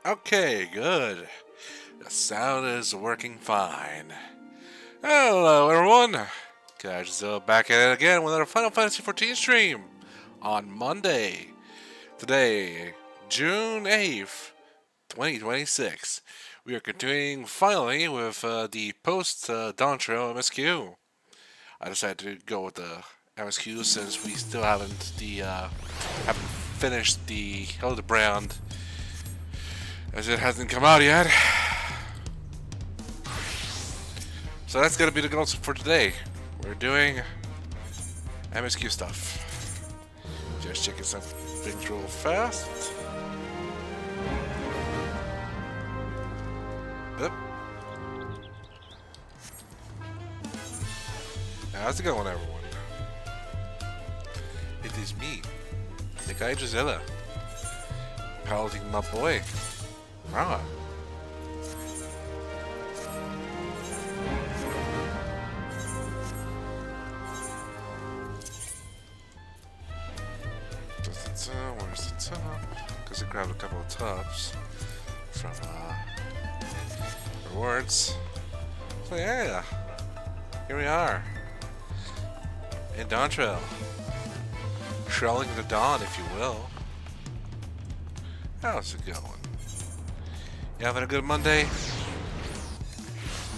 Okay, good. The sound is working fine. Hello, everyone. Kaiju-Z back at it again with our Final Fantasy XIV stream on Monday. Today, June 8th, 2026. We are continuing finally with the post Dawntrail MSQ. I decided to go with the MSQ since we still haven't finished the Hildebrand, as it hasn't come out yet. So that's gonna be the goal for today. We're doing MSQ stuff. Just checking some things real fast. Yep. How's it going, everyone? It is me, the Kaiju-Z, piloting my boy, Mrawa'a. Where's the top? Because I grabbed a couple of tops from rewards. So yeah, here we are in Dawntrail, trailing the dawn, if you will. How's it going? You having a good Monday?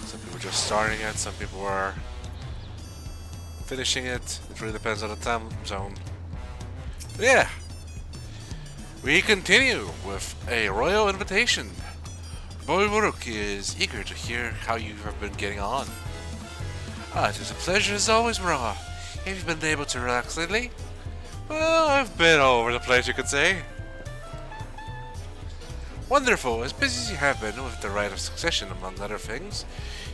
Some people are just starting it, some people are finishing it. It really depends on the time zone. But yeah, we continue with a royal invitation. Boy Waruk is eager to hear how you have been getting on. It is a pleasure as always, Mrawa'a. Have you been able to relax lately? Well, I've been all over the place, you could say. Wonderful. As busy as you have been with the rite of succession, among other things,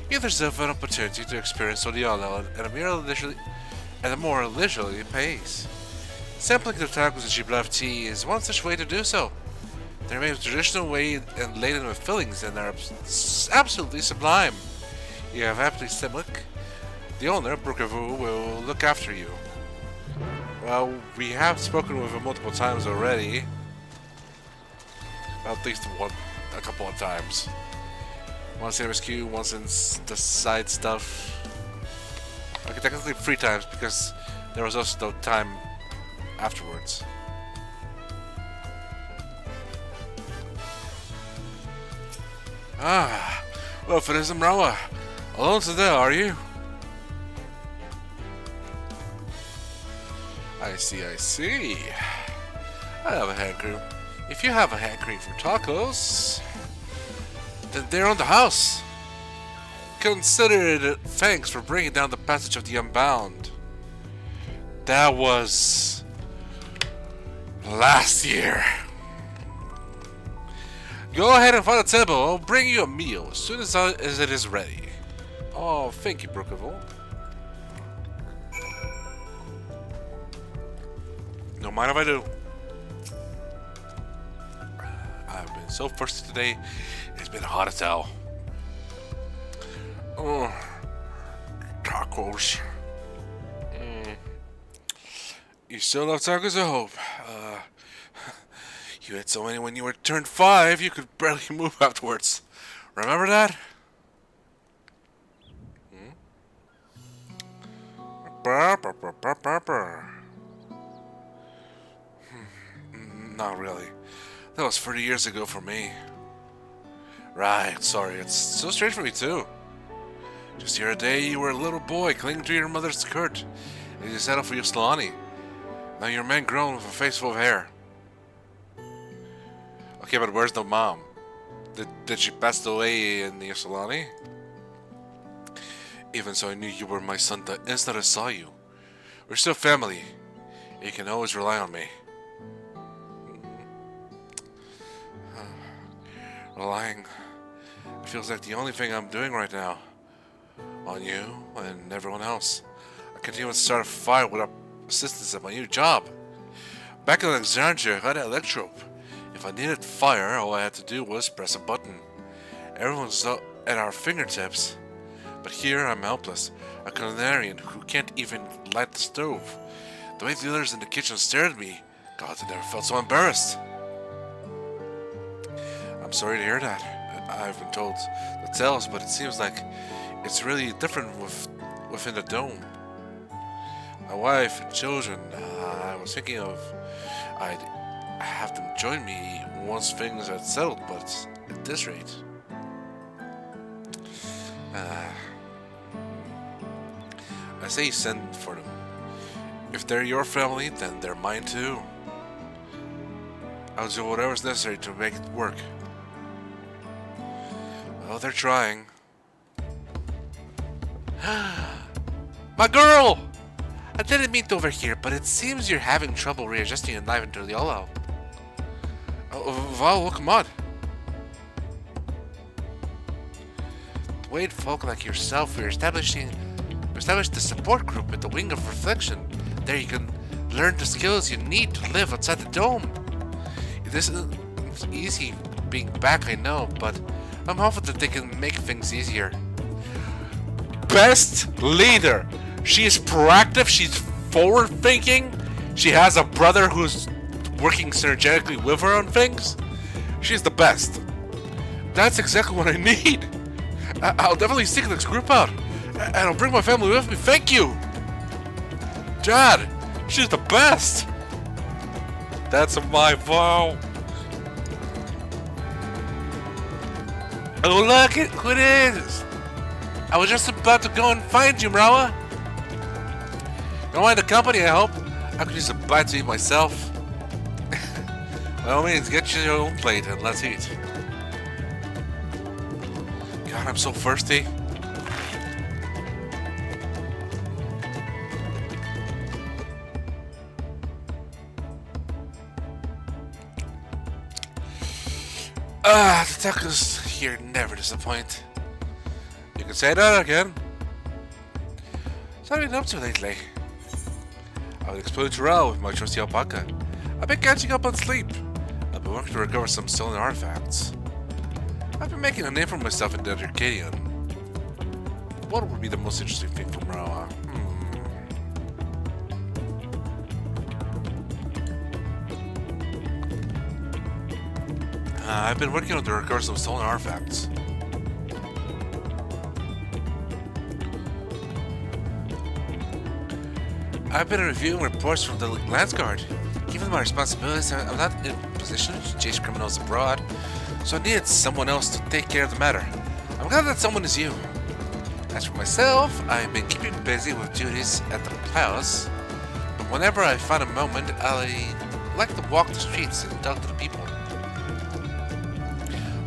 you have yourself an opportunity to experience Tulliyolalian at a more leisurely pace. Sampling the tacos and sheep tea is one such way to do so. They're made of traditional way and laden with fillings and are absolutely sublime. You have happy stomach. The owner, Brookavu, will look after you. Well, we have spoken with him multiple times already. At least a couple of times. Once in MSQ, once in the side stuff. Okay, technically 3 times because there was also no time afterwards. Well, if it isn't Mrawa'a, alone today, are you? I see. I have a hankering. If you have a hankering for tacos, then they're on the house. Consider it thanks for bringing down the passage of the Unbound. That was last year. Go ahead and find a temple. I'll bring you a meal as soon as it is ready. Oh, thank you, Brookavu. Don't mind if I do. I've been so thirsty today. It's been hot as hell. Oh, tacos. You still love tacos, I hope. You had so many when you were turned 5, you could barely move afterwards. Remember that? Not really. That was 30 years ago for me. Right, sorry, it's so strange for me too. Just the other day you were a little boy clinging to your mother's skirt, and you settled for Ysolani. Now you're a man grown with a face full of hair. Okay, but where's the mom? Did she pass away in Ysolani? Even so, I knew you were my son the instant I saw you. We're still family. You can always rely on me. relying. It feels like the only thing I'm doing right now. On you and everyone else. I can't even start a fire without assistance at my new job. Back in Alexandria, I got an electrope. If I needed fire, all I had to do was press a button. Everyone's at our fingertips. But here I'm helpless, a culinarian who can't even light the stove. The way the others in the kitchen stared at me, God, I never felt so embarrassed. I'm sorry to hear that. I've been told the tales, but it seems like it's really different within the dome. My wife and children, I was thinking of I'd have them join me once things had settled, but at this rate... I say send for them. If they're your family, then they're mine too. I'll do whatever's necessary to make it work. Well, they're trying. My girl! I didn't mean to overhear, but it seems you're having trouble readjusting your knife into the Tulliyolalian. Well, come on. Wait, folk like yourself, we're established the support group at the Wing of Reflection. There you can learn the skills you need to live outside the dome. This isn't easy being back, I know, but I'm hopeful that they can make things easier. Best leader! She is proactive, she's forward-thinking, she has a brother who's working synergetically with her on things. She's the best. That's exactly what I need. I'll definitely seek this group out. And I'll bring my family with me. Thank you! Dad, she's the best! That's my vow. Oh, look at who it is! I was just about to go and find you, Mrawa'a. Don't mind the company, I hope. I could use a bite to eat myself. By all means, get you your own plate and let's eat. God, I'm so thirsty. The tacos here never disappoint. You can say that again. So what have you been up to lately? I would explore Dawntrail with my trusty alpaca. I've been catching up on sleep. I've been working to recover some stolen artifacts. I've been making a name for myself in the Arcadian. What would be the most interesting thing from Mrawa'a? I've been working on the recovery of stolen artifacts. I've been reviewing reports from the Lands Guard. Given my responsibilities, I'm not in a position to chase criminals abroad, so I needed someone else to take care of the matter. I'm glad that someone is you. As for myself, I've been keeping busy with duties at the palace, but whenever I find a moment, I like to walk the streets and talk to the people.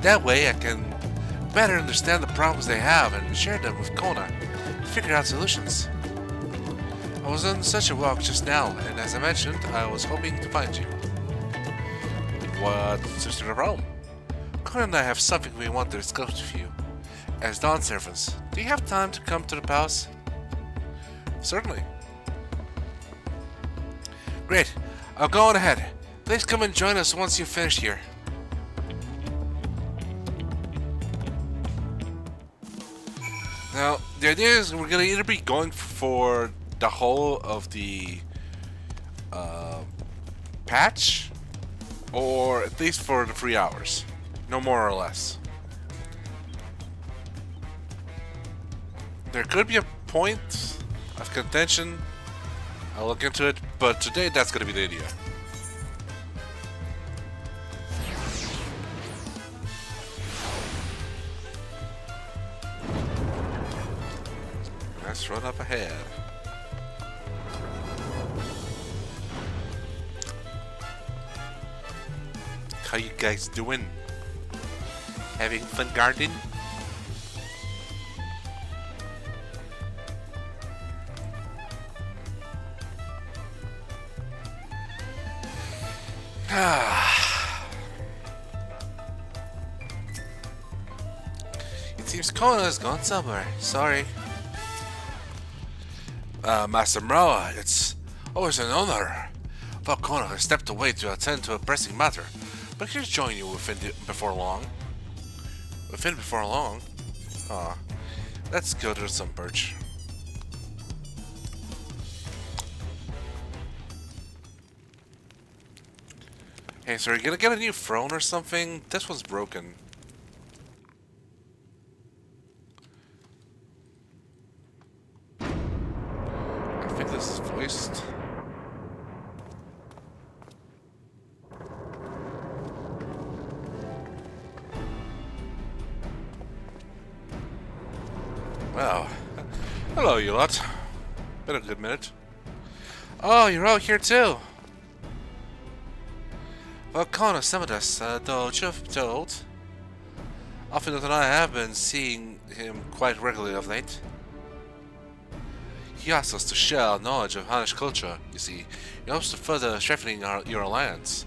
That way I can better understand the problems they have and share them with Kona to figure out solutions. I was on such a walk just now, and as I mentioned, I was hoping to find you. What's the problem? Kona and I have something we want to discuss with you. As Dawn servants, do you have time to come to the palace? Certainly. Great, I'll go on ahead. Please come and join us once you've finished here. Now, the idea is we're gonna either be going for the whole of the patch, or at least for the 3 hours. No more or less. There could be a point of contention. I'll look into it, but today that's gonna be the idea. Let's run up ahead. How you guys doing? Having fun gardening? Seems Kona has gone somewhere. Sorry. Master Mrawa'a, it's always an honor. Kona has stepped away to attend to a pressing matter, but he'll join you before long. Before long? Ah, let's go to some birch. Hey, so are you gonna get a new throne or something? This one's broken. I think this is voiced. Well, hello you lot. Been a good minute. Oh, you're out here too. Well, Connor summoned us, though truth be told, often and I have been seeing him quite regularly of late. He asked us to share our knowledge of Hannish culture, you see, in hopes of further strengthening your alliance.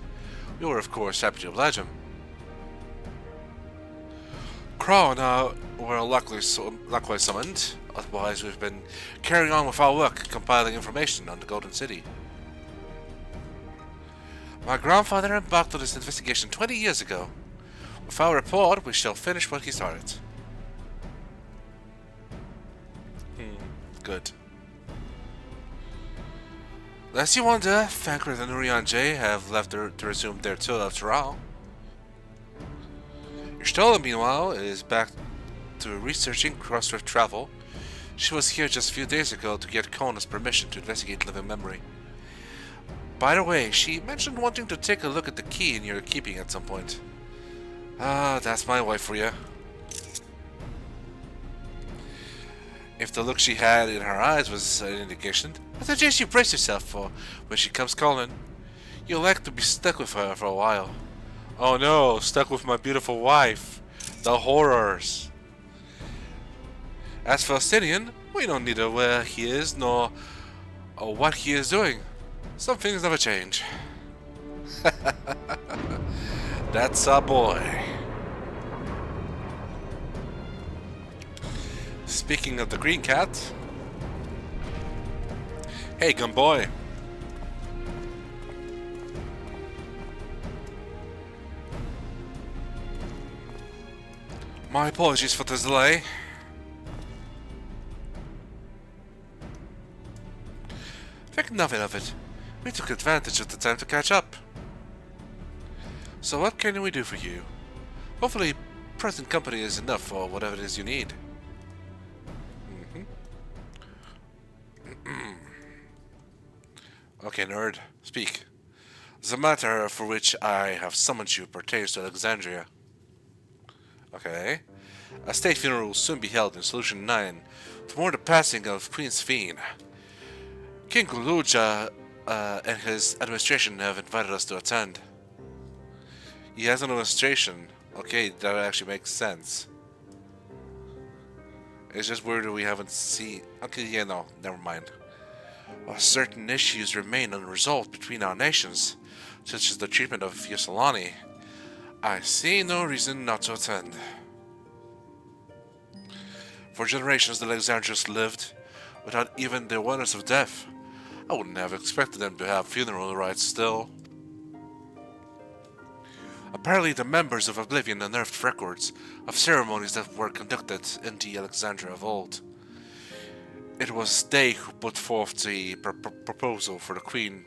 We were, of course, happy to oblige him. Crow and I were likewise summoned, otherwise we've been carrying on with our work, compiling information on the Golden City. My grandfather embarked on this investigation 20 years ago. With our report, we shall finish what he started. Good. Lest you wonder, Thancred and Urianger have left to resume their tour after all. Stola, meanwhile, is back to researching Crossroads travel. She was here just a few days ago to get Kona's permission to investigate living memory. By the way, she mentioned wanting to take a look at the key in your keeping at some point. Ah, that's my wife for you. If the look she had in her eyes was an indication, I suggest you brace yourself for when she comes calling. You'll like to be stuck with her for a while. Oh no, stuck with my beautiful wife. The horrors. As for Justinian, we don't need to know where he is, nor what he is doing. Some things never change. That's our boy. Speaking of the green cat. Hey, Gumboy. My apologies for the delay. Think nothing of it. We took advantage of the time to catch up. So what can we do for you? Hopefully, present company is enough for whatever it is you need. Okay, nerd, speak. The matter for which I have summoned you pertains to Alexandria. Okay. A state funeral will soon be held in Solution 9 to mourn the passing of Queen's Fiend. King Guluja and his administration have invited us to attend. He has an administration. Okay, that actually makes sense. It's just weird that we haven't seen... Okay, yeah, no, never mind. Certain issues remain unresolved between our nations, such as the treatment of Yaaaaaaaay. I see no reason not to attend. For generations, the Alexandrians lived without even the awareness of death. I wouldn't have expected them to have funeral rites still. Apparently, the members of Oblivion unearthed records of ceremonies that were conducted in the Alexandria of old. It was they who put forth the proposal for the Queen,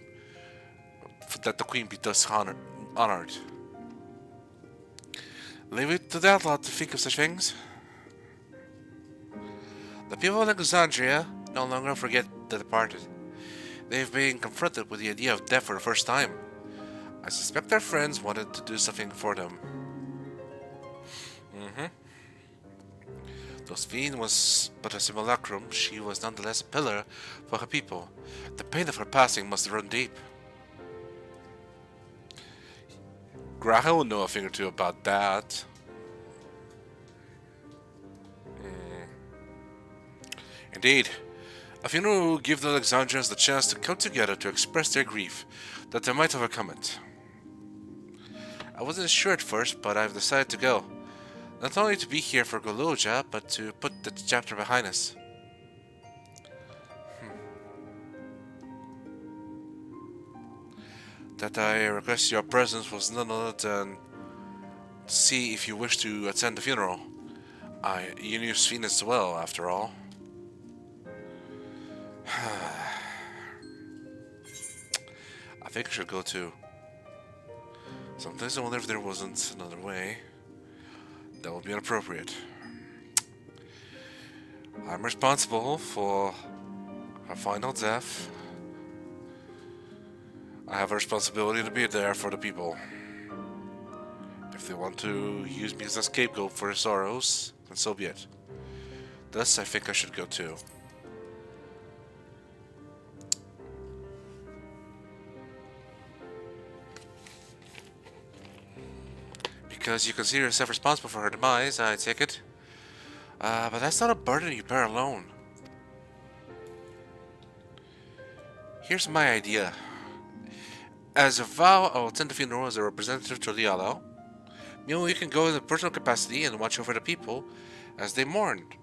that the Queen be thus honored. Leave it to that lot to think of such things. The people of Alexandria no longer forget the departed. They've been confronted with the idea of death for the first time. I suspect their friends wanted to do something for them. Though Fiend was but a simulacrum, she was nonetheless a pillar for her people. The pain of her passing must run deep. Graha will know a thing or two about that. Indeed, a funeral will give the Alexandrians the chance to come together to express their grief that they might overcome it. I wasn't sure at first, but I've decided to go. Not only to be here for Goloja, but to put the chapter behind us. That I request your presence was none other than to see if you wish to attend the funeral. You knew Sven as well, after all. I think I should go too. Sometimes I wonder if there wasn't another way. That would be inappropriate. I'm responsible for her final death. I have a responsibility to be there for the people. If they want to use me as a scapegoat for their sorrows, then so be it. Thus, I think I should go too. Because you consider yourself responsible for her demise, I take it. But that's not a burden you bear alone. Here's my idea. As a vow, I will attend the funeral as a representative to Tulliyolalian. You can go in a personal capacity and watch over the people as they mourned.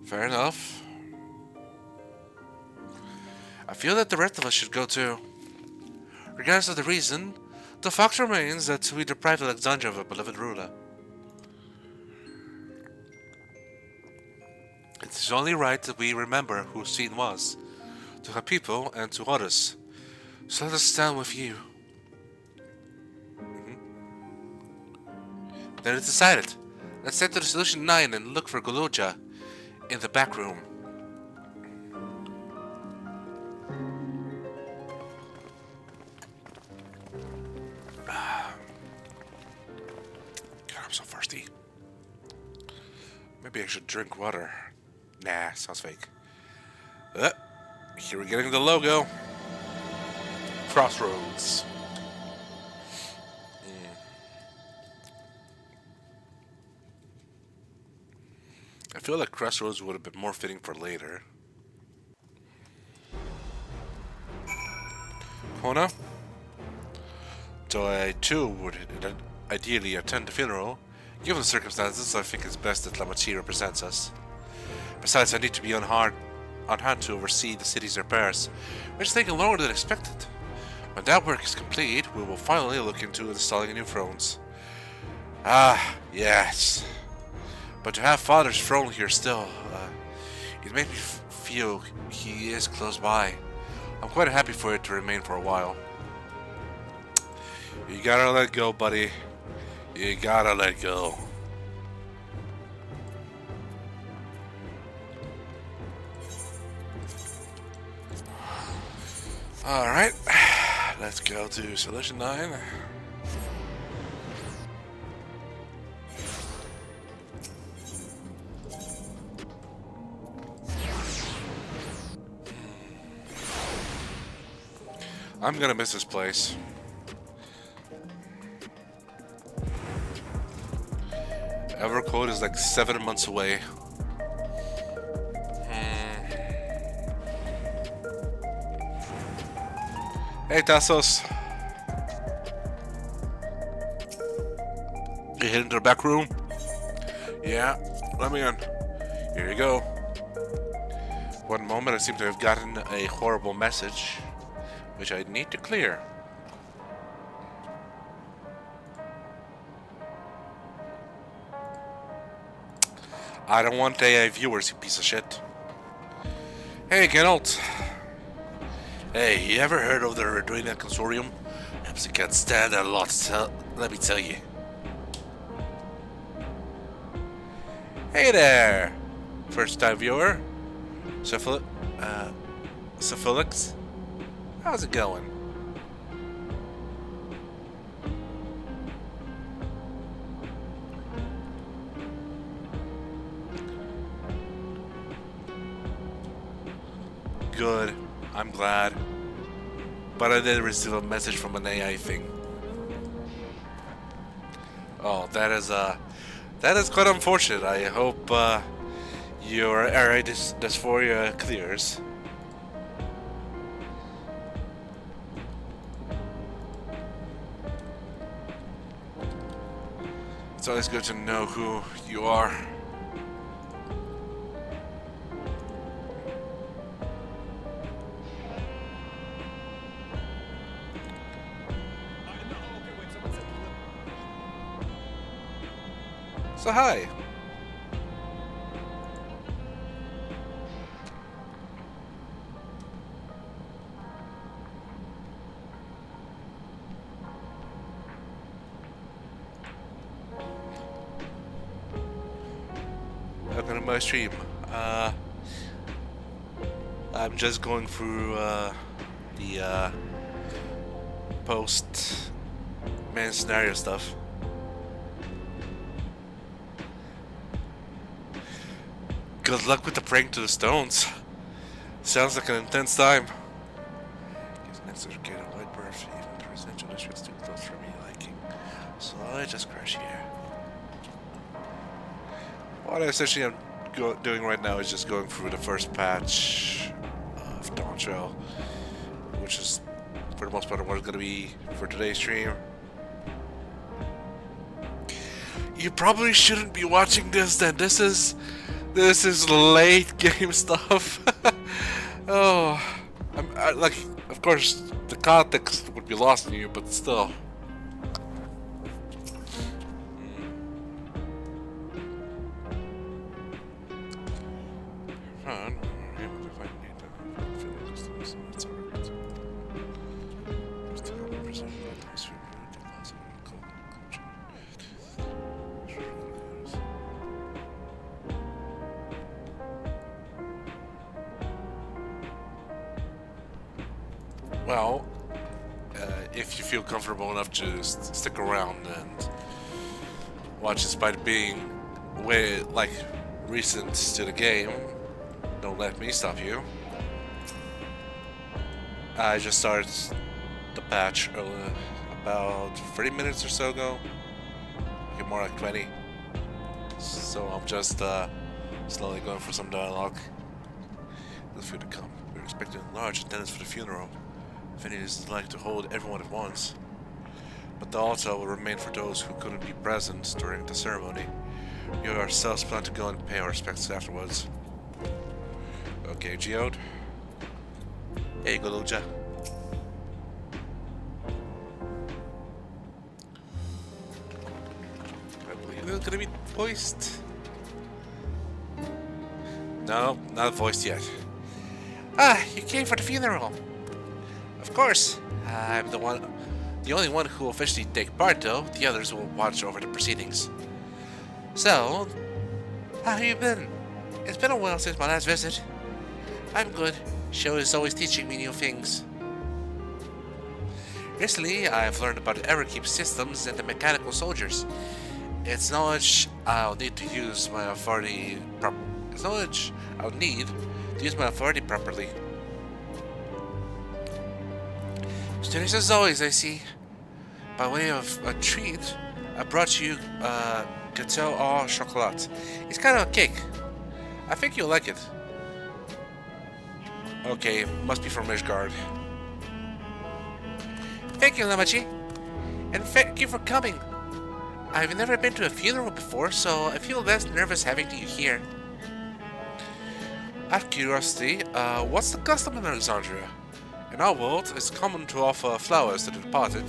Fair enough. I feel that the rest of us should go too. Regardless of the reason, the fact remains that we deprived Alexandria of a beloved ruler. It is only right that we remember who Sven was, to her people and to others. So let us stand with you. Then it's decided. Let's head to the Solution 9 and look for Goloja in the back room. God, I'm so thirsty. Maybe I should drink water. Nah, sounds fake. Here we're getting the logo. Crossroads. I feel like Crossroads would have been more fitting for later. Kona? Though I too would ideally attend the funeral, given the circumstances, I think it's best that Lamachi represents us. Besides, I need to be on hand to oversee the city's repairs, which is taking longer than expected. When that work is complete, we will finally look into installing new thrones. Ah, yes. But to have Father's throne here still, it made me feel he is close by. I'm quite happy for it to remain for a while. You gotta let go, buddy. You gotta let go. Alright, let's go to Solution 9. I'm gonna miss this place. Evercode is like 7 months away. Hey, Tassos. You heading to the back room? Yeah, let me in. Here you go. One moment, I seem to have gotten a horrible message, which I need to clear. I don't want AI viewers, you piece of shit. Hey, Geralt. Hey, you ever heard of the Arduino Consortium? Perhaps you can't stand a lot, let me tell you. Hey there! First time viewer. Syphilix? How's it going? Good. I'm glad. But I did receive a message from an AI thing. Oh, that is quite unfortunate. I hope your AI dysphoria clears. It's always good to know who you are. So hi. Welcome to my stream. I'm just going through the post main scenario stuff. Good luck with the prank to the stones. Sounds like an intense time. Gives next to get a white berth, even the residential district's too close for me liking. So I just crash here. What I essentially am doing right now is just going through the first patch of Dawntrail, which is for the most part what it's going to be for today's stream. You probably shouldn't be watching this then. This is late game stuff. Oh, like, of course, the context would be lost on you, but still. Well, if you feel comfortable enough to stick around and watch, despite being way like recent to the game, don't let me stop you. I just started the patch about 30 minutes or so ago, okay, more like 20. So I'm just slowly going for some dialogue. Feel free to come. We're expecting large attendance for the funeral. Vinny is like to hold everyone at once, but the altar will remain for those who couldn't be present during the ceremony. We ourselves plan to go and pay our respects afterwards. Okay, Geode. Hey, Goluja. I believe it's gonna be voiced. No, not voiced yet. Ah, you came for the funeral. Of course, I'm the only one who will officially take part, though. The others will watch over the proceedings. So, how have you been? It's been a while since my last visit. I'm good. Sho is always teaching me new things. Recently, I've learned about the Everkeep systems and the mechanical soldiers. It's knowledge I'll need to use my authority properly. Students as always, I see. By way of a treat, I brought you gâteau au chocolat. It's kind of a cake. I think you'll like it. Okay, must be from Ishgard. Thank you, Lamachi. And thank you for coming. I've never been to a funeral before, so I feel less nervous having you here. Out of curiosity, what's the custom in Alexandria? In our world, it's common to offer flowers to the departed.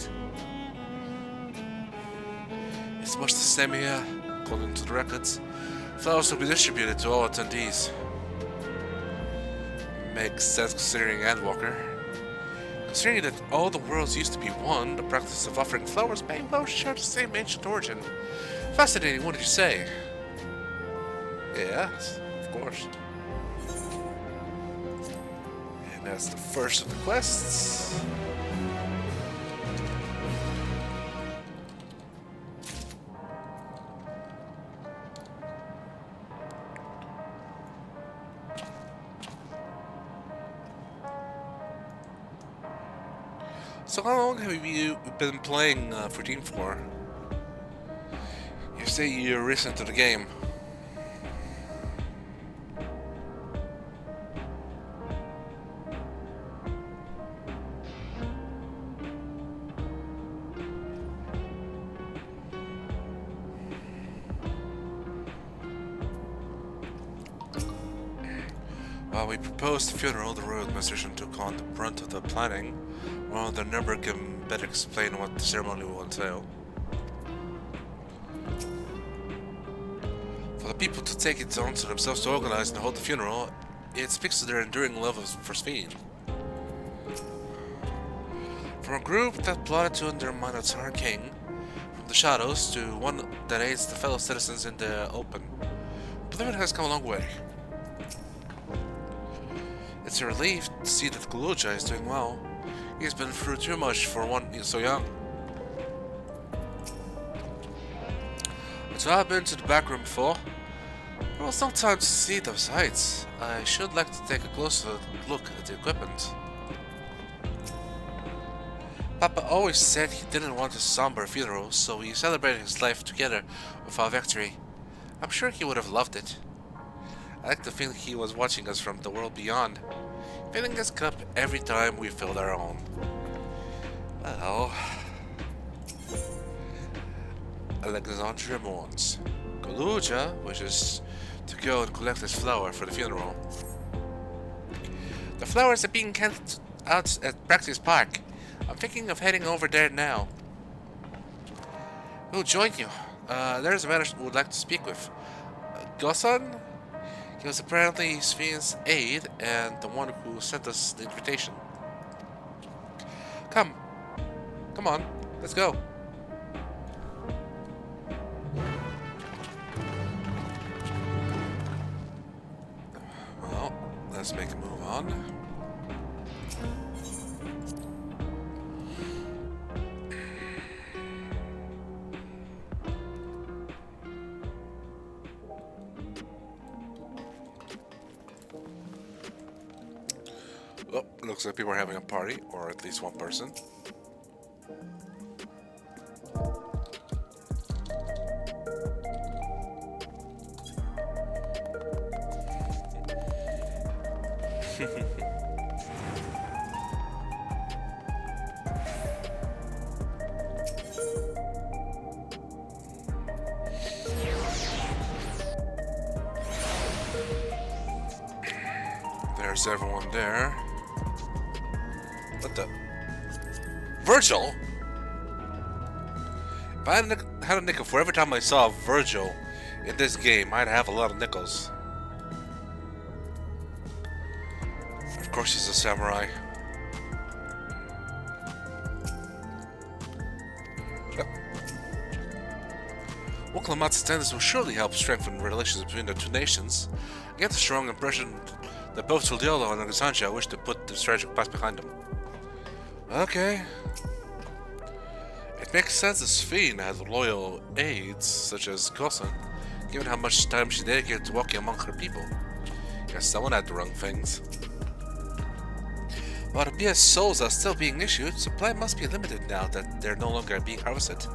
It's much the same here, according to the records. Flowers will be distributed to all attendees. Makes sense considering Endwalker. Considering that all the worlds used to be one, the practice of offering flowers may well share the same ancient origin. Fascinating, what did you say? Yes, of course. And that's the first of the quests. So how long have you been playing 13 for? You say you're recent to the game. While we proposed the funeral, the royal administration took on the brunt of the planning, while the number can better explain what the ceremony will entail. For the people to take it onto themselves to organize and hold the funeral, it speaks to their enduring love for Sphene. From a group that plotted to undermine a Tsar king from the shadows to one that aids the fellow citizens in the open, I believe it has come a long way. It's a relief to see that Kaiju-Z is doing well. He has been through too much for one so young. So I've been to the back room before. There was no time to see those sights. I should like to take a closer look at the equipment. Papa always said he didn't want a somber funeral, so we celebrated his life together with our victory. I'm sure he would have loved it. I like to think he was watching us from the world beyond, filling his cup every time we filled our own. Well, Alexandria mourns. Kaiju-Z wishes to go and collect his flower for the funeral. The flowers are being handed out at Practice Park. I'm thinking of heading over there now. We'll join you. There's a man I would like to speak with. Gosan? He was apparently Sphene's aide and the one who sent us the invitation. Come on, let's go. Well, let's make a move on. Oh, looks like people are having a party, or at least one person. There's everyone there. What the? Virgil? If I had a nickel for every time I saw Virgil in this game, I'd have a lot of nickels. Of course he's a samurai. Woklamat's attendance will surely help strengthen relations between the two nations. I get the strong impression that both Tulliyolalian and Alexandria wish to put the strategic past behind them. Okay. It makes sense that Sphene had loyal aides, such as Gosan, given how much time she dedicated to walking among her people. Guess someone had to run things. While the PS souls are still being issued, supply must be limited now that they're no longer being harvested.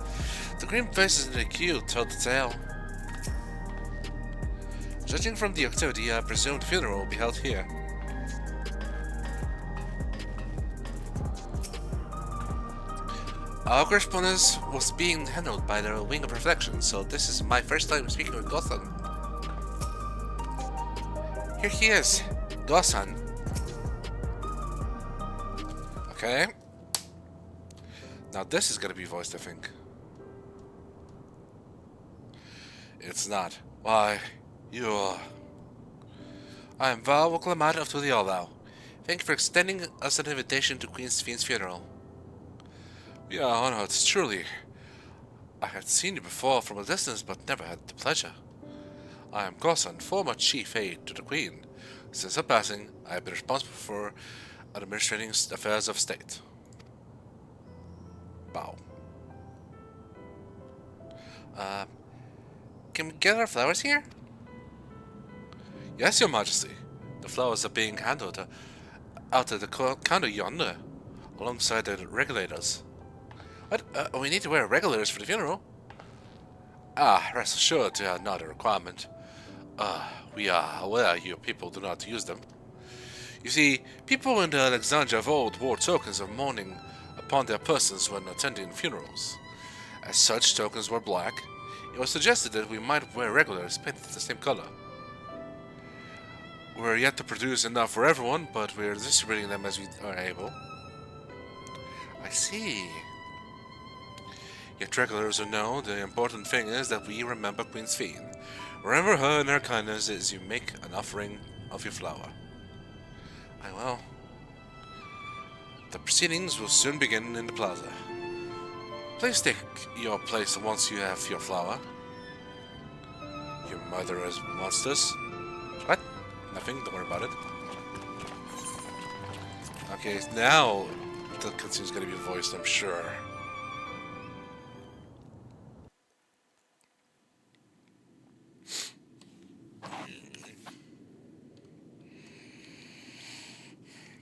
The green faces in the queue tell the tale. Judging from the activity, I presume the funeral will be held here. Our correspondence was being handled by the Wing of Reflection, so this is my first time speaking with Gosan. Here he is, Gosan. Okay. Now this is gonna be voiced, I think. It's not. Why, I am Val Woklamat of Tulliyolalian. Thank you for extending us an invitation to Queen Sphene's funeral. We are honored, truly. I had seen you before from a distance, but never had the pleasure. I am Gosan, former chief aide to the Queen. Since her passing, I have been responsible for administrating affairs of state. Bow. Can we get our flowers here? Yes, Your Majesty. The flowers are being handled out at the counter yonder, alongside the regulators. What? We need to wear regulators for the funeral? Ah, rest assured they are not a requirement. We are aware your people do not use them. You see, people in Alexandria of old wore tokens of mourning upon their persons when attending funerals. As such tokens were black, it was suggested that we might wear regulars painted the same color. We're yet to produce enough for everyone, but we're distributing them as we are able. I see. Yet regulars will know the important thing is that we remember Queen Sphene. Remember her and her kindness as you make an offering of your flower. I will. The proceedings will soon begin in the plaza. Please take your place once you have your flower. Your mother is monsters. What? Nothing, don't worry about it. Okay, now the cutscene's gonna be voiced, I'm sure.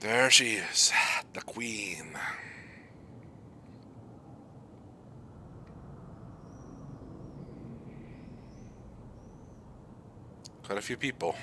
There she is, the queen. Quite a few people.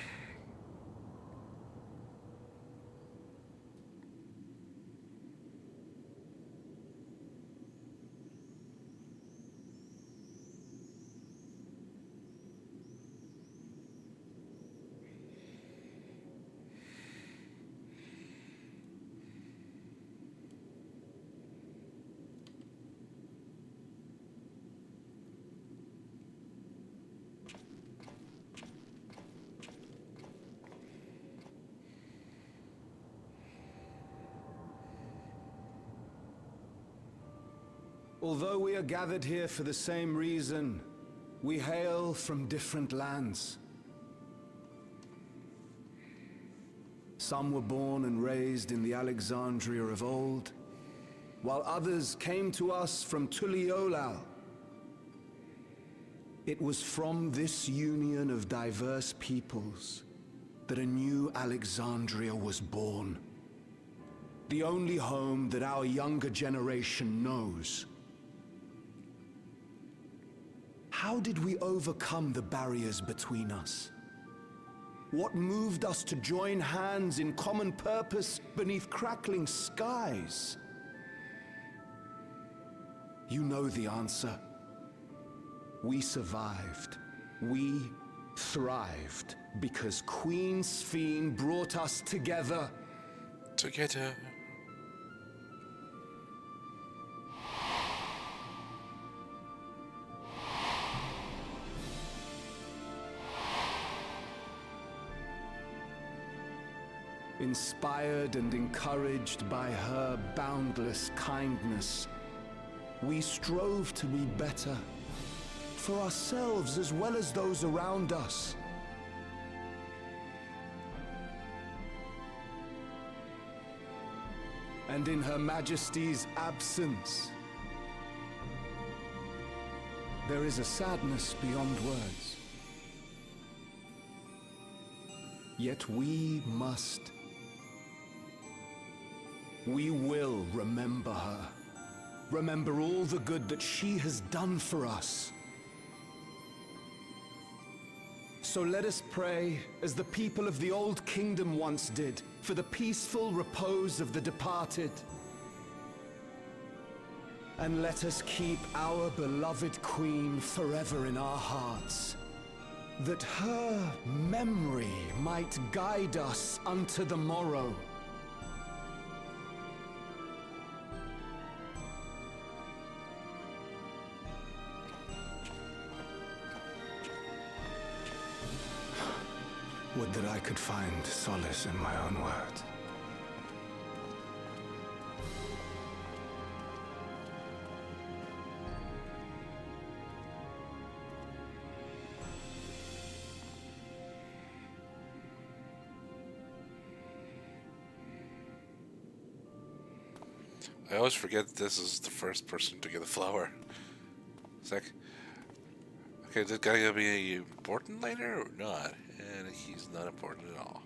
Although we are gathered here for the same reason, we hail from different lands. Some were born and raised in the Alexandria of old, while others came to us from Tulliyolalian. It was from this union of diverse peoples that a new Alexandria was born. The only home that our younger generation knows. How did we overcome the barriers between us? What moved us to join hands in common purpose beneath crackling skies? You know the answer. We survived. We thrived because Queen Sphene brought us together. Together. Inspired and encouraged by her boundless kindness, we strove to be better, for ourselves as well as those around us. And in Her Majesty's absence, there is a sadness beyond words. Yet we will remember her. Remember all the good that she has done for us. So let us pray, as the people of the Old Kingdom once did, for the peaceful repose of the departed. And let us keep our beloved Queen forever in our hearts, that her memory might guide us unto the morrow. Would that I could find solace in my own words. I always forget this is the first person to get a flower. It's like, okay, is this guy gonna be important later or not? And he's not important at all.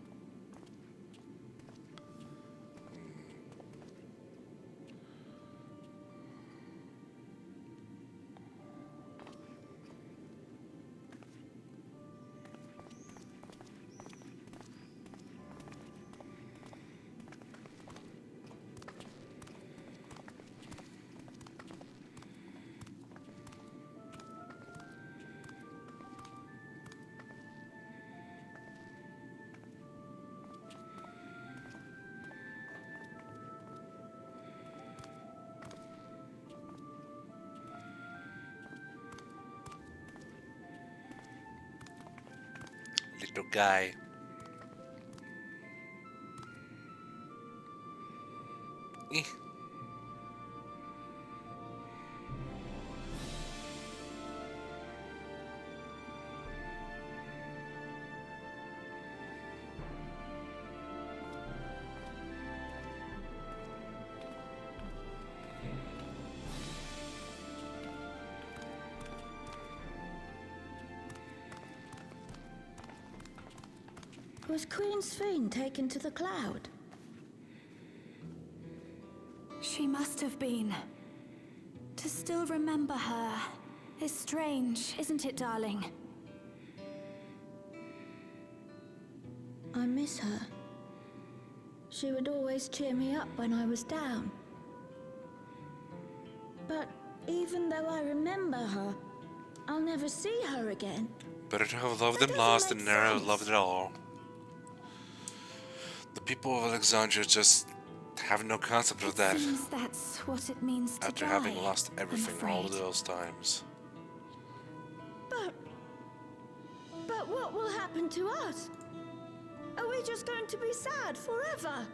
Little guy. Eh. Was Queen Sphene taken to the cloud? She must have been. To still remember her is strange, isn't it, darling? I miss her. She would always cheer me up when I was down. But even though I remember her, I'll never see her again. Better to have loved them That lost doesn't than make never have sense. loved at all. The people of Alexandria just have no concept of that Seems that's what it means to after die, having lost I'm everything all afraid. those times. But what will happen to us? Are we just going to be sad forever?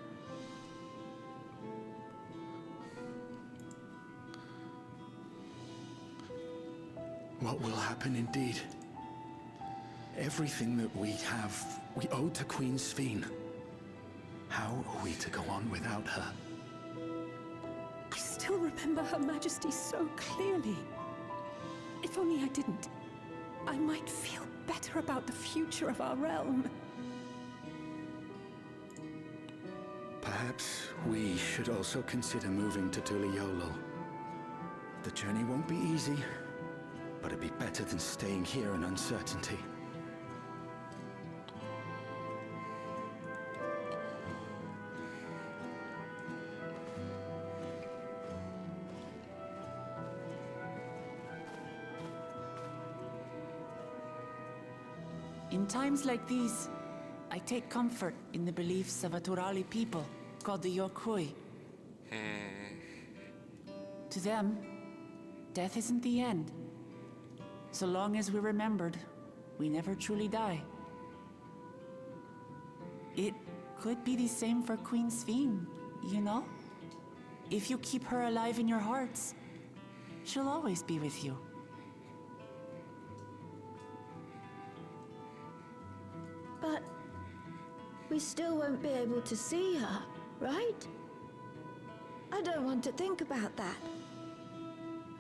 What will happen indeed? Everything that we have, we owe to Queen Sphene. How are we to go on without her? I still remember Her Majesty so clearly. If only I didn't, I might feel better about the future of our realm. Perhaps we should also consider moving to Tulliyolal. The journey won't be easy, but it'd be better than staying here in uncertainty. In times like these, I take comfort in the beliefs of a Turali people called the Yokui. To them, death isn't the end. So long as we're remembered, we never truly die. It could be the same for Queen Sphene, you know? If you keep her alive in your hearts, she'll always be with you. But we still won't be able to see her, right? I don't want to think about that.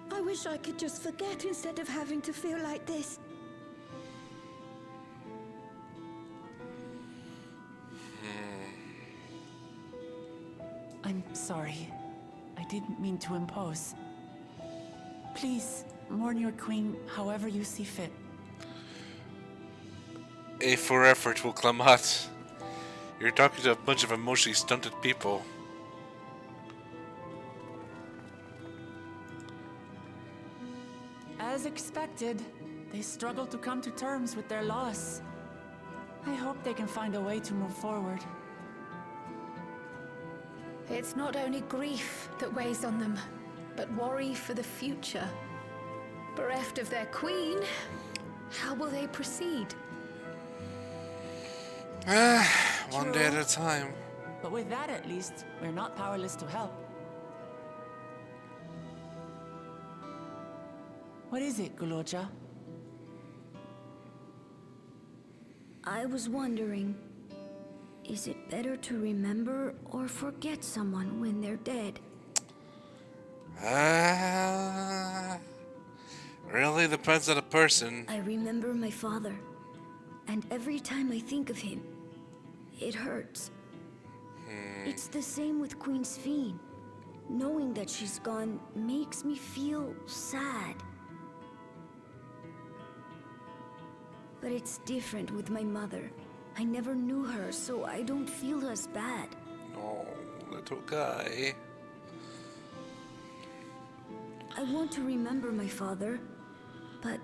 I wish I could just forget instead of having to feel like this. I'm sorry. I didn't mean to impose. Please, mourn your queen however you see fit. A for effort will Klamat. You're talking to a bunch of emotionally stunted people. As expected, they struggle to come to terms with their loss. I hope they can find a way to move forward. It's not only grief that weighs on them, but worry for the future. Bereft of their queen, how will they proceed? One day at a time. But with that at least, we're not powerless to help. What is it, Guloja? I was wondering, is it better to remember or forget someone when they're dead? Really depends on the person. I remember my father, and every time I think of him, it hurts. It's the same with Queen Sphene. Knowing that she's gone makes me feel sad. But it's different with my mother. I never knew her, so I don't feel as bad. Oh, little guy. I want to remember my father, but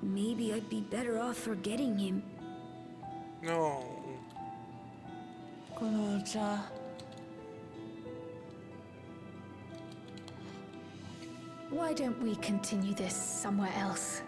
maybe I'd be better off forgetting him. No. Guloja. Why don't we continue this somewhere else?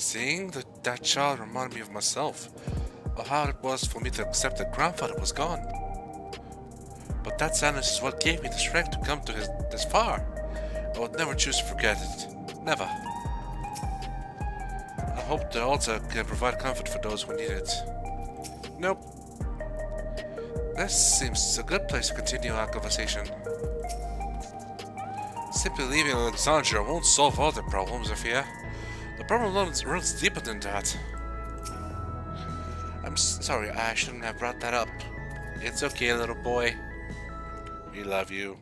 Seeing that child reminded me of myself, of how it was for me to accept that grandfather was gone. But that sadness is what gave me the strength to come to this far. I would never choose to forget it. Never. I hope the altar can provide comfort for those who need it. Nope. This seems a good place to continue our conversation. Simply leaving Alexandria won't solve all the problems, I fear. The problem runs deeper than that. I'm sorry, I shouldn't have brought that up. It's okay, little boy. We love you.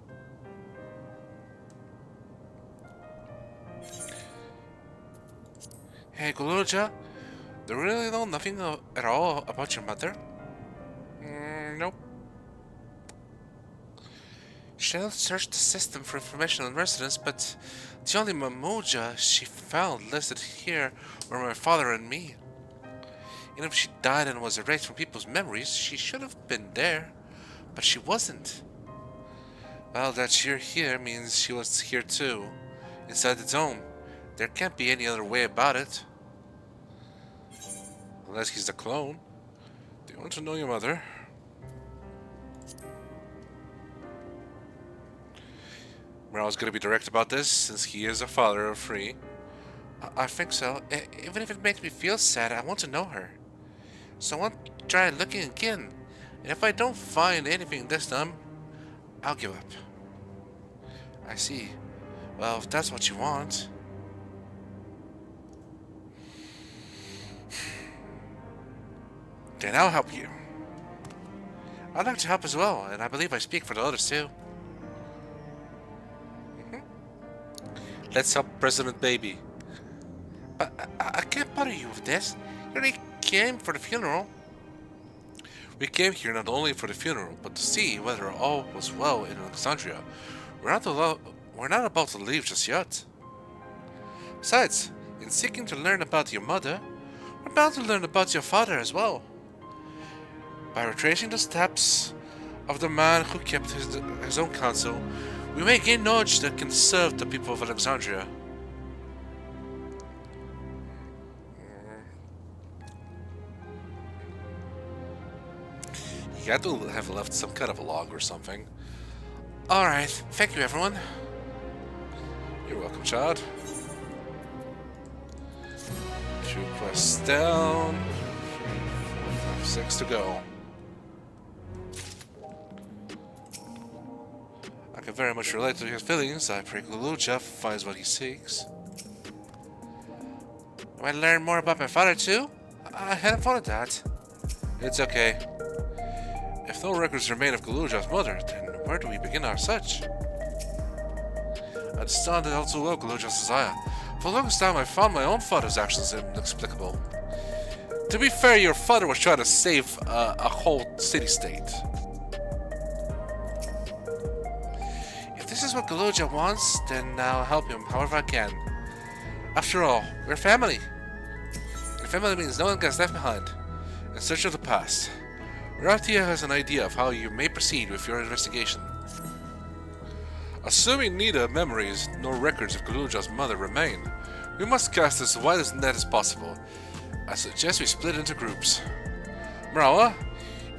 Hey, Guluja, do you really know nothing at all about your mother? Nope. Shell searched the system for information on residents, but the only Mamuja she found listed here were my father and me. And if she died and was erased from people's memories, she should have been there, but she wasn't. Well, that you're here means she was here too, inside the dome. There can't be any other way about it. Unless he's the clone. Do you want to know your mother? Mrawa's gonna be direct about this, since he is a father of three. I think so. Even if it makes me feel sad, I want to know her. So I want to try looking again. And if I don't find anything this time, I'll give up. I see. Well, if that's what you want. Then I'll help you. I'd like to help as well, and I believe I speak for the others too. Let's help President Baby. But I can't bother you with this. You only came for the funeral. We came here not only for the funeral, but to see whether all was well in Alexandria. We're not about to leave just yet. Besides, in seeking to learn about your mother, we're about to learn about your father as well. By retracing the steps of the man who kept his own counsel, we may gain knowledge that can serve the people of Alexandria. He had to have left some kind of a log or something. Alright, thank you everyone. You're welcome, child. 2 quests down. 3, 4, 5, 6 to go. I can very much relate to his feelings. I pray Guluja finds what he seeks. Do I learn more about my father too? I hadn't thought of that. It's okay. If no records remain of Guluja's mother, then where do we begin our search? I understand it all too well, Guluja's desire. For the longest time I found my own father's actions inexplicable. To be fair, your father was trying to save a whole city-state. If this is what Guluja wants, then I'll help him however I can. After all, we're family. And family means no one gets left behind. In search of the past. Mrawa'a has an idea of how you may proceed with your investigation. Assuming neither memories nor records of Guluja's mother remain, we must cast as wide a net as possible. I suggest we split into groups. Mrawa'a,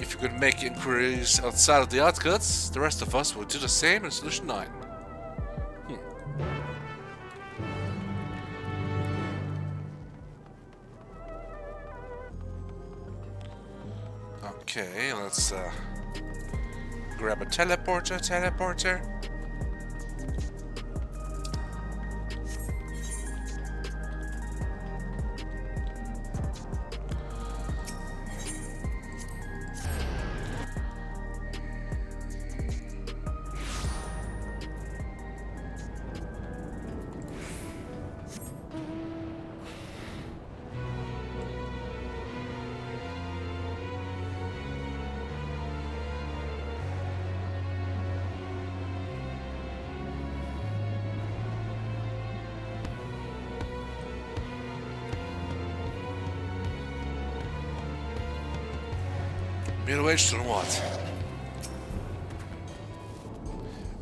if you could make inquiries outside of the outskirts, the rest of us will do the same in Solution 9. Okay, let's grab a teleporter. Middle-aged or what?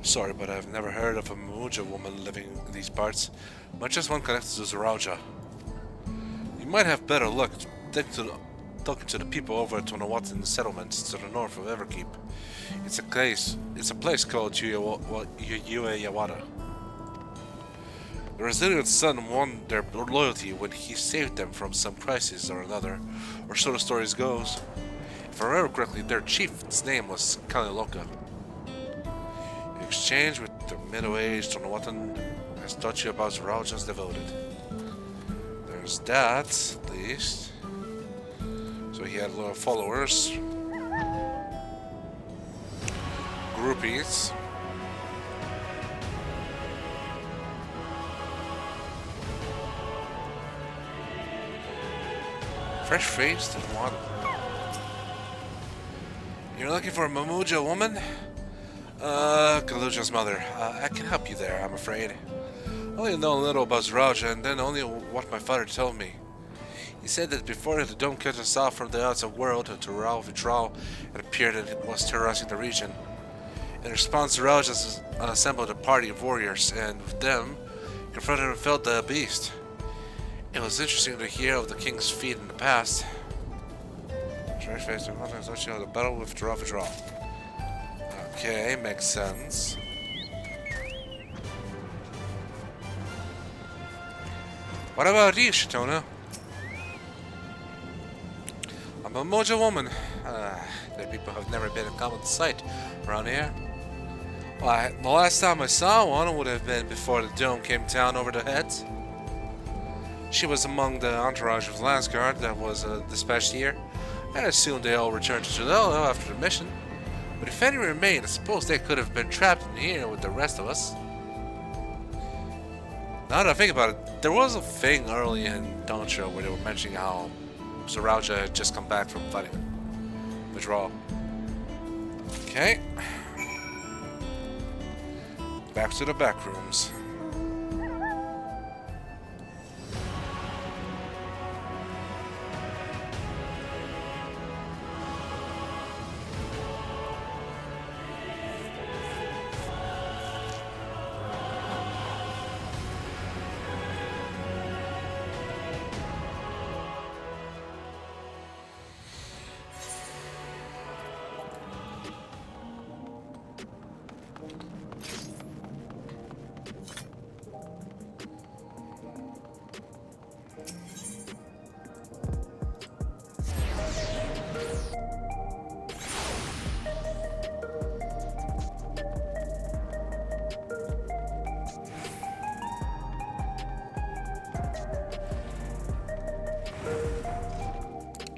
Sorry, but I've never heard of a Muja woman living in these parts, much as one connected to Zaraja. You You might have better luck talking to the people over at Tonawatan settlements to the north of Everkeep. It's a place called Yaaaaaay. The resilient son won their loyalty when he saved them from some crisis or another, or so the stories goes. If I remember correctly, their chief's name was Kaliloka. In exchange with the middle-aged Tonawatan has taught you about Rauja's devoted. There's that, at least. So he had a lot of followers. Groupies. Fresh-faced and water. You're looking for a Mamuja woman? Kaluja's mother. I can help you there, I'm afraid. I only know a little about Rauja, and then only what my father told me. He said that before the dome cut us off from the outside world to Vitral, it appeared that it was terrorizing the region. In response, Rauja assembled a party of warriors, and with them, confronted and felled the beast. It was interesting to hear of the king's feat in the past. The battle with Vitral. Okay, makes sense. What about you, Shatona? I'm a Moja woman. The people have never been a common sight around here. Why, the last time I saw one would have been before the dome came down over their heads. She was among the entourage of the Lance Guard that was dispatched here. I assumed they all returned to Tudelo after the mission. But if any remained, I suppose they could have been trapped in here with the rest of us. Now that I think about it, there was a thing early in Dawntrail where they were mentioning how Rauja had just come back from fighting Withdrawal. Okay. Back to the back rooms.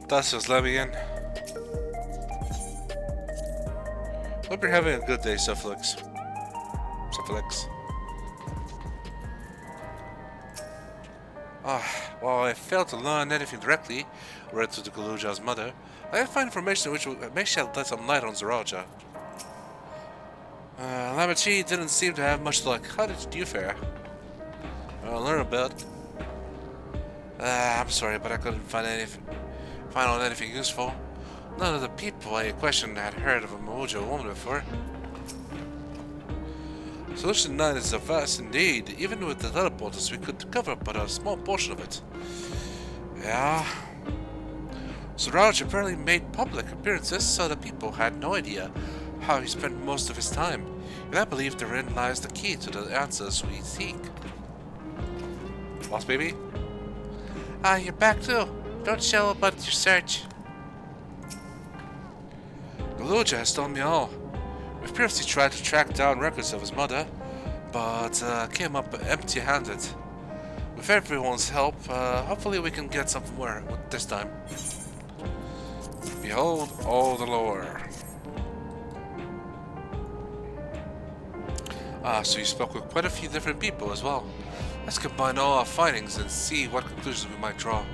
That's just let me in. Hope you're having a good day, Sufflix. While I failed to learn anything directly related to Kaluja's mother, I did find information which may shed some light on Zaraja. Lamachi didn't seem to have much luck. How did you fare? I'll learn a bit. I'm sorry, but I couldn't find out anything useful. None of the people I questioned had heard of a Mojo woman before. Solution 9 is a vast indeed. Even with the teleporters, we could cover but a small portion of it. Yeah. Suraj apparently made public appearances, so the people had no idea how he spent most of his time. Yet I believe therein lies the key to the answers we seek. Boss baby? You're back too. Don't show about your search. Galuja has told me all. We've previously tried to track down records of his mother, but came up empty-handed. With everyone's help, hopefully we can get somewhere this time. Behold all the lore. So you spoke with quite a few different people as well. Let's combine all our findings and see what conclusions we might draw.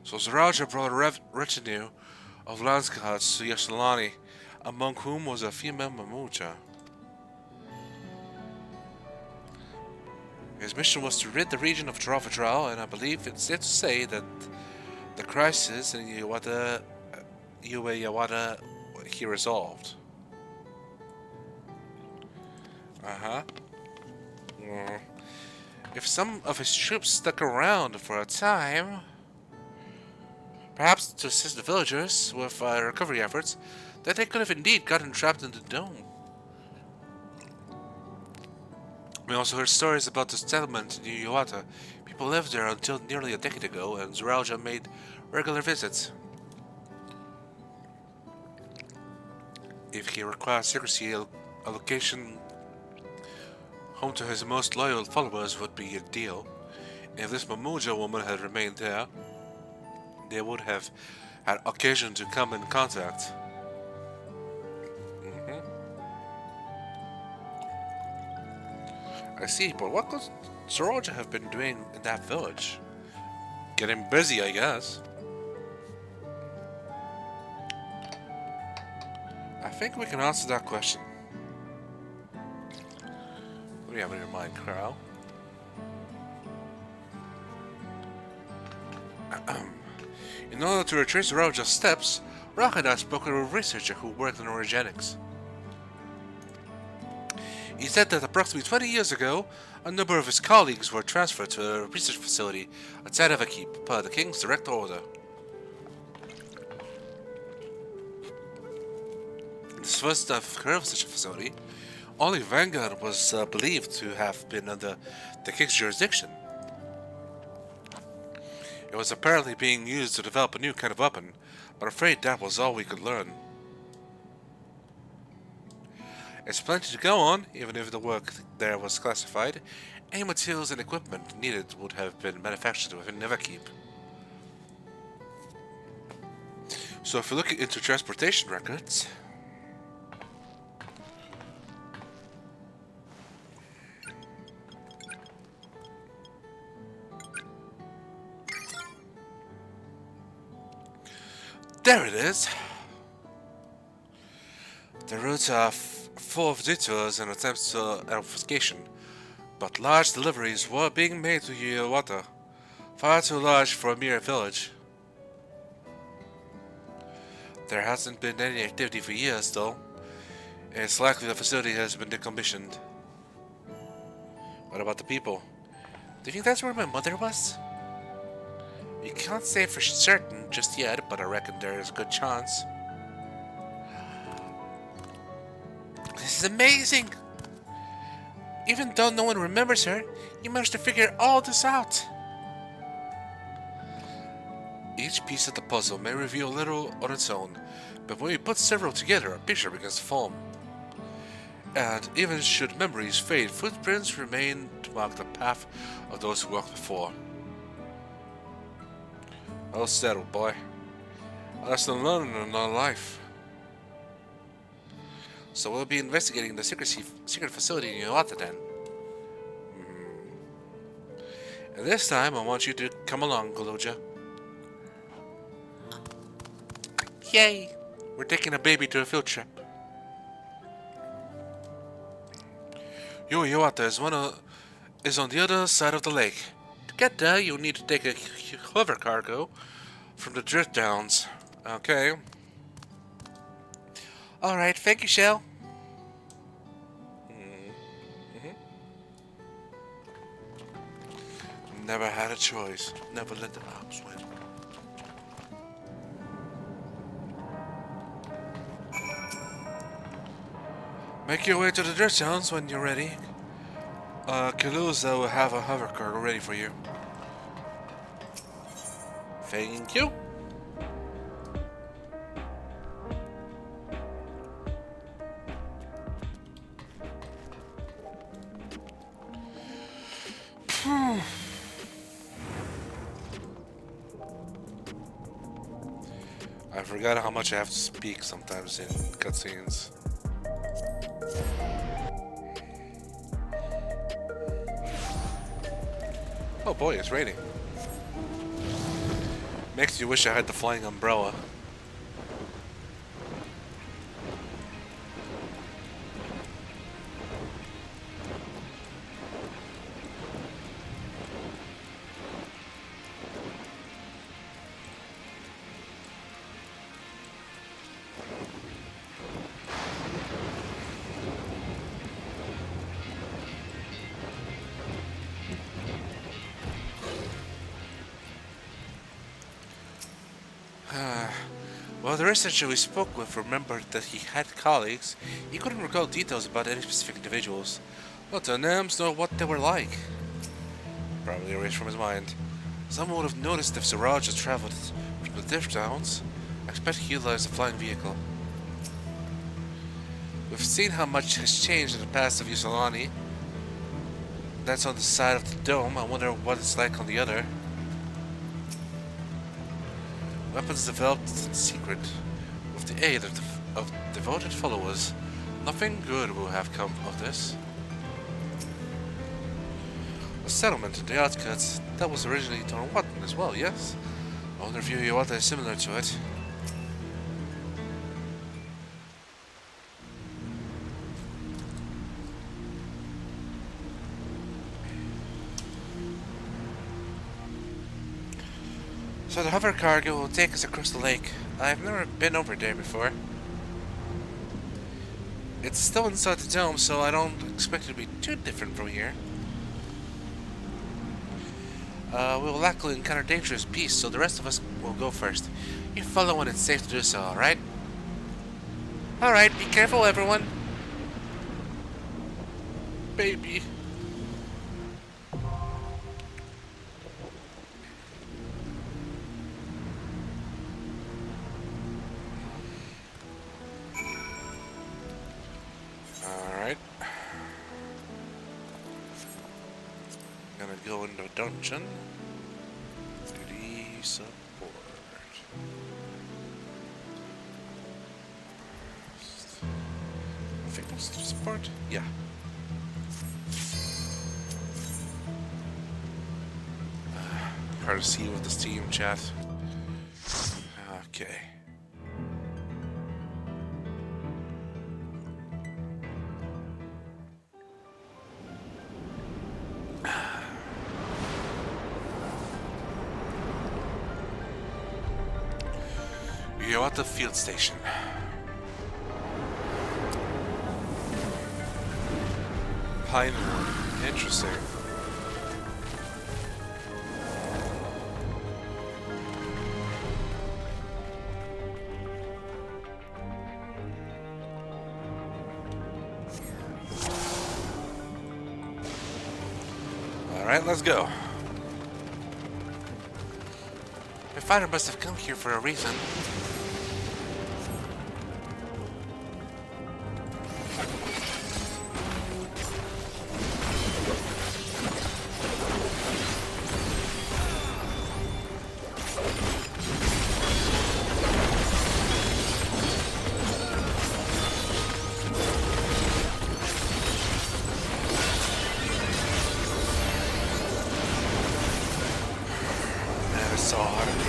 So Zaraja brought a retinue of Landsguards to Yashalani, among whom was a female Mamuja. His mission was to rid the region of Dravadral, and I believe it's safe to say that the crisis in Yaaaaaay he resolved. Uh-huh. Yeah. If some of his troops stuck around for a time, perhaps to assist the villagers with recovery efforts, then they could have indeed gotten trapped in the dome. We also heard stories about the settlement in Yaaaaaaaay. People lived there until nearly a decade ago, and Zeralja made regular visits. If he requires secrecy, a location home to his most loyal followers would be ideal. If this Mamuja woman had remained there, they would have had occasion to come in contact. I see, but what could Zeralja have been doing in that village? Getting busy, I guess. I think we can answer that question. What do you have in your mind, Crow? In order to retrace Zeralja's steps, Rock and I spoke with a researcher who worked in orogenics. He said that approximately 20 years ago, a number of his colleagues were transferred to a research facility outside of a keep per the king's direct order. This was the curve such a facility. Only Vanguard was believed to have been under the king's jurisdiction. It was apparently being used to develop a new kind of weapon, but I'm afraid that was all we could learn. It's plenty to go on, even if the work there was classified. Any materials and equipment needed would have been manufactured within Neverkeep. So if we look into transportation records, there it is. The routes are full of detours and attempts to obfuscation, but large deliveries were being made to Yaaaaaaaay, far too large for a mere village. There hasn't been any activity for years, though. It's likely the facility has been decommissioned. What about the people? Do you think that's where my mother was? You can't say for certain just yet, but I reckon there is a good chance. This is amazing! Even though no one remembers her, you managed to figure all this out. Each piece of the puzzle may reveal little on its own, but when you put several together, a picture begins to form. And even should memories fade, footprints remain to mark the path of those who walked before. Well settled, boy. A lesson learned in our life. So we'll be investigating the secret facility in Yaaaaaaaay then. And this time, I want you to come along, Goloja. Yay! We're taking a baby to a field trip. Yaaaaaaaay is on the other side of the lake. To get there, you'll need to take a hover cargo from the drift downs. Okay. Alright, thank you, Shell. Never had a choice. Never let the ops win. Make your way to the drift zones when you're ready. Kaiju-Z will have a hover cargo ready for you. Thank you. I forgot how much I have to speak sometimes in cutscenes. Oh boy, it's raining. Makes you wish I had the flying umbrella. the researcher we spoke with remembered that he had colleagues, he couldn't recall details about any specific individuals. Not the names nor what they were like. Probably erased from his mind. Someone would have noticed if Siraj had traveled from the drift towns. I expect he utilized a flying vehicle. We've seen how much has changed in the past of Yusolani. That's on the side of the dome. I wonder what it's like on the other. Weapons developed in secret, with the aid of devoted followers. Nothing good will have come of this. A settlement in the outskirts that was originally Torwatan as well, yes? I wonder if Yaaaaaaaay is similar to it. So the hover cargo will take us across the lake. I've never been over there before. It's still inside the dome, so I don't expect it to be too different from here. We will likely encounter dangerous beasts, so the rest of us will go first. You follow when it's safe to do so, alright? Alright, be careful everyone. Baby. Alright. Gonna go into a dungeon. Duty support. I think it's support? Yeah. Hard to see with the Steam chat. Okay. You're at the field station. Pinewood. Interesting. Alright, let's go. My father must have come here for a reason. So hard in here.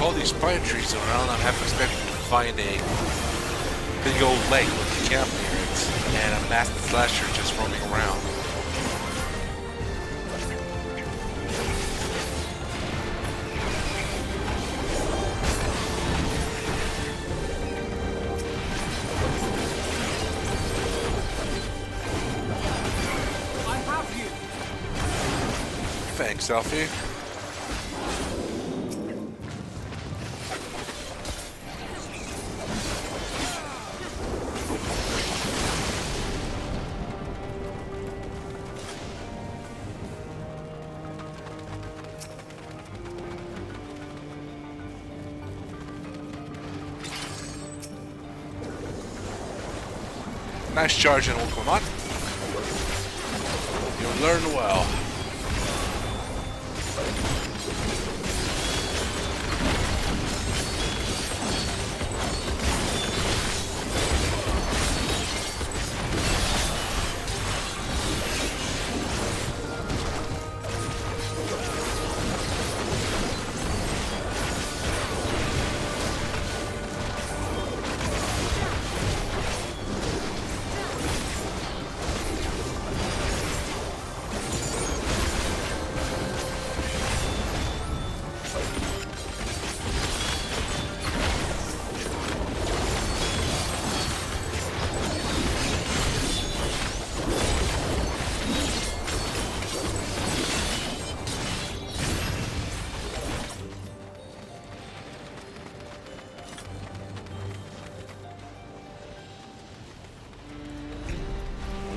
All these pine trees around, I have expected to find a big old lake with a camp near it and a masked slasher just roaming around. I have you. Thanks, Alfie. Nice charge and come on. You'll learn well.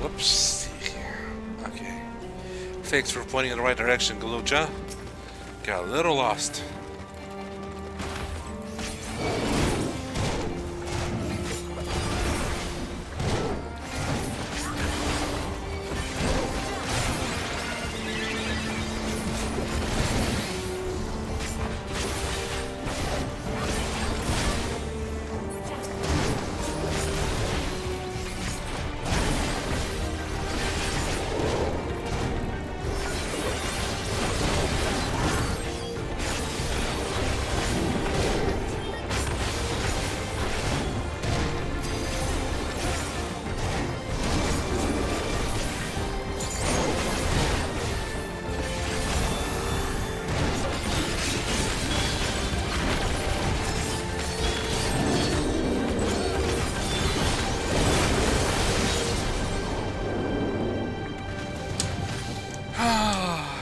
Whoops. Okay. Thanks for pointing in the right direction, Galuja. Got a little lost.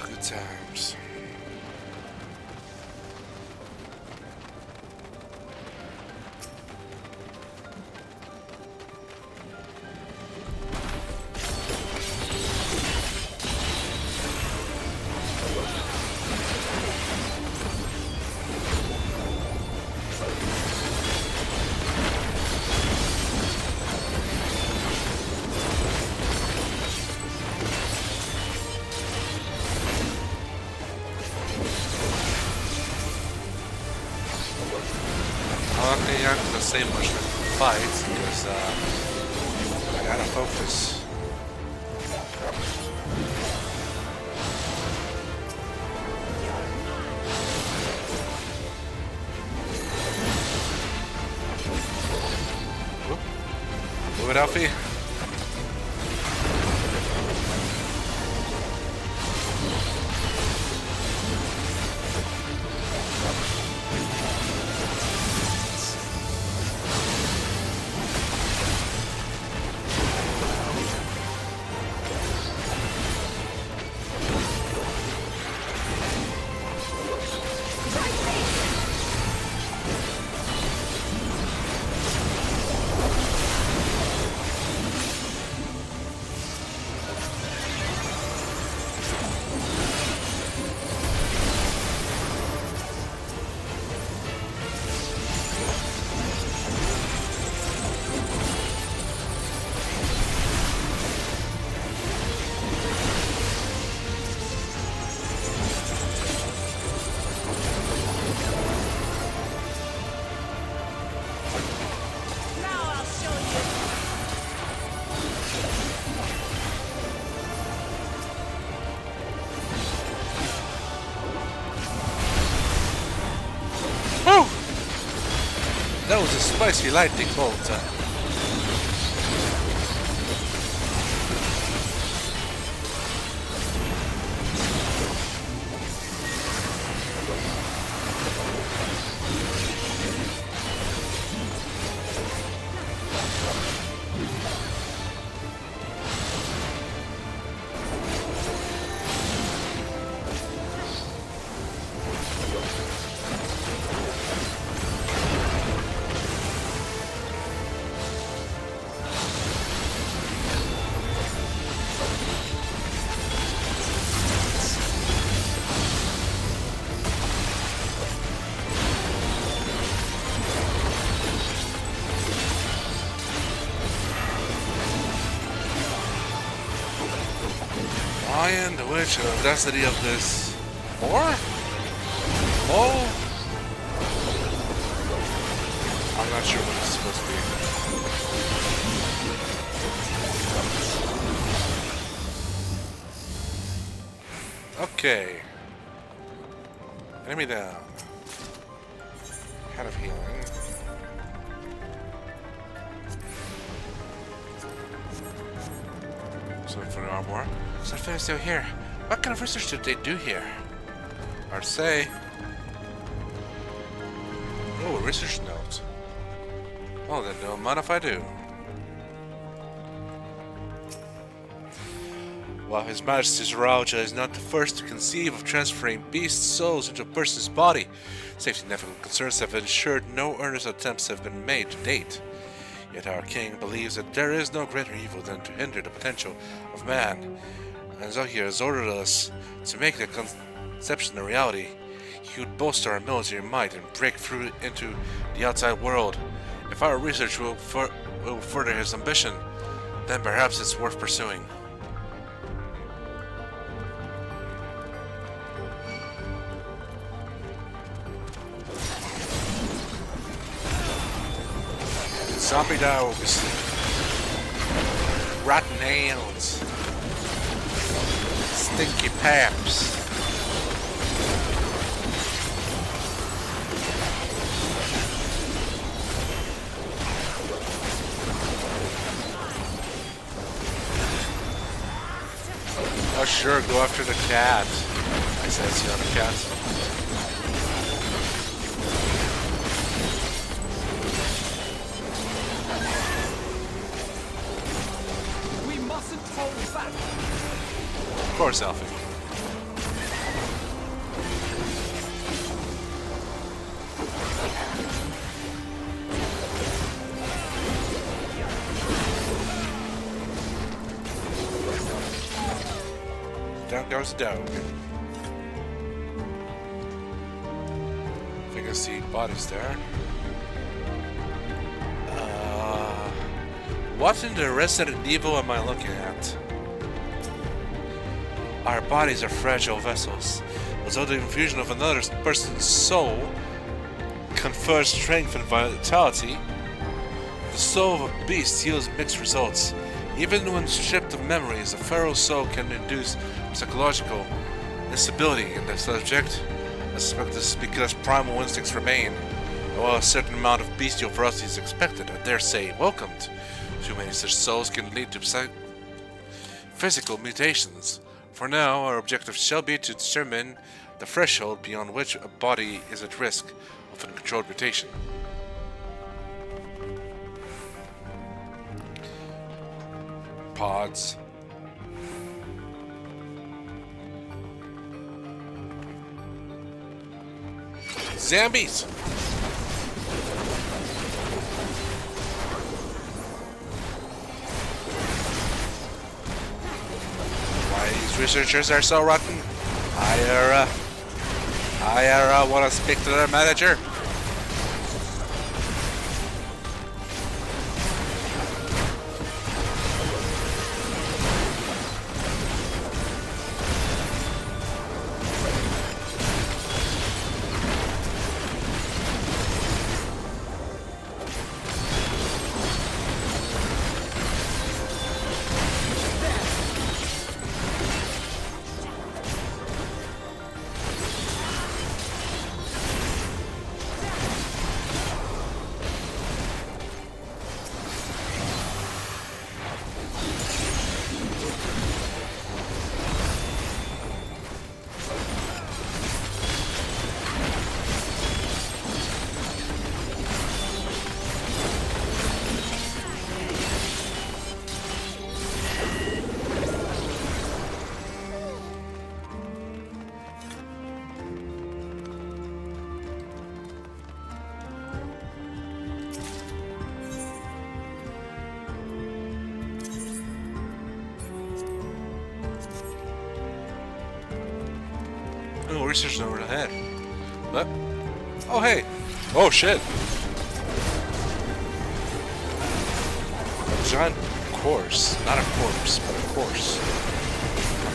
Good times. I'm not gonna say much with the fights because I gotta focus. Move it, Alfie. That was a spicy lightning bolt. Lion, the Witch, and the destiny of this more? Mole? I'm not sure what it's supposed to be. Okay. Enemy down. Head of healing. Something for the armor. So I'm still here. What kind of research did they do here? Hard to say. Oh, a research note. Oh, then don't mind if I do. While His Majesty's Mrawa'a is not the first to conceive of transferring beast souls into a person's body, safety and ethical concerns have ensured no earnest attempts have been made to date. Yet our king believes that there is no greater evil than to hinder the potential of man, and so he has ordered us to make the conception a reality. He would bolster our military might and break through into the outside world. If our research will further his ambition, then perhaps it's worth pursuing. Zombie dogs, rotten nails, stinky paps. Oh sure, go after the cat. I said see on the cat. Of course, Alfie. Down goes the dog. I think I see bodies there. What in the Resident Evil am I looking at? Our bodies are fragile vessels. Although the infusion of another person's soul confers strength and vitality, the soul of a beast yields mixed results. Even when stripped of memories, a feral soul can induce psychological instability in the subject. I suspect this is because primal instincts remain, and while a certain amount of bestial ferocity is expected, I dare say welcomed. Too many such souls can lead to physical mutations. For now, our objective shall be to determine the threshold beyond which a body is at risk of an uncontrolled mutation. Pods. Zombies! These researchers are so rotten. I want to speak to their manager. Oh, research over the head. What? Oh, hey. Oh, shit. A giant corpse. Not a corpse, but a corpse.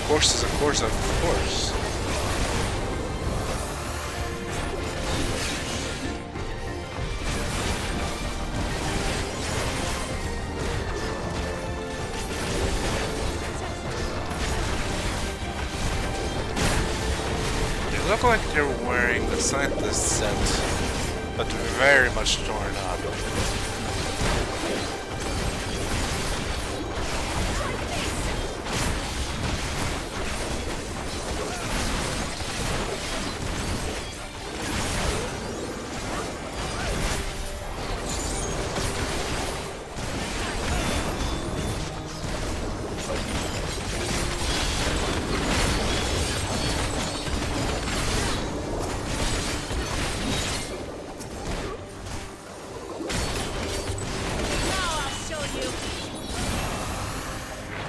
course is a course of course. They look like they're wearing the scientist set, but very much torn up.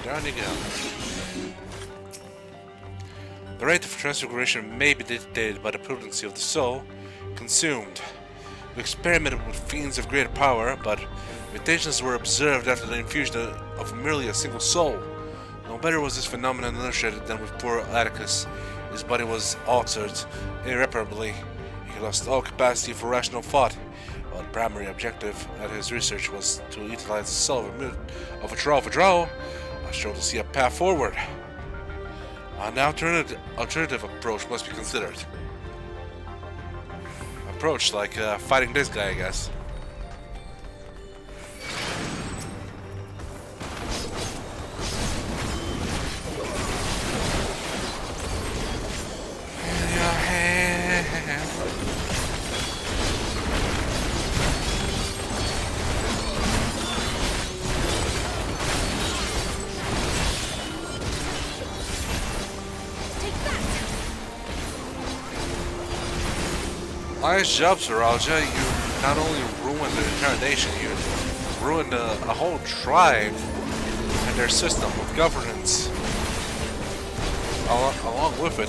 Down you go. The rate of transfiguration may be dictated by the potency of the soul consumed. We experimented with fiends of greater power, but mutations were observed after the infusion of merely a single soul. No better was this phenomenon illustrated than with poor Atticus. His body was altered irreparably. He lost all capacity for rational thought. While the primary objective at his research was to utilize the soul of a Drow, I strove to see a path forward. An alternative approach must be considered. Approach like fighting this guy, I guess. In your hand. Nice job, Mrawa'a. You not only ruined the entire nation, you ruined a whole tribe and their system of governance along with it.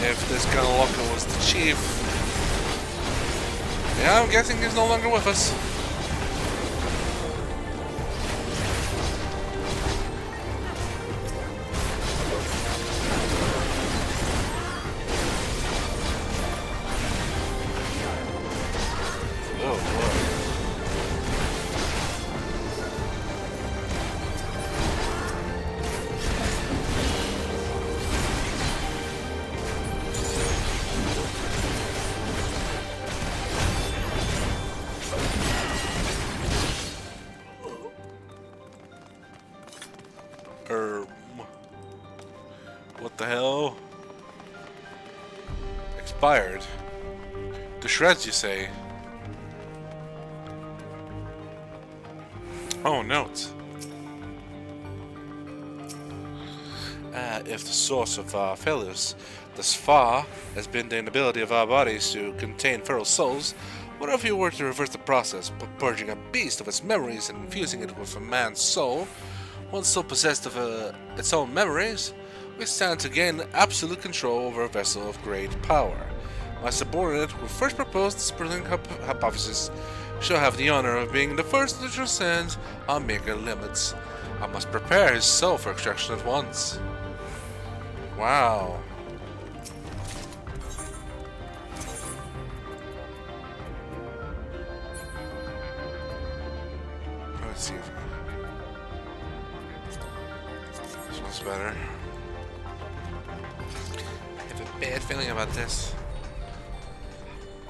If this Kanaloka was the chief, yeah, I'm guessing he's no longer with us. What the hell? Expired. To shreds, you say? Oh, notes. If the source of our failures thus far has been the inability of our bodies to contain feral souls, what if you were to reverse the process, purging a beast of its memories and infusing it with a man's soul? One soul possessed of its own memories, we stand to gain absolute control over a vessel of great power. My subordinate, who first proposed this brilliant hypothesis, shall have the honor of being the first to transcend our meager limits. I must prepare his soul for extraction at once. Wow. Let's see if this one's better. I have a bad feeling about this.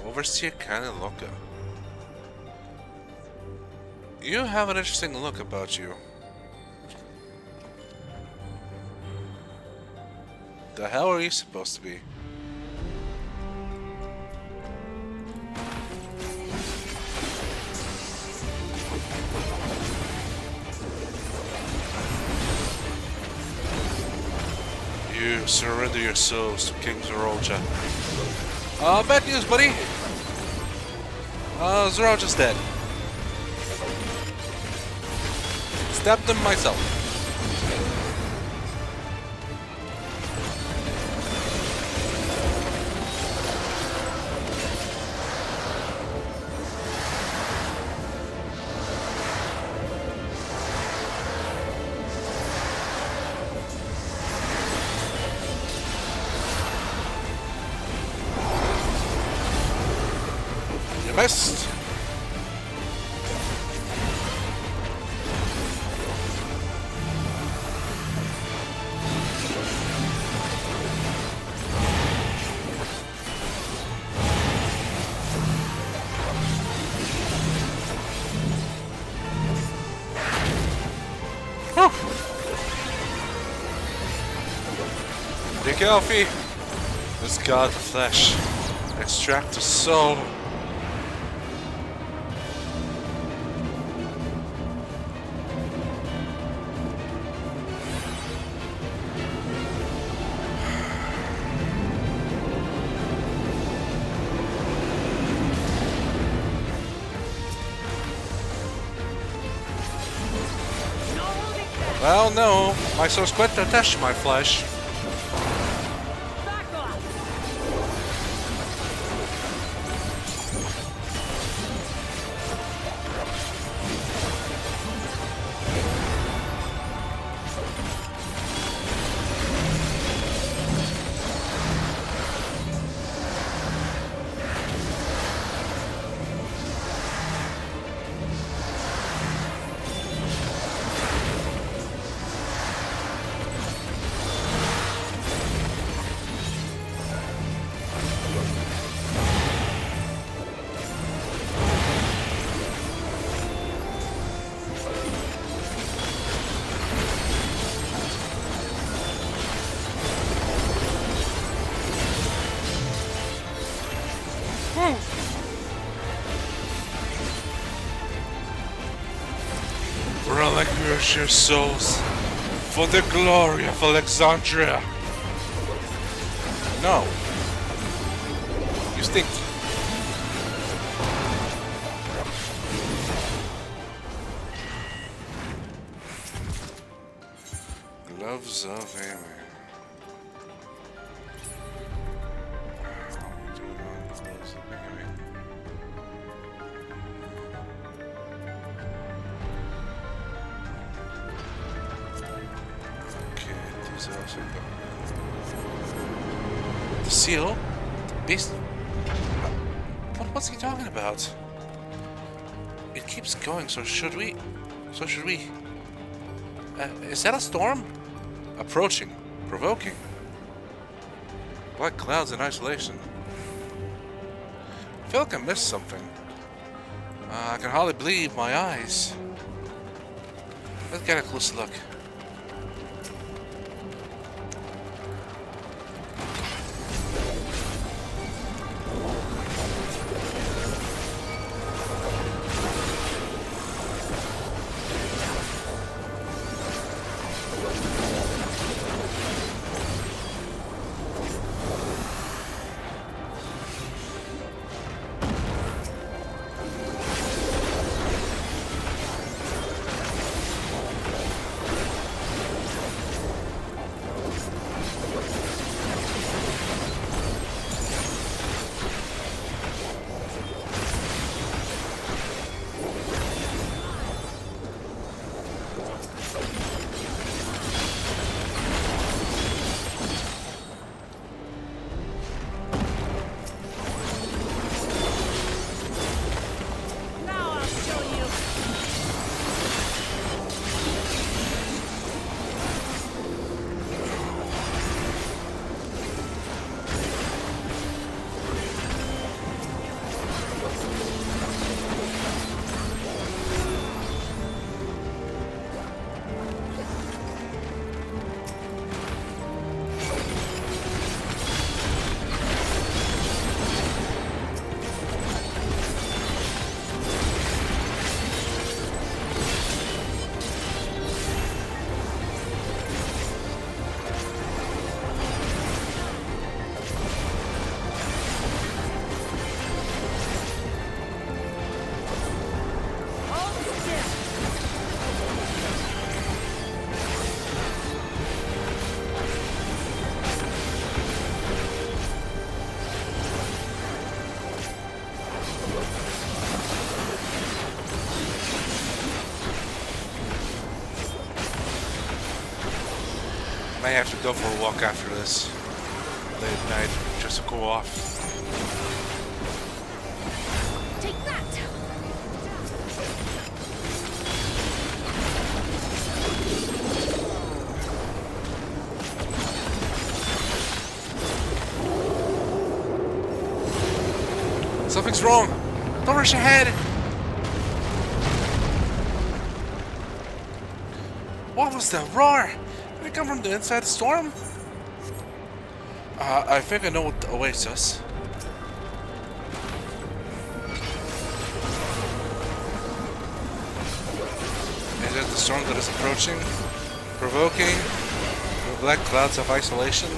Overseer Kanaloka. You have an interesting look about you. The hell are you supposed to be? You surrender your souls to King Mrawa'a. Bad news, buddy. Mrawa'a's dead. Stabbed them myself. Missed! Big Alfie! Let's guard the flesh. Extract the soul. Well, no. My soul's quite attached to my flesh. Relinquish your souls for the glory of Alexandria. No. You stink. Gloves of Alien. The seal? The beast? What's he talking about? It keeps going, so should we? Is that a storm? Approaching. Provoking. Black clouds in isolation. I feel like I missed something. I can hardly believe my eyes. Let's get a closer look. May have to go for a walk after this. Late night, just to go off. Take that! Something's wrong! Don't rush ahead! What was that roar? Did it come from the inside the storm? I think I know what awaits us. Is it the storm that is approaching? Provoking the black clouds of isolation?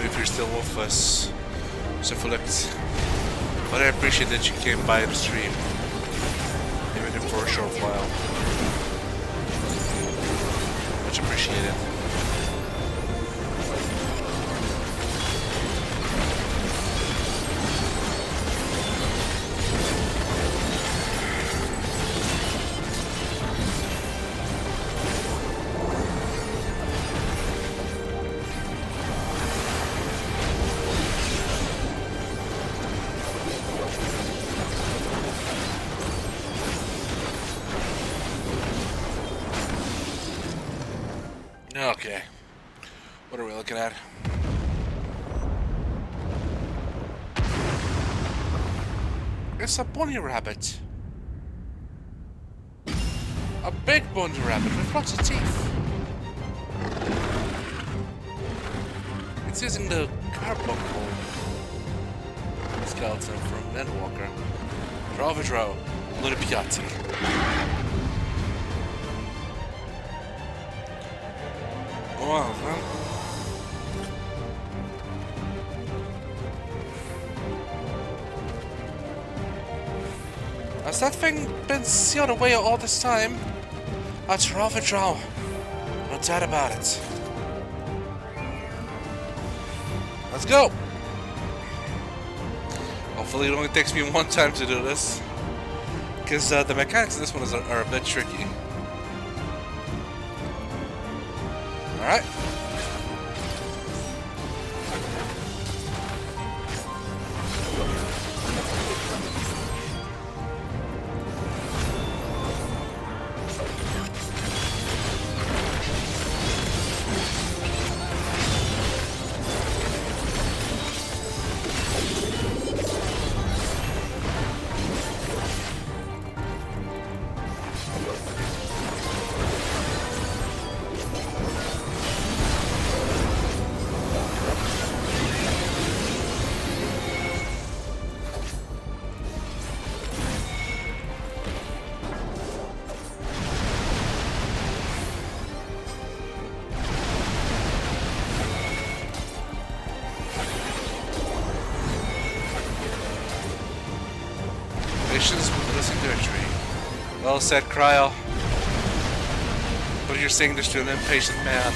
If you're still with us, Syphilict, but I appreciate that you came by the stream, even if for a short while. Much appreciated. Okay, what are we looking at? It's a bunny rabbit. A big bunny rabbit with lots of teeth. It's using the carbuncle skeleton from Endwalker. Travadro Luripiati. Wow, huh? Has that thing been sealed away all this time? A Travadro. No doubt about it. Let's go! Hopefully it only takes me one time to do this. Because the mechanics in this one are a bit tricky. Alright. Well said, Cryo. But you're saying this to an impatient man.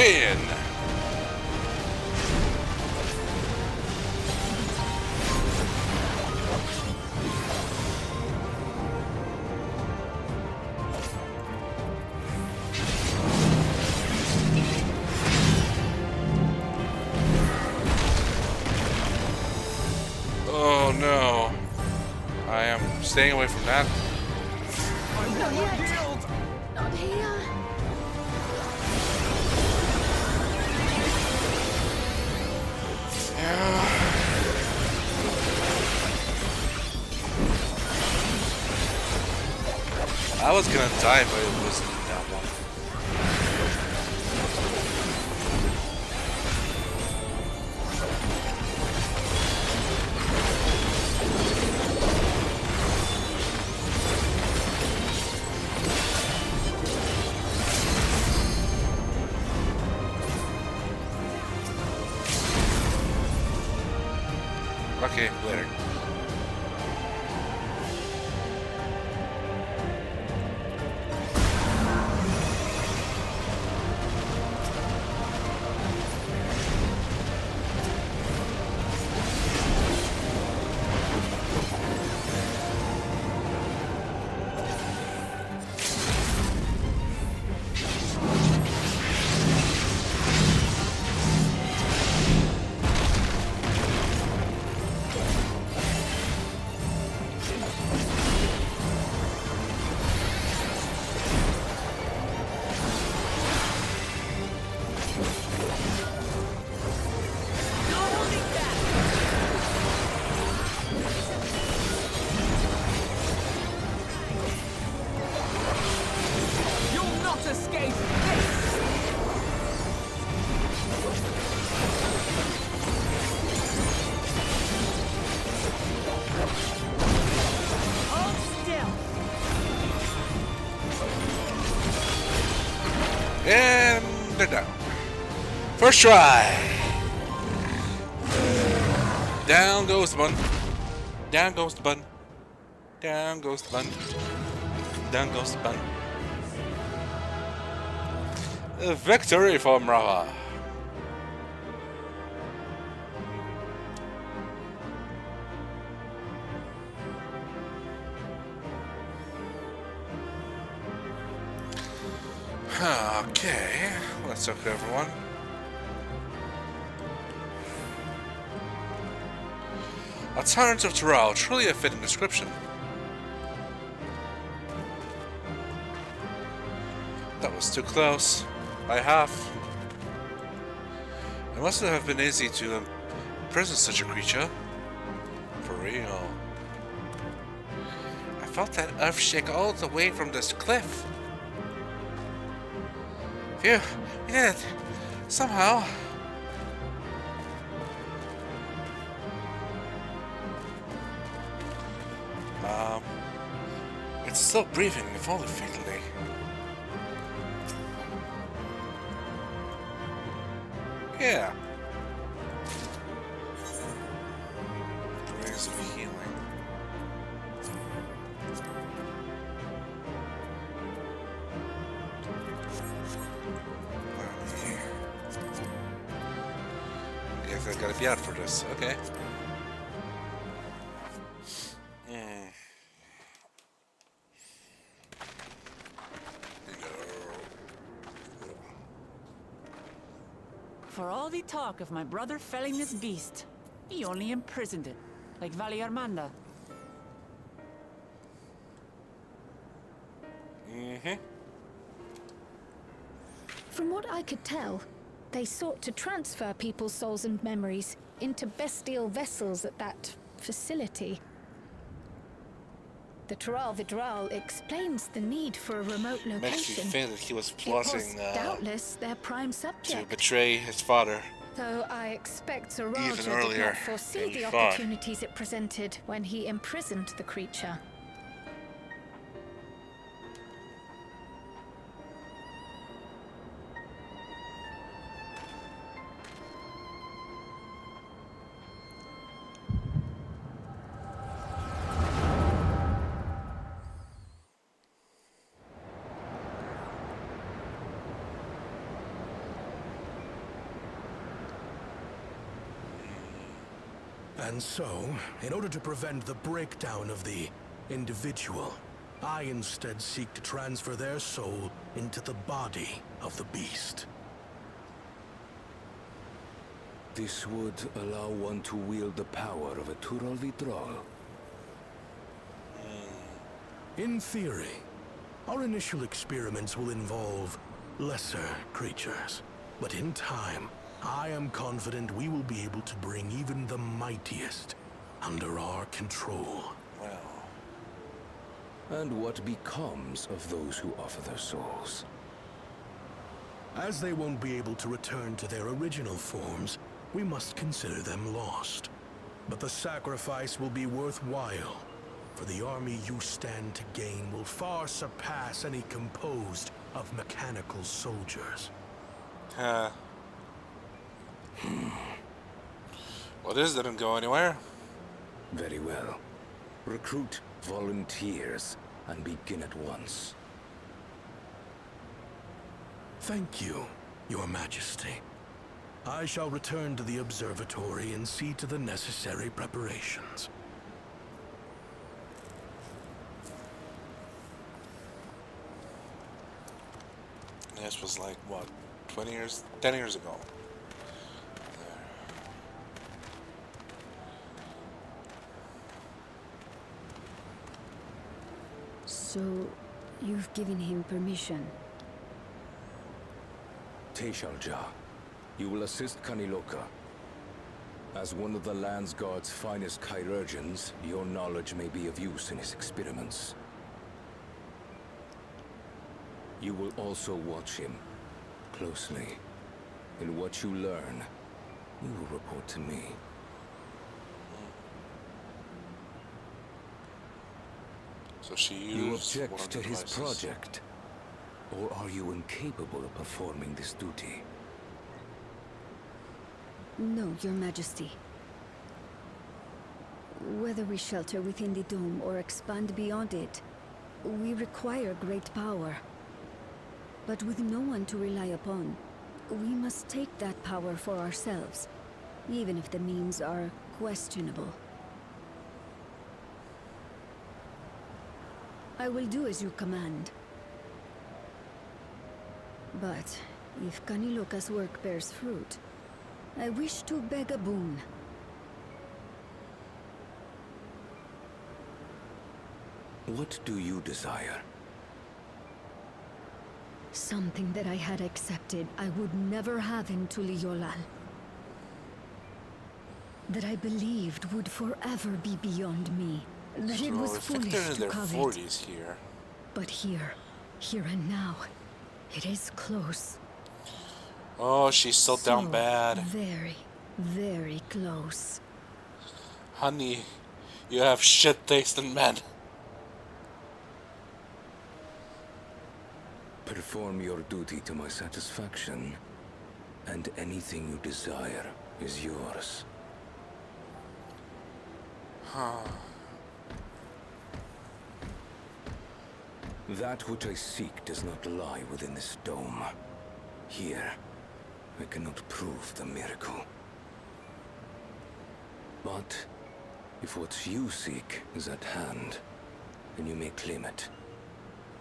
Spin! Oh no. I am staying away from that. Not yet. Not here. I was gonna die, but it wasn't that one. Okay, later. And they're done. First try. Down goes the button. Down goes the button. Down goes the button. Down goes the button. A victory for Mrawa'a. Okay, let's look at everyone. A Tyrant of Dawntrail, truly a fitting description. That was too close. By half. It mustn't have been easy to imprison such a creature. For real. I felt that earth shake all the way from this cliff. Phew, we did it. Somehow. It's still breathing, if only faintly. Yeah. Ways of healing. Guess I gotta be out for this. Okay. For all the talk of my brother felling this beast, he only imprisoned it, like Valiarmanda. From what I could tell, they sought to transfer people's souls and memories into bestial vessels at that facility. The Tulliyolalian explains the need for a remote location. Makes me think that he was It was plotting doubtless their prime to subject. betray his father. Though I expect Sir Even Roger did earlier not foresee than the he thought. opportunities it presented when he imprisoned the creature. And so, in order to prevent the breakdown of the individual, I instead seek to transfer their soul into the body of the beast. This would allow one to wield the power of a Tural Vitral. In theory, our initial experiments will involve lesser creatures. But in time, I am confident we will be able to bring even the mightiest under our control. And what becomes of those who offer their souls? As they won't be able to return to their original forms, we must consider them lost. But the sacrifice will be worthwhile, for the army you stand to gain will far surpass any composed of mechanical soldiers. Well, this didn't go anywhere. Very well. Recruit volunteers and begin at once. Thank you, Your Majesty. I shall return to the observatory and see to the necessary preparations. This was like, what, 20 years? 10 years ago. So, you've given him permission? Teishalja, you will assist Kaniloka. As one of the Land's Guard's finest chirurgeons, your knowledge may be of use in his experiments. You will also watch him closely. In what you learn, you will report to me. So she used You one object of to the his devices. project? Or are you incapable of performing this duty? No, Your Majesty. Whether we shelter within the dome or expand beyond it, we require great power. But with no one to rely upon, we must take that power for ourselves, even if the means are questionable. I will do as you command. But if Kaniloka's work bears fruit, I wish to beg a boon. What do you desire? Something that I had accepted I would never have in Tulliyolal. That I believed would forever be beyond me. That it was I think foolish they're in to their covet. 40s here. But here and now, it is close. Oh, she's still down So bad. Very, very close. Honey, you have shit taste in men. Perform your duty to my satisfaction, and anything you desire is yours. That which I seek does not lie within this dome. Here, I cannot prove the miracle. But if what you seek is at hand, then you may claim it,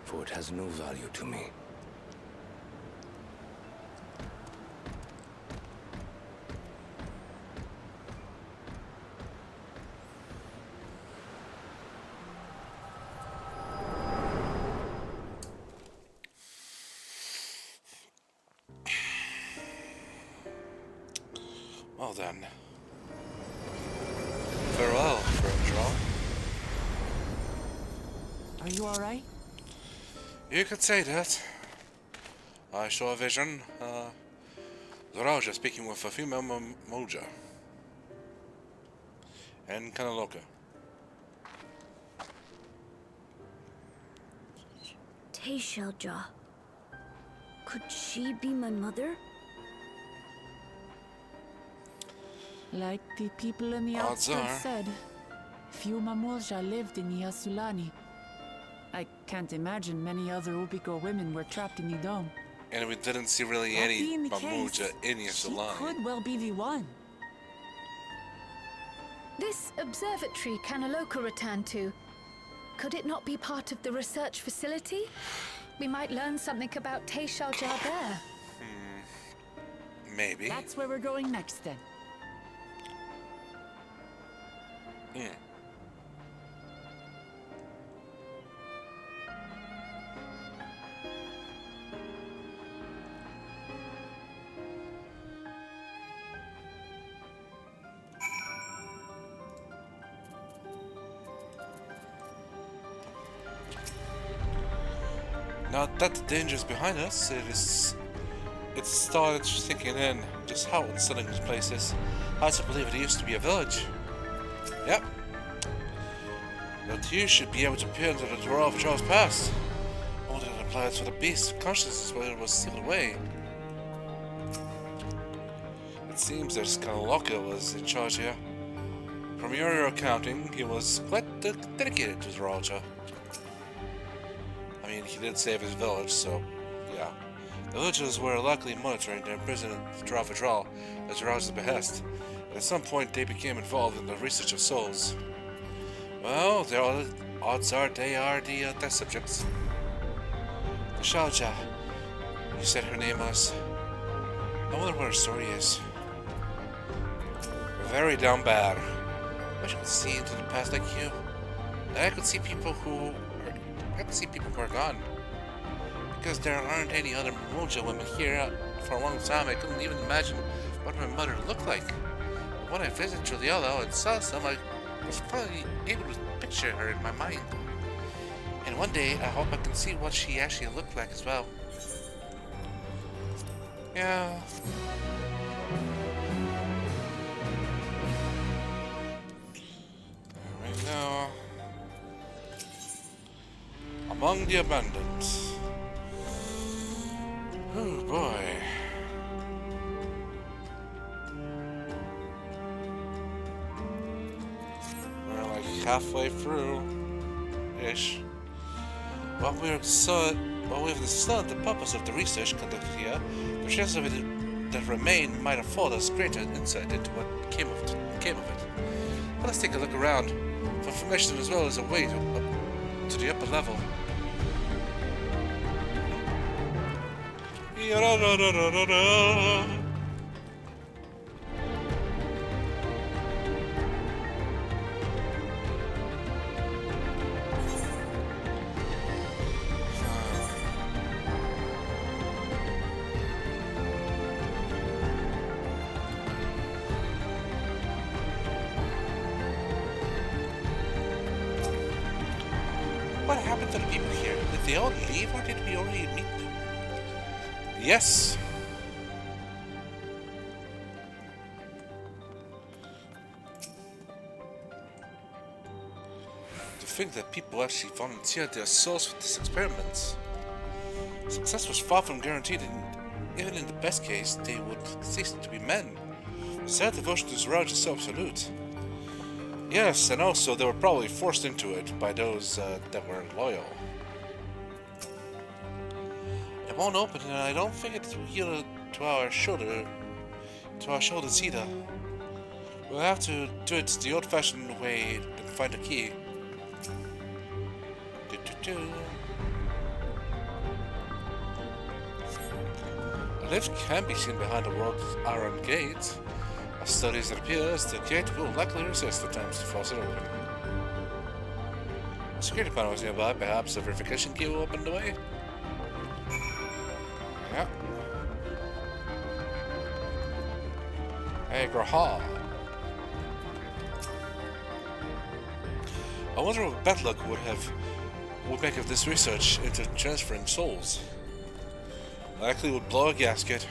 for it has no value to me. Well then. Farewell, Dawntrail. Are you alright? You could say that. I saw a vision. Zoraja speaking with a female Moja. And Kaniloka. Teishalja. Could she be my mother? Like the people in the Odds outskirts are. said, few Mamulja lived in Yaaaaaaaay. I can't imagine many other Ubigo women were trapped in the dome. And we didn't see really That any being the Mamuja case, in she Yaaaaaay. could well be the one. This observatory Kanaloka returned to, could it not be part of the research facility? We might learn something about Te Shaoja there. Maybe. That's where we're going next, then. Now that the danger is behind us, it started sinking in just how unsettling this place is. Hard to believe it used to be a village. Yep. That you should be able to peer into the door of Charles Pass. Only that applies for the beast of consciousness where it was sealed away. It seems that Kanaloka was in charge here. From your accounting, he was quite dedicated to Zaraja. I mean, he did save his village, so yeah. The villagers were likely monitoring and imprisoning Dawntrail at Zaraja's behest, and at some point they became involved in the research of souls. Well, the odds are they are the test subjects. The Shaoja, you said her name was. I wonder what her story is. Very down bad. I wish I could see into the past like you. And I could see people who are gone. Because there aren't any other Mrawa'a women here for a long time, I couldn't even imagine what my mother looked like. But when I visited Tulliyolalian and saw some, I was finally able to picture her in my mind. And one day, I hope I can see what she actually looked like as well. Yeah. There we go. Among the abandoned. Oh boy. We're like halfway through ish. While we've discerned the purpose of the research conducted here, the chances of it that remain might afford us greater insight into what came of it. But let's take a look around for information as well as a way to the upper level. What happened to the people here? Did they all leave or did we already meet them? Yes. To think that people actually volunteered their souls for this experiment. Success was far from guaranteed, and even in the best case, they would cease to be men. Their devotion to Zaraja is so absolute. Yes, and also they were probably forced into it by those that were loyal. It won't open, and I don't think it will yield to our shoulders either. We'll have to do it the old-fashioned way and find a key. A lift can be seen behind the world's iron gate. As studies it appears, the gate will likely resist attempts to force it open. A security panel is nearby, perhaps a verification key will open the way. Yeah. Hey, Graha. I wonder what Bedluck would make of this research into transferring souls. Likely would blow a gasket.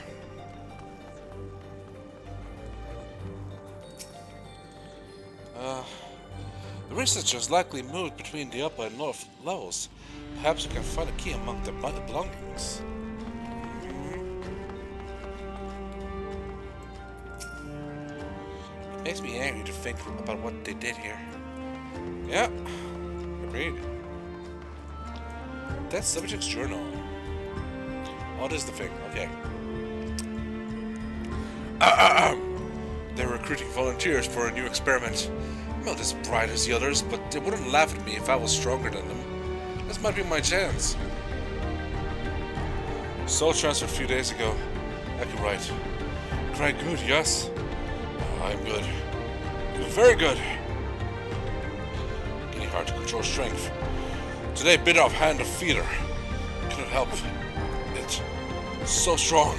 The researchers likely moved between the upper and lower levels. Perhaps we can find a key among the belongings. It makes me angry to think about what they did here. Yeah, agreed. That's subject's journal. What is the thing? Okay. They're recruiting volunteers for a new experiment. I'm not as bright as the others, but they wouldn't laugh at me if I was stronger than them. This might be my chance. Soul transferred a few days ago. I can write. Quite good, yes? I'm good. Very good. Getting hard to control strength. Today bit off hand of feeder. Couldn't help it. So strong.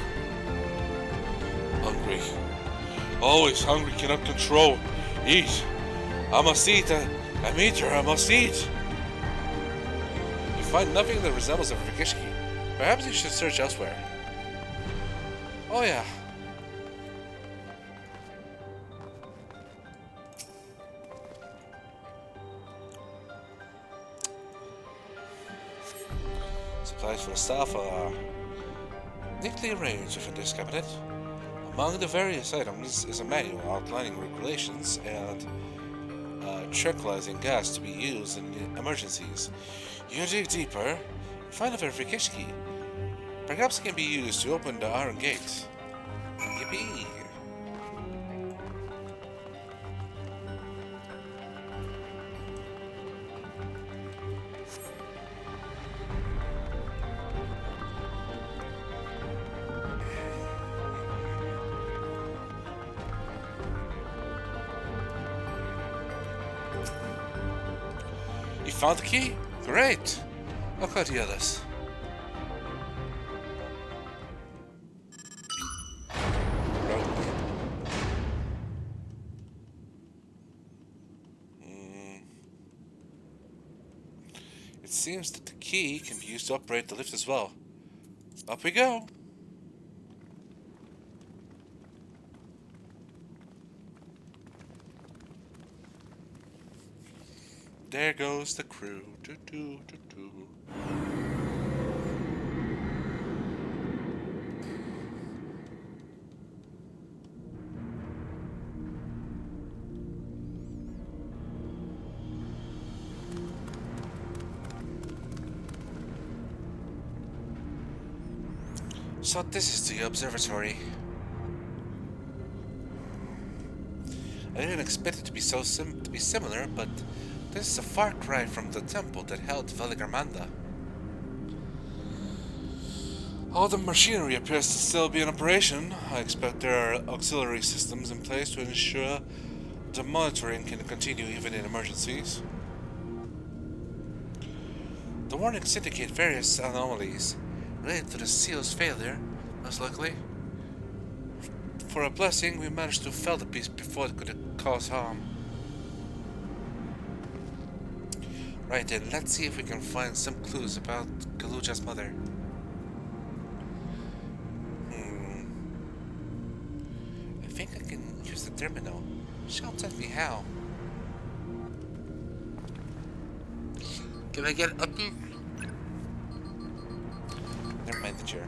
Hungry. Always hungry, cannot control. Eat. I must eat. I'm eater, I must eat. You find nothing that resembles a Rikishki. Perhaps you should search elsewhere. Oh yeah. Supplies for the staff are neatly arranged within this cabinet. Among the various items is a manual outlining regulations and tranquilizing gas to be used in emergencies. You dig deeper, find a verification key. Perhaps it can be used to open the iron gate. Yippee! You found the key? Great! I'll call the others. It seems that the key can be used to operate the lift as well. Up we go! There goes the crew. Doo -doo -doo -doo. So this is the observatory. I didn't expect it to be so similar, but this is a far cry from the temple that held Veligarmanda. All the machinery appears to still be in operation. I expect there are auxiliary systems in place to ensure the monitoring can continue even in emergencies. The warnings indicate various anomalies related to the seal's failure, most likely. For a blessing, we managed to fell the beast before it could cause harm. Right then, let's see if we can find some clues about Galuja's mother. I think I can use the terminal. She'll tell me how. Can I get up? Never mind the chair.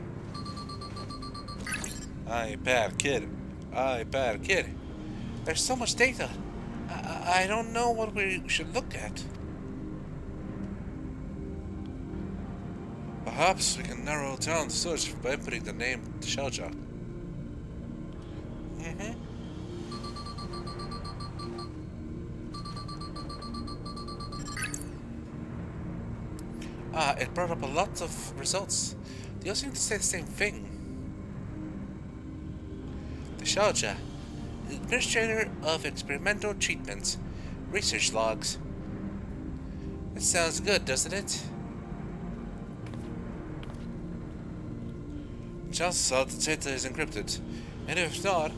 iPad kid. iPad kid. There's so much data. I don't know what we should look at. Perhaps we can narrow down the search by inputting the name Shalja. It brought up a lot of results. They all seem to say the same thing. The Shalja, administrator of experimental treatments, research logs. It sounds good, doesn't it? Chances are the data is encrypted, and if not,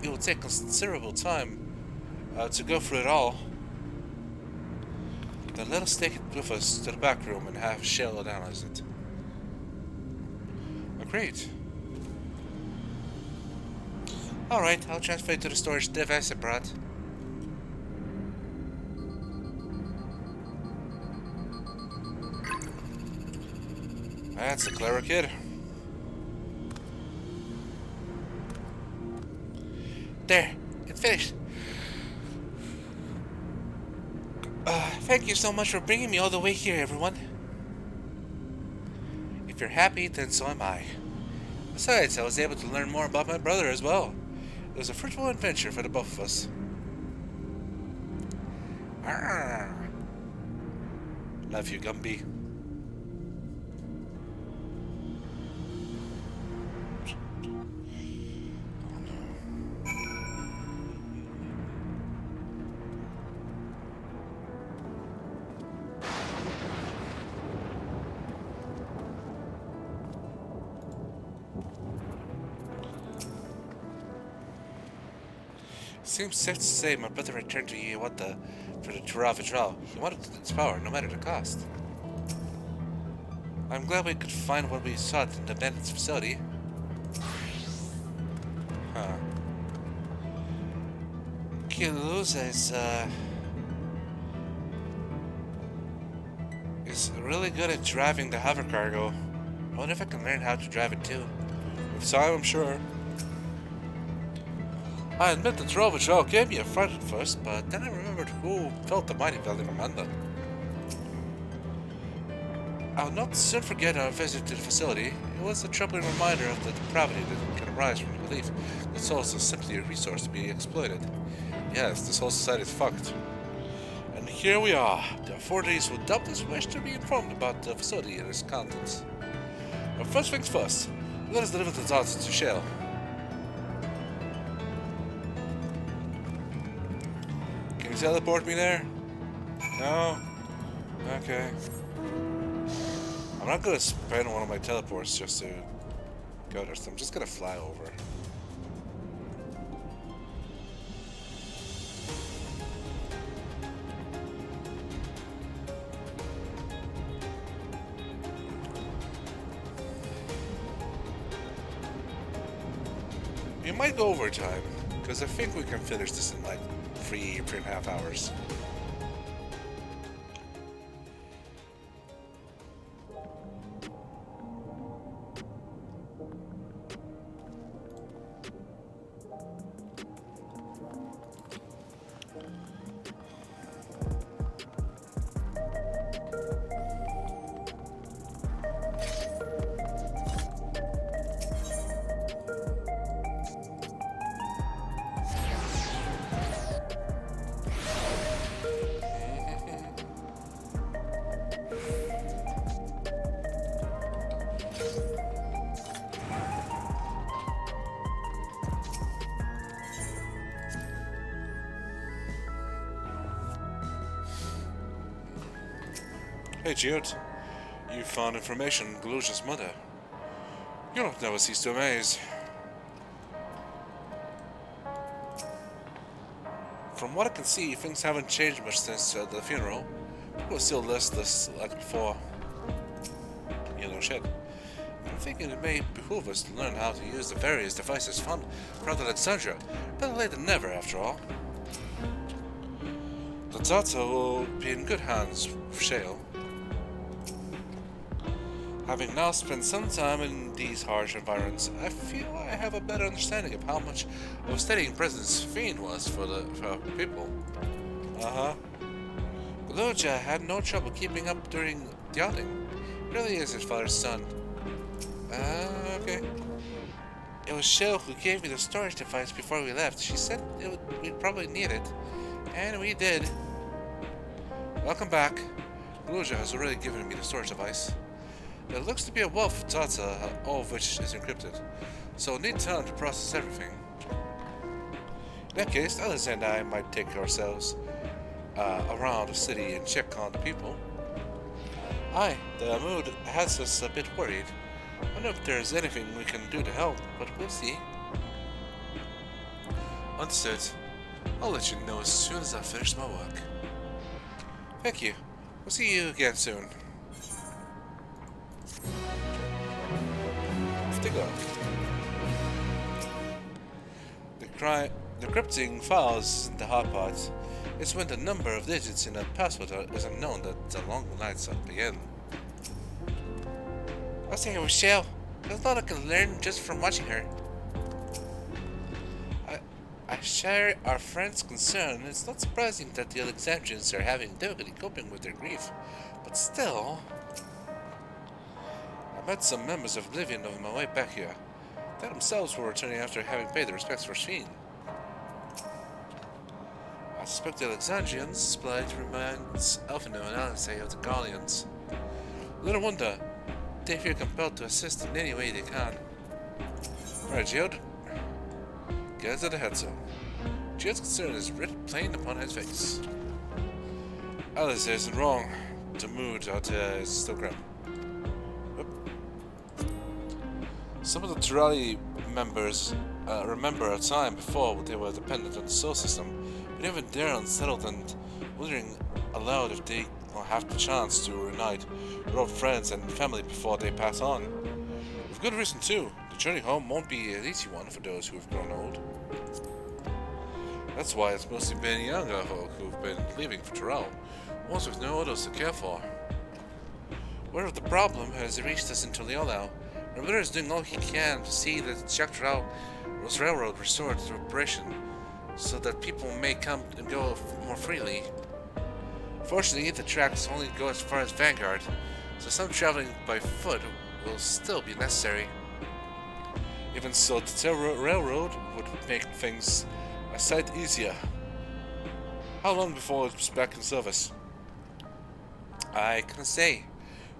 it will take considerable time to go through it all. Then let us take it with us to the back room and have Shell analyze it. Agreed. Alright, I'll transfer it to the storage device I brought. That's a clever kid. There, it's finished. Thank you so much for bringing me all the way here, everyone. If you're happy, then so am I. Besides, I was able to learn more about my brother as well. It was a fruitful adventure for the both of us. Arrgh. Love you, Gumby. Seems safe to say my brother returned to Yaaaaaaaay for the Dawntrail. He wanted its power, no matter the cost. I'm glad we could find what we sought in the bandit's facility. Huh. Kaiju-Z is really good at driving the hover cargo. I wonder if I can learn how to drive it too. With time, I'm sure. I admit the Dawntrail gave me a fright at first, but then I remembered who felt the mighty valley Amanda. I'll not soon forget our visit to the facility. It was a troubling reminder of the depravity that can arise from the belief that souls are simply a resource to be exploited. Yes, this whole society is fucked. And here we are. The authorities will doubtless wish to be informed about the facility and its contents. But first things first, let us deliver the thoughts to Shale. Can you teleport me there? No? Okay. I'm not gonna spend one of my teleports just to go there, so I'm just gonna fly over. We might go overtime, because I think we can finish this in like 3.5 hours. Hey Jude, you found information on Galusha's mother. You don't never cease to amaze. From what I can see, things haven't changed much since the funeral. People are still listless like before. You know shit. I'm thinking it may behoove us to learn how to use the various devices found around Alexandria. Better late than never, after all. The Dawntrail will be in good hands with Shale. Having now spent some time in these harsh environments, I feel I have a better understanding of how much of a steadying presence Fiend was for our people. Galuja had no trouble keeping up during the outing. He really is his father's son. Okay. It was Shale who gave me the storage device before we left. She said we'd probably need it. And we did. Welcome back. Galuja has already given me the storage device. There looks to be a wealth of data, all of which is encrypted, so we'll need time to process everything. In that case, Alexander and I might take ourselves around the city and check on the people. Aye, the mood has us a bit worried. I wonder if there's anything we can do to help, but we'll see. Understood. I'll let you know as soon as I finish my work. Thank you. We'll see you again soon. To go. Decrypting files isn't the hard part. It's when the number of digits in a password is unknown that the long nights begin. I'll say with Shale. There's a lot I can learn just from watching her. I share our friend's concern. It's not surprising that the Alexandrians are having difficulty coping with their grief, but still. I met some members of Oblivion on my way back here. They themselves were returning after having paid their respects for Fiend. I suspect the Alexandrians supplied reminds of an analysis of the Gallians. Little wonder they feel compelled to assist in any way they can. Alright, Geode. Get into the head zone. Geode's concern is written plain upon his face. Alice isn't wrong. The mood out there is still grim. Some of the Tulliyolalian members remember a time before they were dependent on the solar system, but even they're unsettled and wondering aloud if they will have the chance to reunite with old friends and family before they pass on. With good reason too. The journey home won't be an easy one for those who have grown old. That's why it's mostly been younger folk who've been leaving for Dawntrail, ones with no others to care for. Word of the problem has reached us in Tulliyolalian. Our brother is doing all he can to see that the Dawntrail's railroad restored to operation, so that people may come and go more freely. Fortunately, the tracks only go as far as Vanguard, so some traveling by foot will still be necessary. Even so, the railroad would make things a sight easier. How long before it's back in service? I can't say.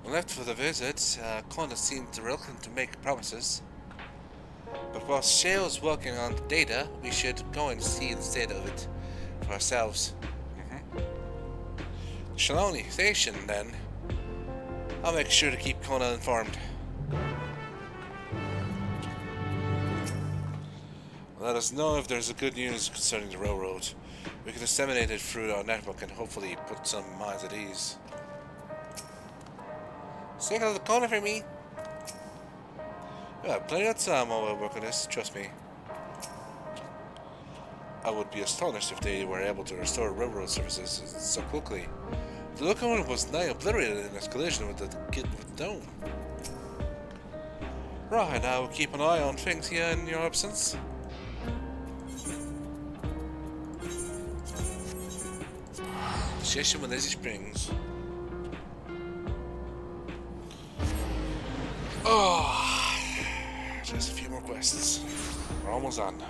When left for the visit, Connor seemed reluctant to make promises. But while Shale is working on the data, we should go and see the state of it for ourselves. Shaloni Station, then. I'll make sure to keep Connor informed. Let us know if there's good news concerning the railroad. We can disseminate it through our network and hopefully put some minds at ease. Stay out of the corner for me. Yeah, plenty of time while we work on this, trust me. I would be astonished if they were able to restore railroad services so quickly. The locomotive was nigh obliterated in its collision with the dome. Right, I will keep an eye on things here in your absence. Station with Lazy Springs. Oh, just a few more quests. We're almost done.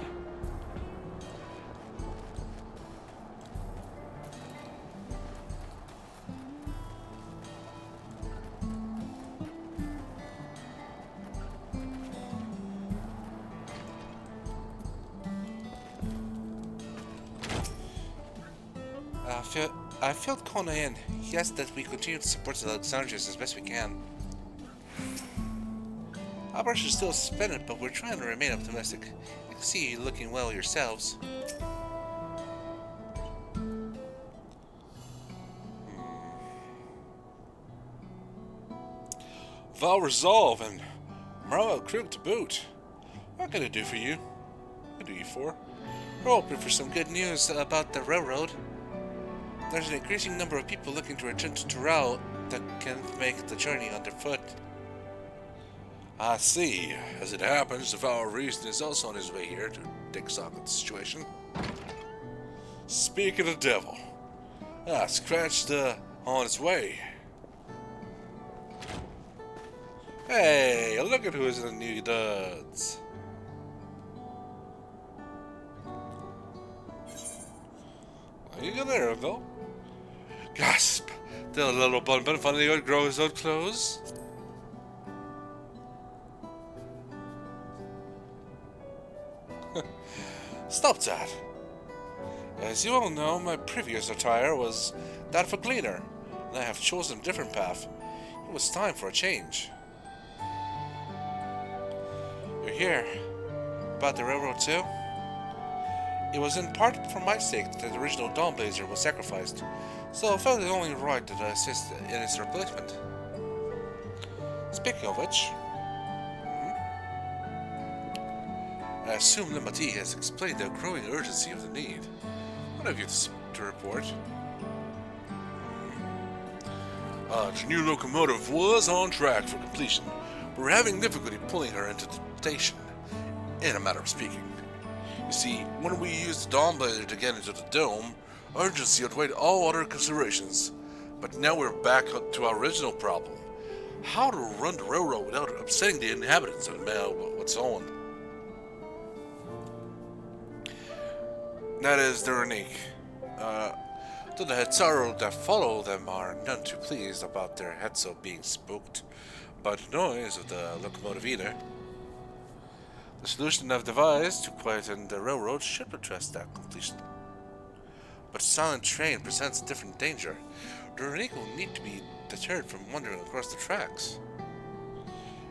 I filled Kona in. He asked that we continue to support the Alexandrians as best we can. Operation is still suspended, but we're trying to remain optimistic. You can see you looking well yourselves. Val Resolve and Mrawa'a Crew to boot. What can I do for you? What do you for? We're hoping for some good news about the railroad. There's an increasing number of people looking to return to Dawntrail that can't make the journey underfoot. I see. As it happens, the Val Reason is also on his way here to take stock of the situation. Speak of the devil. Scratched on his way. Hey, look at who's in the new duds. There we go. Gasp! The little bun finally outgrow his own clothes. Stop that. As you all know, my previous attire was that of a cleaner, and I have chosen a different path. It was time for a change. You're here. About the railroad too? It was in part for my sake that the original Dawnblazer was sacrificed, so I felt it only right that I assist in its replacement. Speaking of which, I assume Limati has explained the growing urgency of the need. What have you to report? The new locomotive was on track for completion, but we're having difficulty pulling her into the station, in a matter of speaking. You see, when we used the Dawnblazer to get into the dome, urgency outweighed all other considerations. But now we're back to our original problem. How to run the railroad without upsetting the inhabitants and what's on. That is the unique. Though the Hetzaru that follow them are none too pleased about their Hetzo being spooked by the noise of the locomotive either. The solution I've devised to quieten the railroad should address that completion. But a silent train presents a different danger. The Runique will need to be deterred from wandering across the tracks.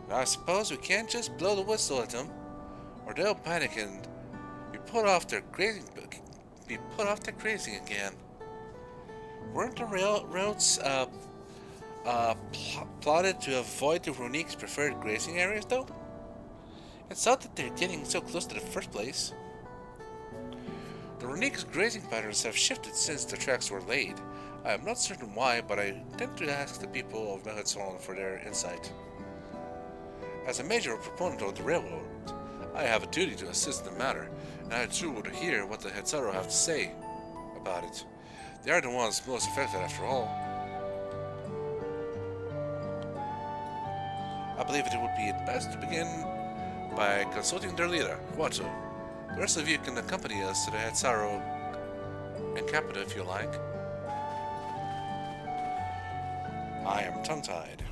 And I suppose we can't just blow the whistle at them, or they'll panic and be put off their grazing again. Weren't the railroads plotted to avoid the Runique's preferred grazing areas, though? It's odd that they're getting so close to the first place. The Runique's grazing patterns have shifted since the tracks were laid. I am not certain why, but I intend to ask the people of Mehatson for their insight. As a major proponent of the railroad, I have a duty to assist in the matter, and I too would hear what the Hetzaru have to say about it. They are the ones most affected after all. I believe it would be best to begin by consulting their leader, Huato. The rest of you can accompany us to the Hetzaru encampment if you like. I am tongue-tied.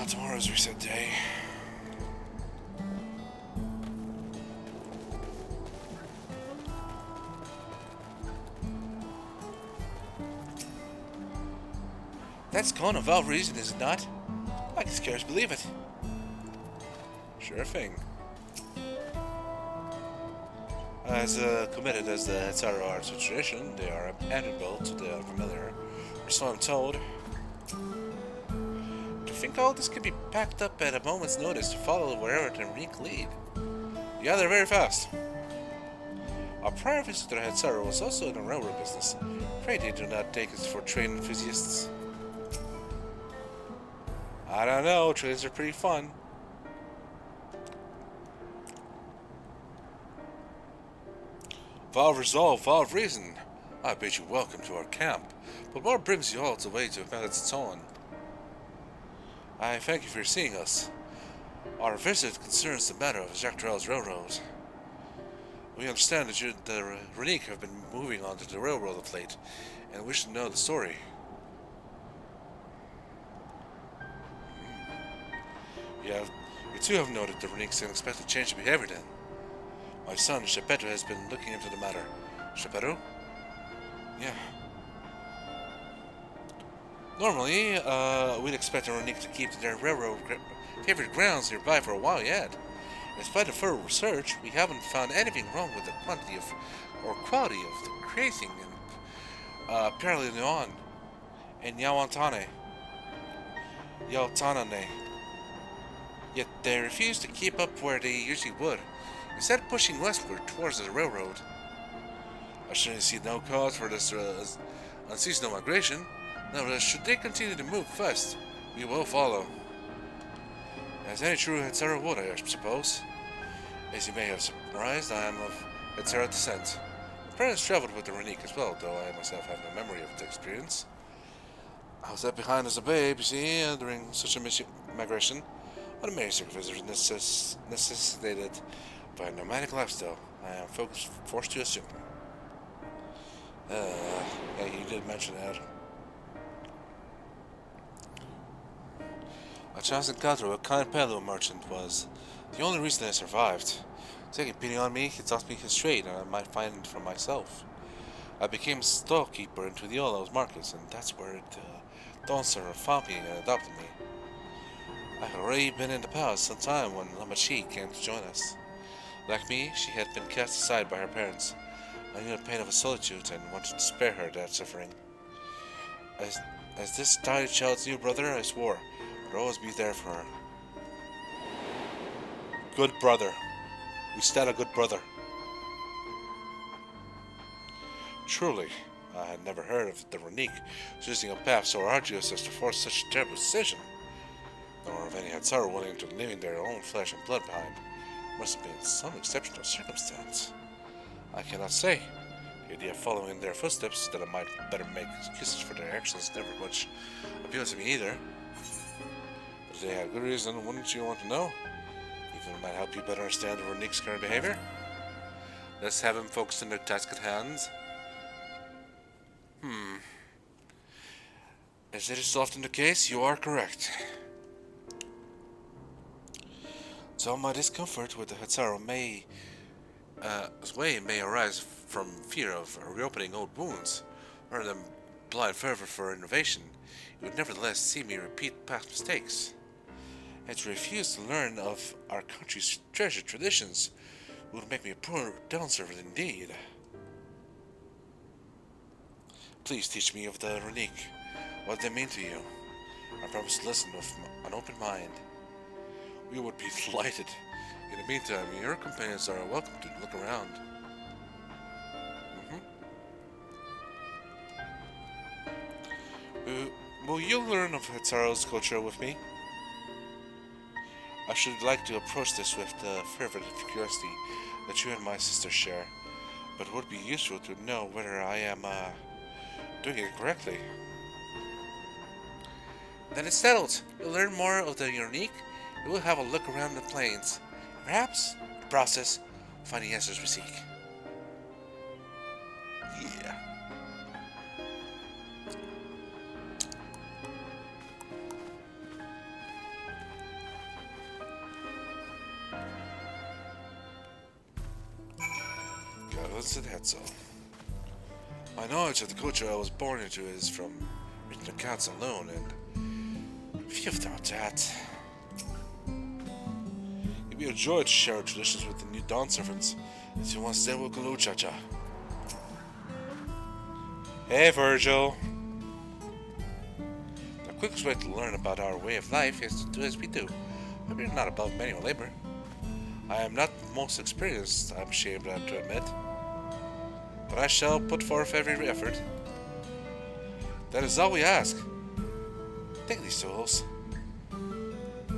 Tomorrow's reset day. That's gone of all reason, is it not? I can scarce believe it. Sure thing. As committed as the Hetzaru are to tradition, they are amenable to the familiar, or so I'm told. To think all this could be packed up at a moment's notice to follow wherever the Runique lead. Yeah, they're very fast. Our prior visit to the Hetzaru was also in the railroad business. Pray they do not take us for train enthusiasts. I don't know, trains are pretty fun. Valve resolve, Valve reason. I bid you welcome to our camp, but what brings you all the way to Mehatson? I thank you for seeing us. Our visit concerns the matter of Dawntrail's railroad. We understand that the Runique have been moving onto the railroad of late, and wish to know the story. You too have noted the Runique's unexpected change of behavior then. My son, Shepetto, has been looking into the matter. Shepetto? Yeah. Normally, we'd expect the Runique to keep their railroad favorite grounds nearby for a while yet. In spite of further research, we haven't found anything wrong with the quantity of or quality of the grazing in Perlinon and Yaaaaaaaay. Yet they refuse to keep up where they usually would, instead pushing westward towards the railroad. I certainly see no cause for this unseasonal migration. Nevertheless, should they continue to move west, we will follow. As any true Hetzaru would, I suppose. As you may have surmised, I am of Hetzaru descent. My parents traveled with the Runique as well, though I myself have no memory of the experience. I was left behind as a babe, you see, during such a migration. What a amazing visit necessitated by a nomadic lifestyle, I am forced to assume. Yeah, you did mention that. A chance encounter with a kind Palo merchant was the only reason I survived. Taking pity on me, he taught me his trade, and I might find it for myself. I became storekeeper in Tulliyolalian markets, and that's where Dawntrail found me and adopted me. I had already been in the palace some time when Lamachi came to join us. Like me, she had been cast aside by her parents. I knew the pain of a solitude and wanted to spare her that suffering. As this tiny child's new brother, I swore I'd always be there for her. Good brother. We stand a good brother. Truly, I had never heard of the Runique choosing a path so arduous as to force such a terrible decision, nor of any Hetzaru willing to leaving their own flesh and blood behind. Must have been some exceptional circumstance. I cannot say. The idea of following in their footsteps that I might better make excuses for their actions never much appeals to me either. But if they had good reason, wouldn't you want to know? Even it might help you better understand Ronique's current behavior. Let's have him focus on the task at hand. As it is often the case, you are correct. So my discomfort with the Hataro may arise from fear of reopening old wounds, rather than blind fervor for innovation. It would nevertheless see me repeat past mistakes, and to refuse to learn of our country's treasured traditions would make me a poor down servant indeed. Please teach me of the Ronique, what they mean to you. I promise to listen with an open mind. We would be delighted. In the meantime, your companions are welcome to look around. Will you learn of Hataro's culture with me? I should like to approach this with the fervent curiosity that you and my sister share, but it would be useful to know whether I am doing it correctly. Then it's settled. You'll learn more of the unique. We will have a look around the plains. Perhaps, in the process, find the answers we seek. Yeah. Goes to Hetzel. My knowledge of the culture I was born into is from written accounts alone, and if you've thought that, it'd be a joy to share our traditions with the new Dawn servants. If you want to stay with Cha-cha. Hey, Virgil. The quickest way to learn about our way of life is to do as we do. We're not above manual labor. I am not the most experienced, I'm ashamed to admit, but I shall put forth every effort. That is all we ask. Take these tools.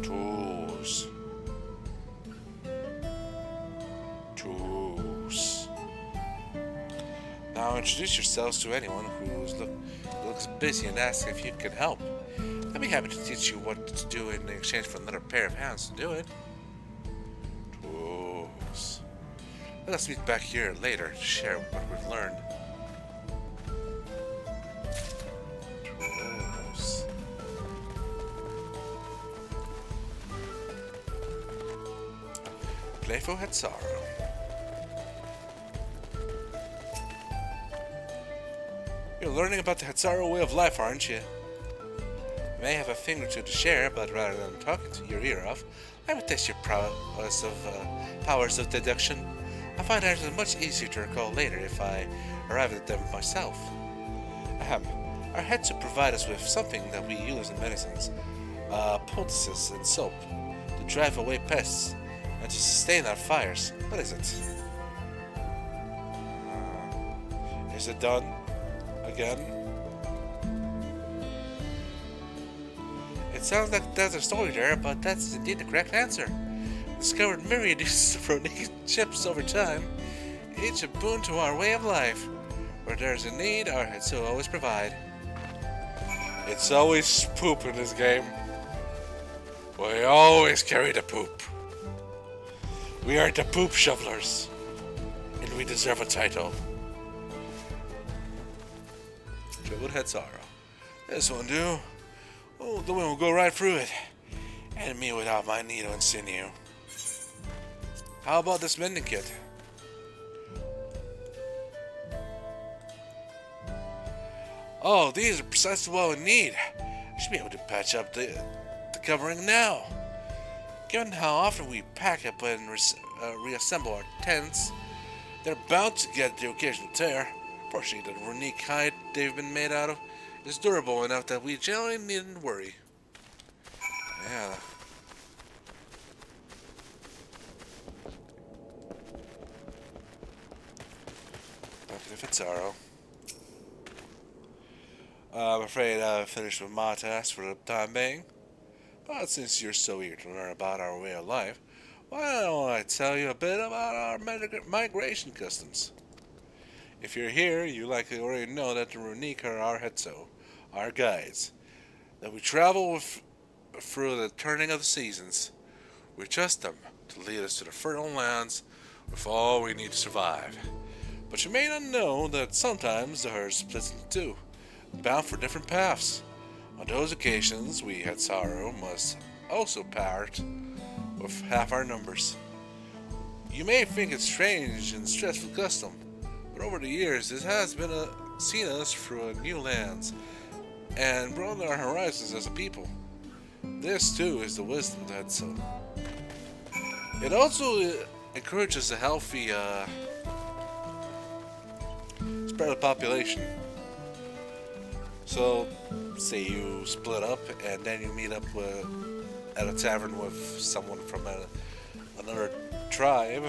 Tools. Now introduce yourselves to anyone who looks busy and ask if you can help. I'd be happy to teach you what to do in exchange for another pair of hands to do it. Tools. Let us meet back here later to share what we've learned. Tools. Playful Hatsaro. You're learning about the Hatsaro way of life, aren't you? You may have a thing or two to share, but rather than talking to your ear off, I would test your powers of deduction. I find answers much easier to recall later if I arrive at them myself. Ahem. Our heads will provide us with something that we use in medicines, poultices and soap, to drive away pests and to sustain our fires. What is it? Is it done? Again? It sounds like there's a story there, but that's indeed the correct answer. Discovered myriad uses of Ronique chips over time, each a boon to our way of life. Where there's a need, our heads will always provide. It's always poop in this game. We always carry the poop. We are the poop shovelers, and we deserve a title. Troubled Hatsaro. This won't do. Oh, the wind will go right through it, and me without my needle and sinew. How about this mending kit? Oh, these are precisely what we need. I should be able to patch up the covering now. Given how often we pack up and reassemble our tents, they're bound to get the occasional tear. Fortunately, the Ronique hide they've been made out of is durable enough that we generally needn't worry. Yeah. Back to Hatsaro. I'm afraid I've finished with my task for the time being. But since you're so eager to learn about our way of life, why don't I tell you a bit about our migration customs? If you're here, you likely already know that the Runique are our Hetzo, our guides. That we travel with through the turning of the seasons. We trust them to lead us to the fertile lands with all we need to survive. But you may not know that sometimes the herd splits into two, bound for different paths. On those occasions, we Hetzaru must also part with half our numbers. You may think it's strange and stressful custom, but over the years it has been seen us through new lands and broadened our horizons as a people. This too is the wisdom of the Hetzo. It also encourages a healthy spread of population. So, say you split up and then you meet up at a tavern with someone from another tribe.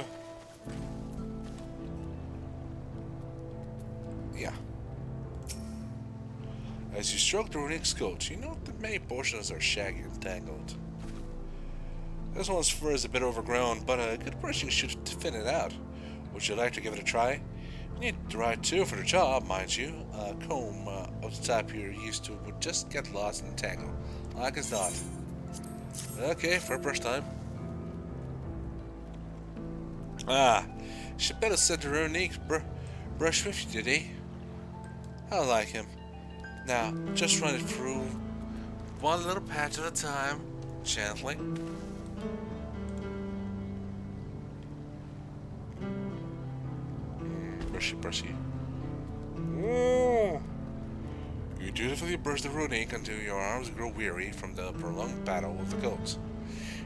Yeah. As you stroke the Runique's coat, you note that many portions are shaggy and tangled. This one's fur is a bit overgrown, but a good brushing should thin it out. Would you like to give it a try? You need the right tool for the job, mind you. A comb of the type you're used to would just get lost in the tangle, like as not. Okay, for brush time. Shepetta said the Runique brush with you, did he? I like him. Now, just run it through one little patch at a time, gently. Brushy, brushy. Ooh. You dutifully brush the Runique until your arms grow weary from the prolonged battle with the coats.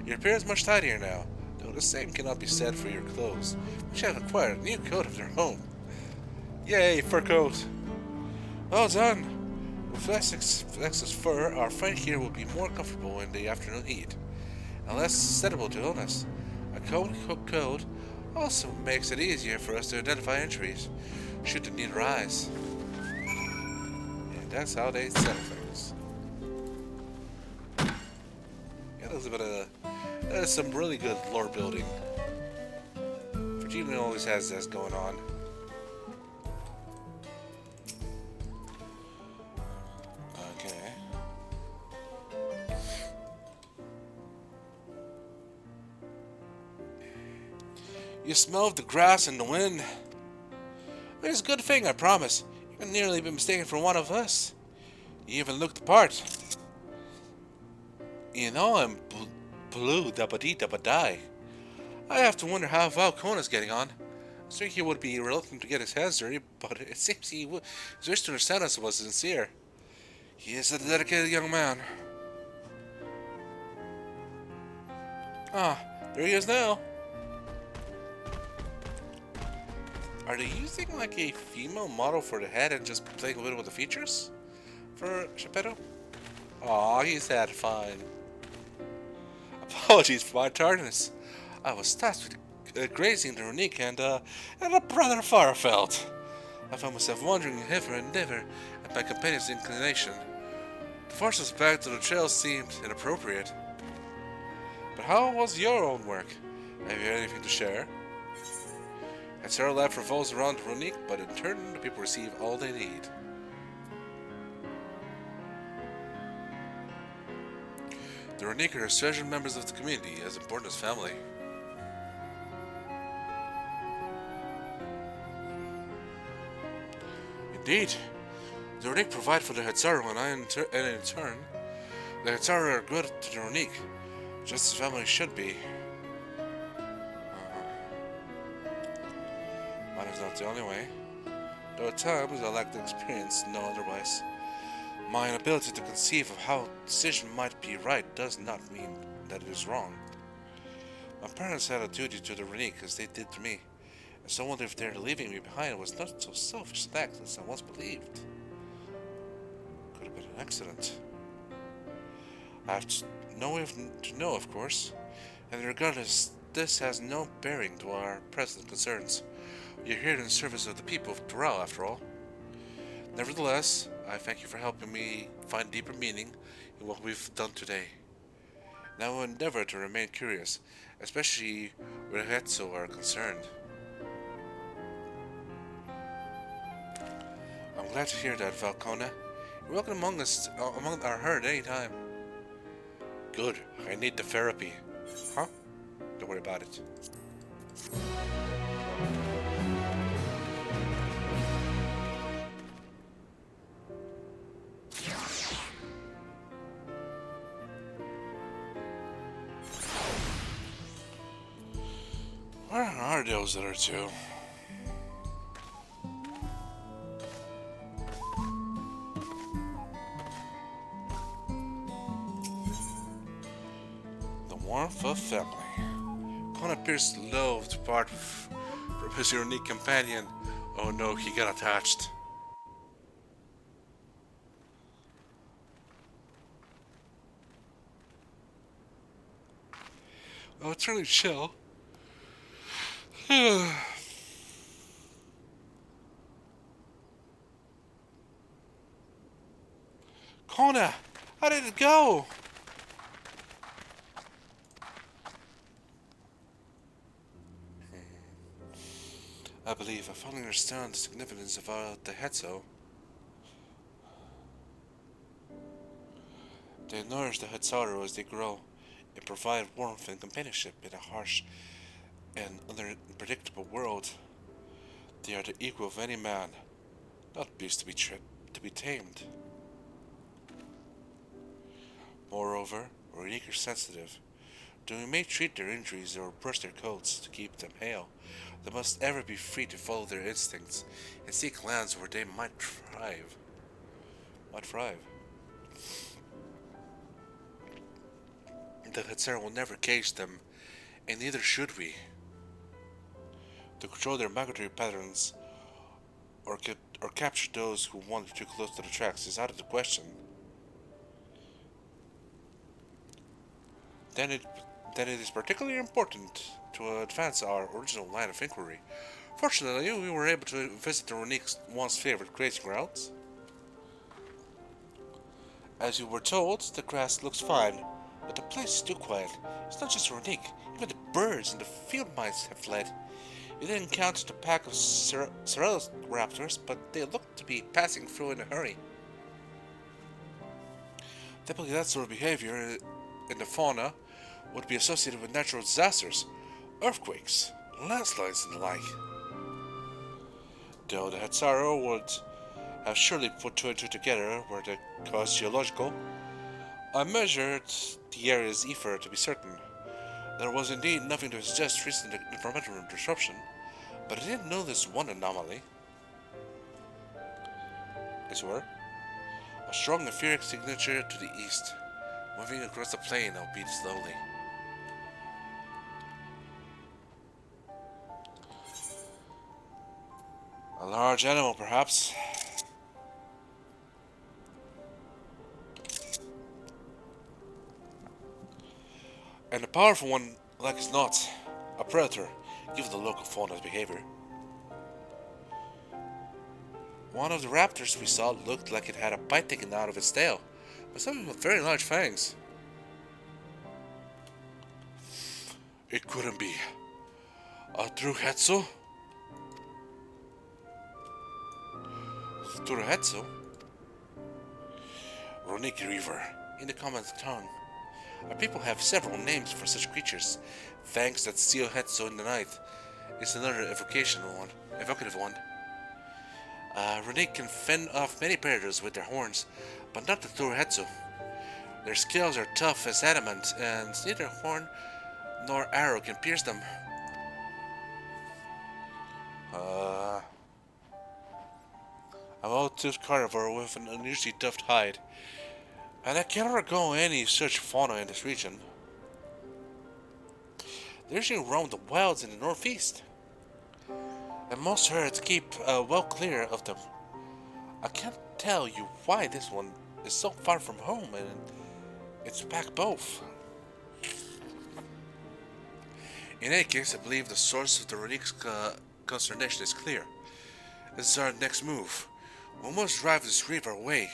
Your appearance is much tidier now, though the same cannot be said for your clothes, which have acquired a new coat of their own. Yay, fur coat! Well done! With less excess fur, our friend here will be more comfortable in the afternoon heat, and less susceptible to illness. A coat coat also makes it easier for us to identify injuries, should the need arise. And that's how they settle things. Yeah, that is some really good lore building. Virginia always has this going on. Okay. You smell the grass and the wind. It's a good thing, I promise. You can nearly be mistaken for one of us. You even look the part. You know I'm blue dabba-dee dabba-die. I have to wonder how Valkona's getting on. I think he would be reluctant to get his hands dirty, but it seems his wish to understand us was sincere. He is a dedicated young man. Ah, there he is now. Are they using like a female model for the head and just playing a little with the features? For Geppetto? Aw, he's that fine. Apologies for my tardiness. I was tasked with grazing the Runique and a rather far felt. I found myself wandering hither and thither at my companion's inclination. To force us back to the trail seemed inappropriate. But how was your own work? Have you anything to share? And Sarah life revolves around the Runique, but in turn the people receive all they need. The Runique are treasured members of the community, as important as family. Indeed, the Runique provide for the Hetzaru, and in turn, the Hetzaru are good to the Runique, just as family should be. Mine is not the only way, though at times I lack the experience to know otherwise. My inability to conceive of how a decision might be right does not mean that it is wrong. My parents had a duty to the Runique as they did to me, and so I wonder if their leaving me behind was not so selfish an act as I once believed. Could have been an accident. I have no way to know, of course, and regardless, this has no bearing to our present concerns. We are here in service of the people of Dawntrail, after all. Nevertheless, I thank you for helping me find deeper meaning in what we've done today. And I will endeavor to remain curious, especially where Hetzo are concerned. I'm glad to hear that, Falcona. You're welcome among us, among our herd anytime. Good. I need the therapy. Huh? Don't worry about it. Where are those other two? The warmth of family. Con appears loath to part from his unique companion. Oh no, he got attached. Oh, it's really chill. Kona, how did it go? I believe I finally understand the significance of the Hetzo. They nourish the Hetzaru as they grow and provide warmth and companionship in a harsh and unpredictable world. They are the equal of any man, not beasts to be tamed. Moreover, unique are sensitive. Though we may treat their injuries or brush their coats to keep them hale, they must ever be free to follow their instincts and seek lands where they might thrive. The Hetzer will never cage them, and neither should we. To control their migratory patterns or capture those who wander too close to the tracks is out of the question. Then it is particularly important to advance our original line of inquiry. Fortunately, we were able to visit the Ronique's once favorite grazing grounds. As you were told, the grass looks fine, but the place is too quiet. It's not just Ronique, even the birds and the field mice have fled. We didn't encounter the pack of raptors, but they looked to be passing through in a hurry. Typically, that sort of behavior in the fauna would be associated with natural disasters, earthquakes, landslides, and the like. Though the Hetzaru would have surely put two and two together were the cause geological, I measured the area's ether to be certain. There was indeed nothing to suggest recent environmental disruption, but I didn't notice one anomaly. As it were, a strong etheric signature to the east, moving across the plain, albeit slowly. A large animal, perhaps. And a powerful one like as not, a predator, given the local fauna's behavior. One of the raptors we saw looked like it had a bite taken out of its tail, but something with very large fangs. It couldn't be. A true Hetzo? True Hetzo? Ronique River, in the common tongue. Our people have several names for such creatures. Fangs that steal Hetzo in the night is another evocative one. Ronique can fend off many predators with their horns, but not the true Hetzo. Their scales are tough as adamant, and neither horn nor arrow can pierce them. A well-toothed carnivore with an unusually tough hide, and I cannot recall any such fauna in this region. They usually roam the wilds in the northeast, and most herds keep well clear of them. I can't tell you why this one is so far from home, and it's packed both. In any case, I believe the source of the Ronique's consternation is clear. This is our next move. We must drive this river away,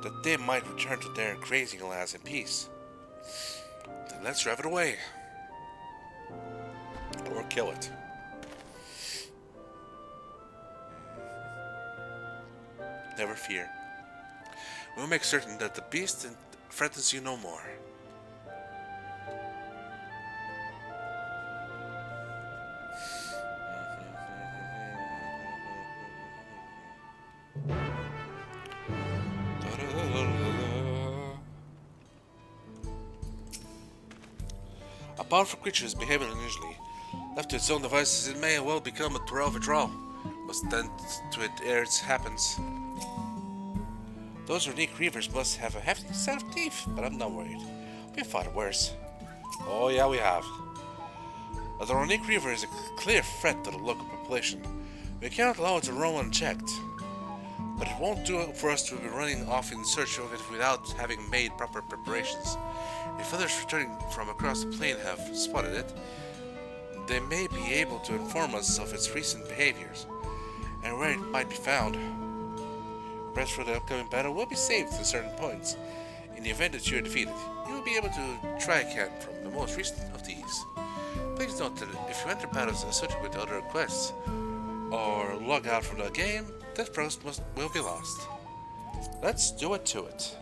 that they might return to their grazing lands in peace. Then let's drive it away. Or kill it. Never fear. We'll make certain that the beast threatens you no more. A powerful creature is behaving unusually. Left to its own devices, it may well become a throw of a draw. Must tend to it ere it happens. Those unique reavers must have a hefty set of teeth, but I'm not worried. We've fought worse. Oh yeah, we have. The unique reaver is a clear threat to the local population. We cannot allow it to roam unchecked. But it won't do for us to be running off in search of it without having made proper preparations. If others returning from across the plain have spotted it, they may be able to inform us of its recent behaviors, and where it might be found. Rest for the upcoming battle will be saved at certain points. In the event that you are defeated, you will be able to try again from the most recent of these. Please note that if you enter battles associated with other quests, or log out from the game, that post will be lost. Let's do it to it.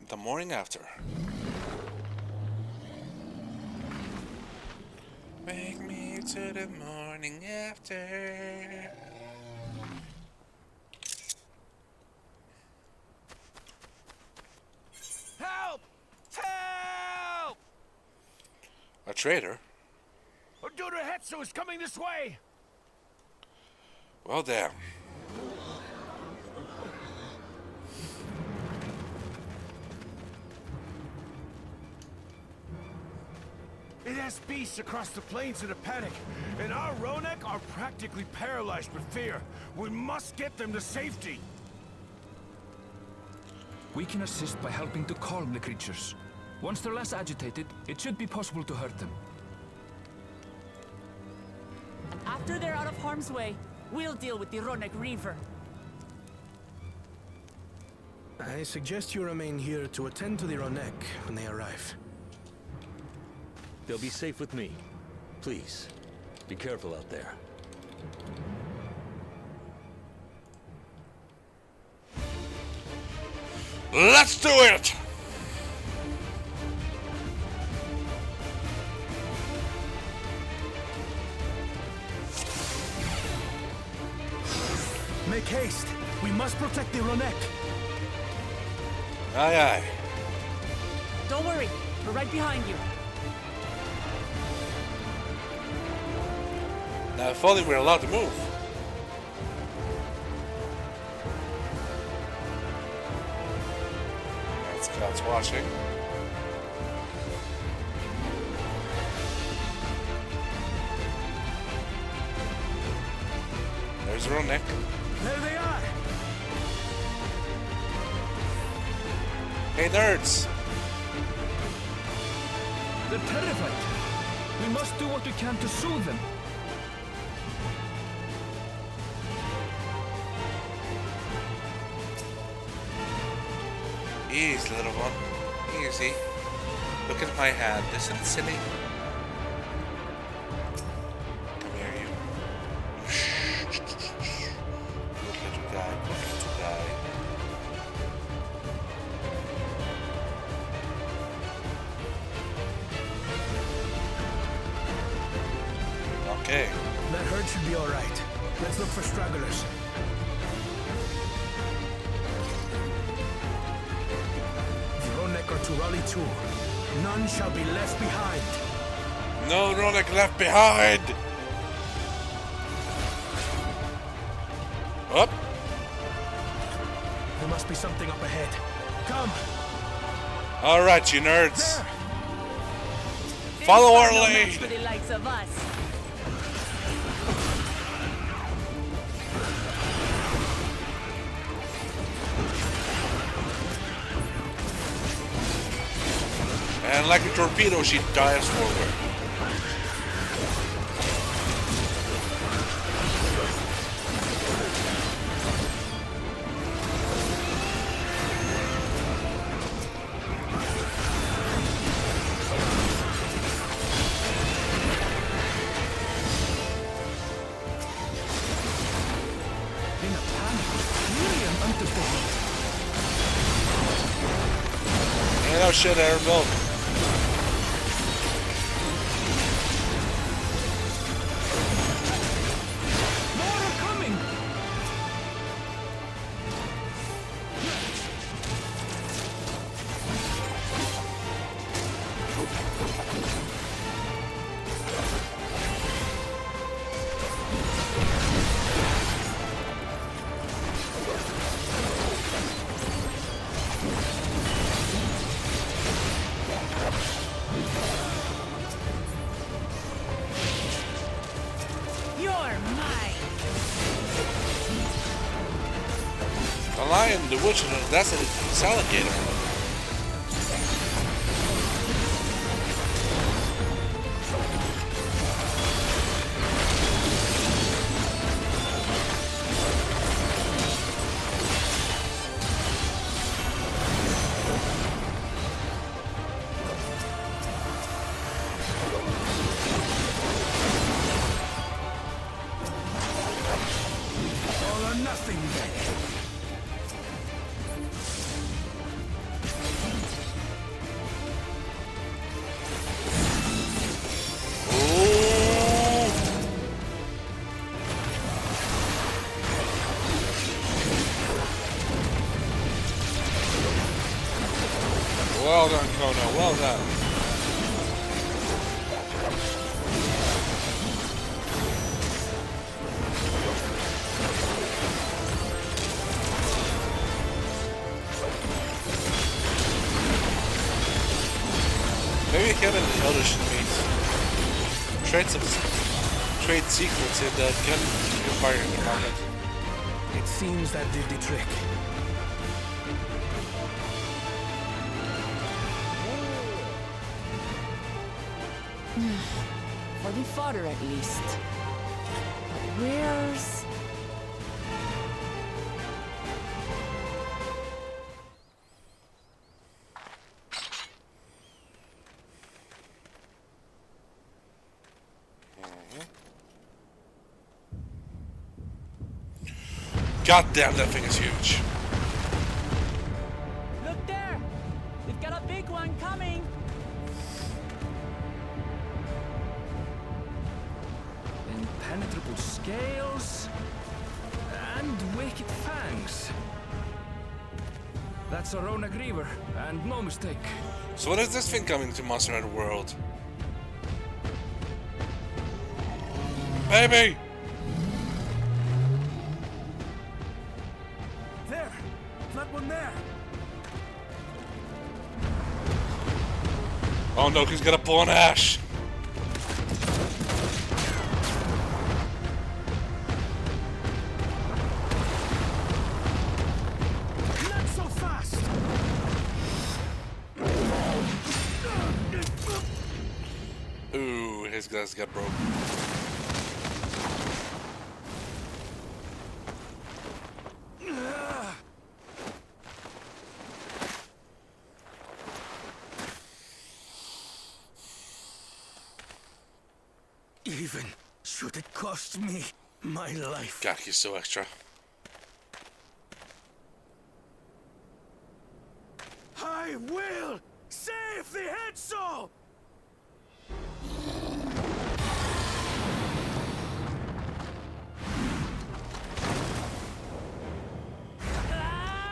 The morning after. Wake me to the morning after. Help! Help! A traitor? Oduda Hetsu is coming this way! Well, damn. It has beasts across the plains in a panic, and our Ronek are practically paralyzed with fear. We must get them to safety. We can assist by helping to calm the creatures. Once they're less agitated, it should be possible to hurt them. After they're out of harm's way, we'll deal with the Ronek Reaver. I suggest you remain here to attend to the Ronek when they arrive. They'll be safe with me. Please, be careful out there. Let's do it! Make haste! We must protect the Ronek! Aye aye. Don't worry, we're right behind you. Now if only we're allowed to move. Scout's watching. There's Ronek. There they are! Hey nerds! They're terrified. We must do what we can to soothe them. Easy, little one. Easy. Look at my hand. Isn't it silly? Come here, you. Good little guy. Good little guy. Okay. That herd should be alright. Let's look for stragglers. Ronek are to rally too. None shall be left behind. No Ronek left behind! Up! There must be something up ahead. Come! Alright, you nerds. There! Follow our No match lead! for the likes of us. And like a torpedo, she dives forward. hunters they hunt. Yeah, no shit, Aaron Bill. More are coming! The lion, the witch, and that's an alligator. All or nothing then. Well done, Kona. Well done. Maybe him and the others should meet. Trade secrets in the gun fire department. It seems that did the trick. For the fodder, at least. But where's... God damn, that thing is huge. Look there! We've got a big one coming! Impenetrable scales and wicked fangs. That's a Rona Griever, and no mistake. So when is this thing coming to Monster Hunter World? Baby! There! That one there! Oh no, he's got a bow and ash! Not so fast! Ooh, his guys got broke. Even should it cost me my life. God, he's so extra. I will save the head soul!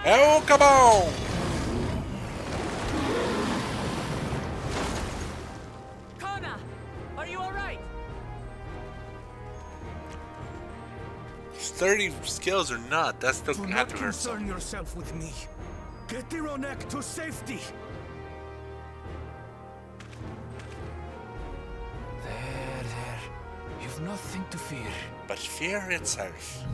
Oh, come on! Kona! Are you alright? 30 skills or not, that's still Do have not to hurt concern some. yourself with me. Get the Ronek to safety. There. You've nothing to fear. But fear itself.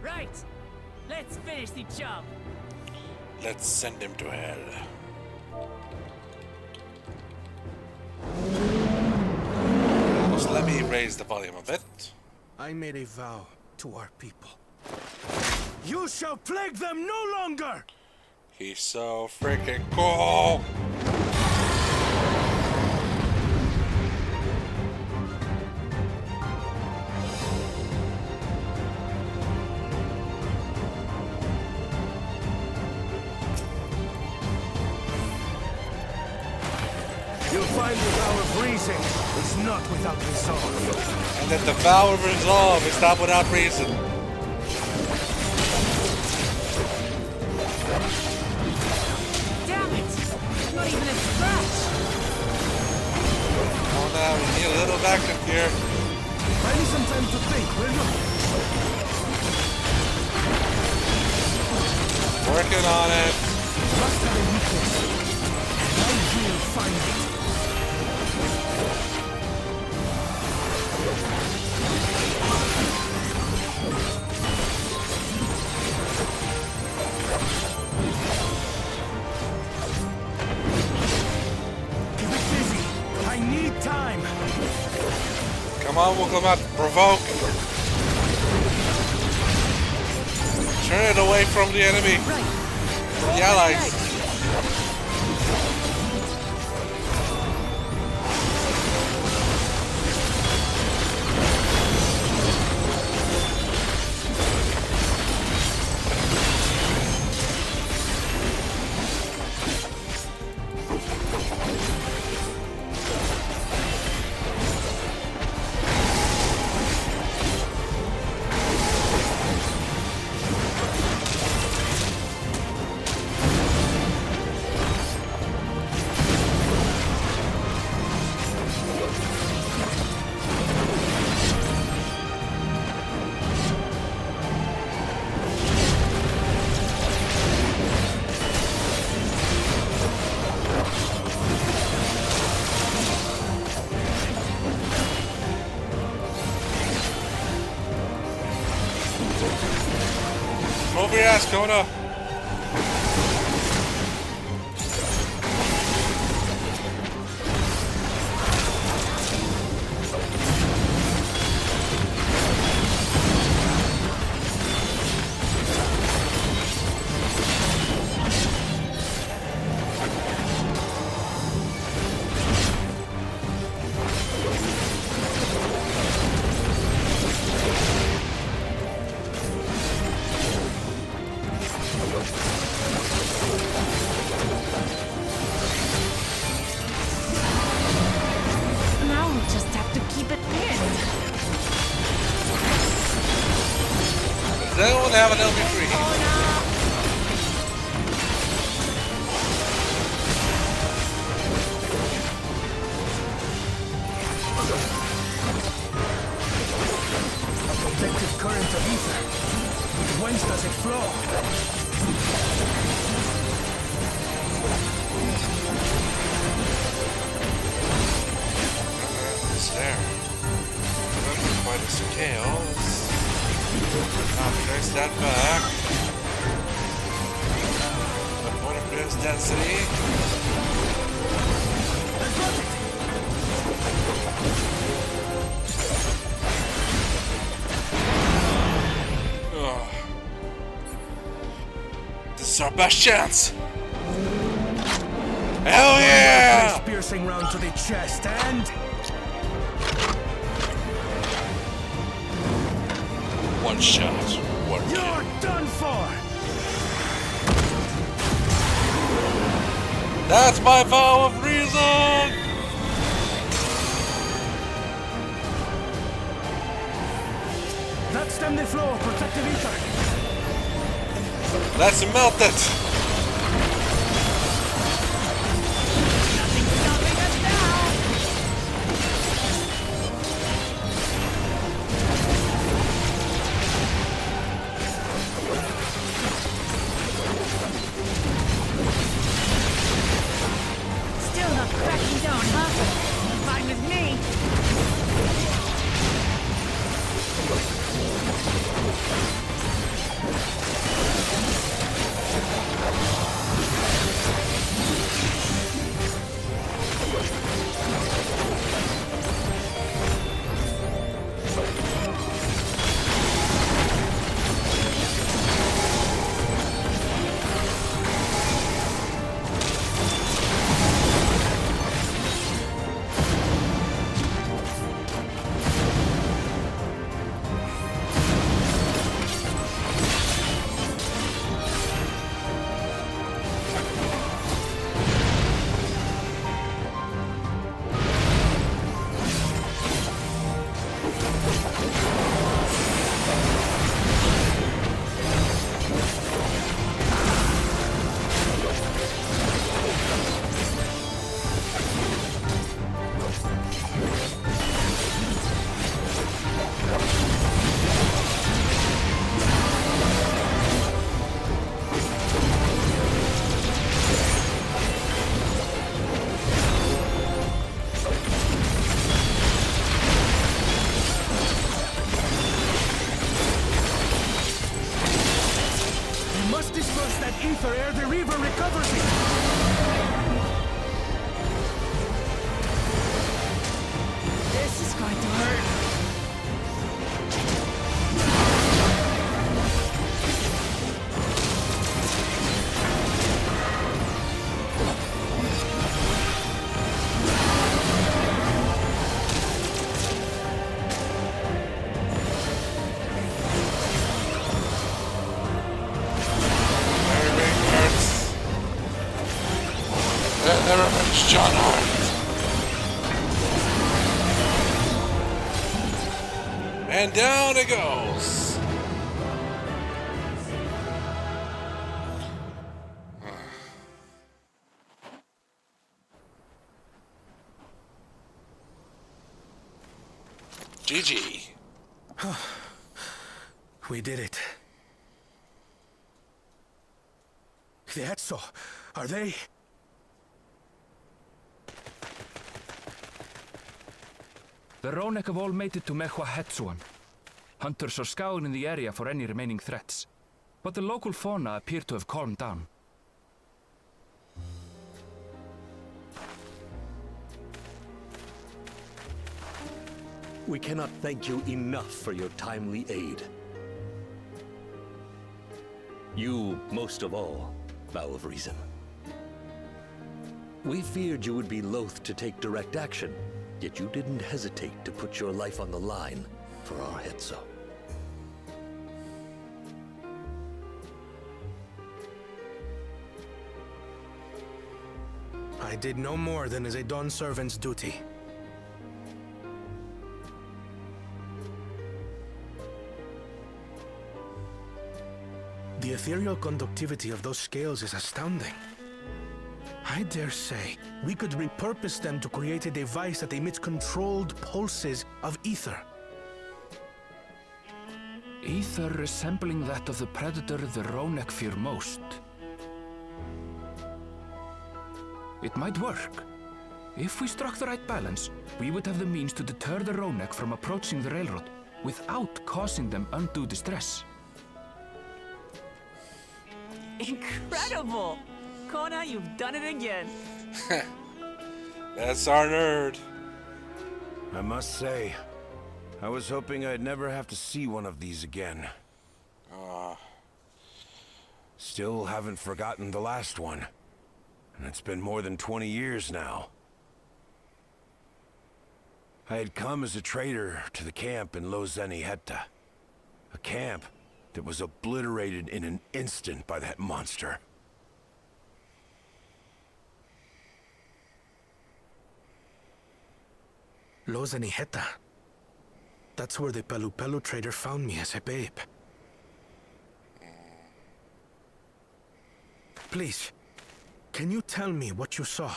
Right! Let's finish the job! Let's send him to hell. So let me raise the volume a bit. I made a vow to our people. You shall plague them no longer! He's so freaking cool! You'll find the vow of reason is not without resolve. And that the vow of resolve is not without reason. Damn it! Not even a scratch! Oh no, we need a little vacuum here. Find me some time to think, will you? Working on it. Must have a weakness. I will find it. Keep it busy. I need time. Come on, we'll come out. Provoke. Turn it away from the enemy. From the allies. Over your ass, Kona. Now we just have to keep it pinned. Does anyone have an LB3? Protective current of ether. Whence does it flow? It's there. Not quite a scale. Now trace that back. The point of Prince density. Ugh. This is our best chance. Hell yeah! Piercing round to the chest and One shot. One kill. you're done for. That's my vow of reason! Let's stem the flow of protective ether. Let's melt it! Still not cracking down, huh? Fine with me. Never mind, John Hart. And down it goes. GG. We did it. The Etso, are they? The Ronek have all made it to Mrawa'a. Hunters are scouring the area for any remaining threats, but the local fauna appear to have calmed down. We cannot thank you enough for your timely aid. You, most of all, Bow of Reason. We feared you would be loath to take direct action, yet you didn't hesitate to put your life on the line for our Hetzo. I did no more than is a Dawn servant's duty. The ethereal conductivity of those scales is astounding. I dare say we could repurpose them to create a device that emits controlled pulses of ether. Ether resembling that of the predator the Ronek fear most. It might work. If we struck the right balance, we would have the means to deter the Ronek from approaching the railroad without causing them undue distress. Incredible! Kona, you've done it again. That's our nerd. I must say, I was hoping I'd never have to see one of these again. Still haven't forgotten the last one. And it's been more than 20 years now. I had come as a trader to the camp in Lozeni-Hetta. A camp that was obliterated in an instant by that monster. Lozeni-Hetta. That's where the Pelu trader found me as a babe. Please, can you tell me what you saw?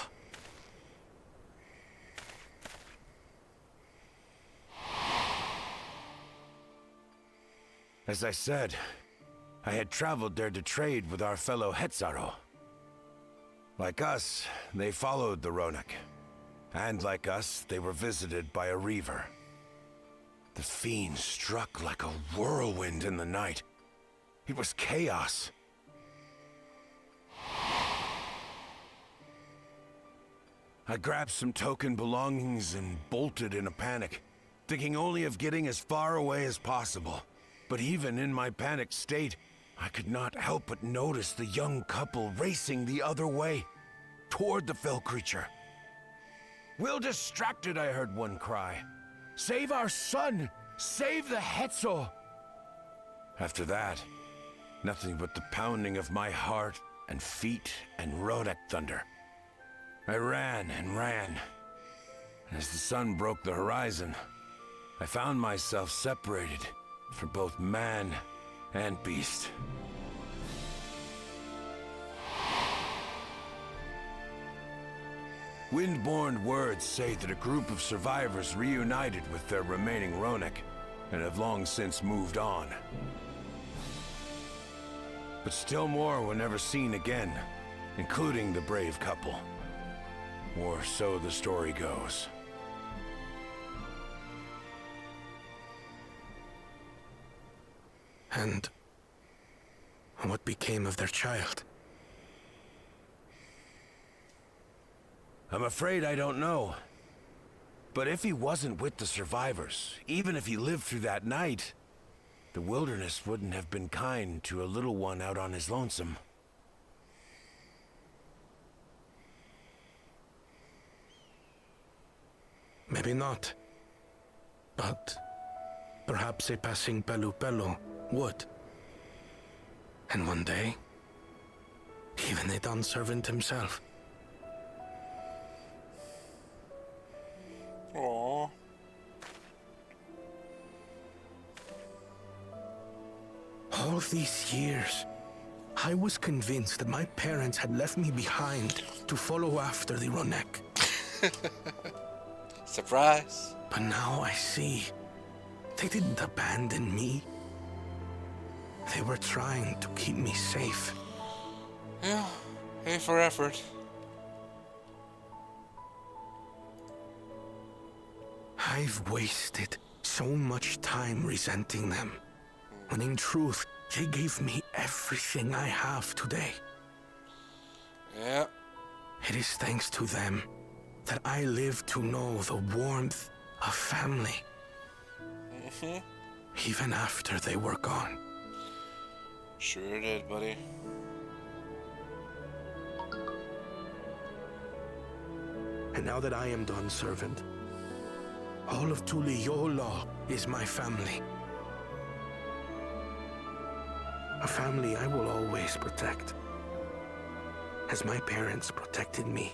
As I said, I had traveled there to trade with our fellow Hetzaro. Like us, they followed the Ronek. And like us, they were visited by a reaver. The fiend struck like a whirlwind in the night. It was chaos. I grabbed some token belongings and bolted in a panic, thinking only of getting as far away as possible. But even in my panicked state, I could not help but notice the young couple racing the other way, toward the fell creature. "We're distracted," I heard one cry. "Save our son! Save the Hetzo!" After that, nothing but the pounding of my heart and feet and Ronek thunder. I ran and ran. And as the sun broke the horizon, I found myself separated from both man and beast. Windborne words say that a group of survivors reunited with their remaining Ronek and have long since moved on. But still more were never seen again, including the brave couple. Or so the story goes. And what became of their child? I'm afraid I don't know. But if he wasn't with the survivors, even if he lived through that night, the wilderness wouldn't have been kind to a little one out on his lonesome. Maybe not. But perhaps a passing Pelu would. And one day, even a Dawn servant himself of these years, I was convinced that my parents had left me behind to follow after the Ronek. Surprise! But now I see, they didn't abandon me. They were trying to keep me safe. Yeah, A for effort. I've wasted so much time resenting them, when in truth, they gave me everything I have today. Yeah. It is thanks to them that I live to know the warmth of family. Even after they were gone. Sure did, buddy. And now that I am done, servant, all of Tulliyolalian is my family. A family I will always protect, as my parents protected me.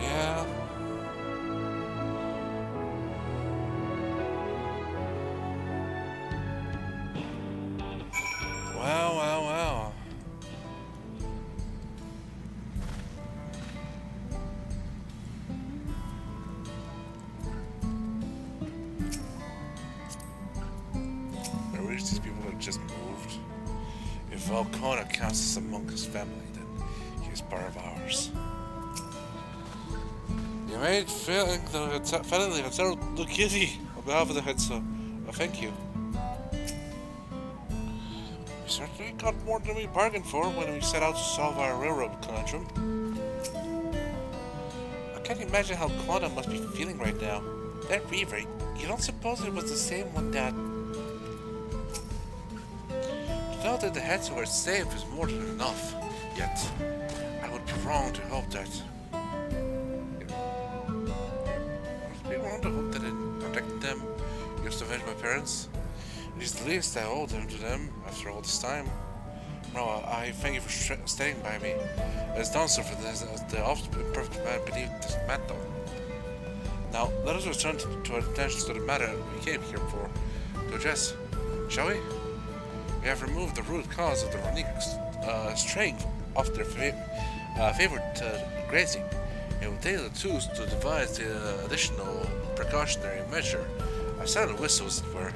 Yeah. Wow, wow, wow. I wish these people had just moved. If Valcona counts as a monk's family, then he's part of ours. You made feeling finally considered look guilty on behalf of the head, so thank you. We certainly got more than we bargained for when we set out to solve our railroad conundrum. I can't imagine how Quanta must be feeling right now. That reaver, you don't suppose it was the same one that... To know that the heads were safe is more than enough, yet I would be wrong to hope that... I hope that in protecting them, used to avenge my parents. It is the least I owe them to them after all this time. Mrawa'a, I thank you for staying by me, as dancer for this, as the often imperfect man beneath this mantle. Now, let us return to our attention to the matter we came here for to address, shall we? We have removed the root cause of the Ronik straying off their favorite grazing, and we take the tools to devise the additional precautionary measure. A silent whistle, as it were.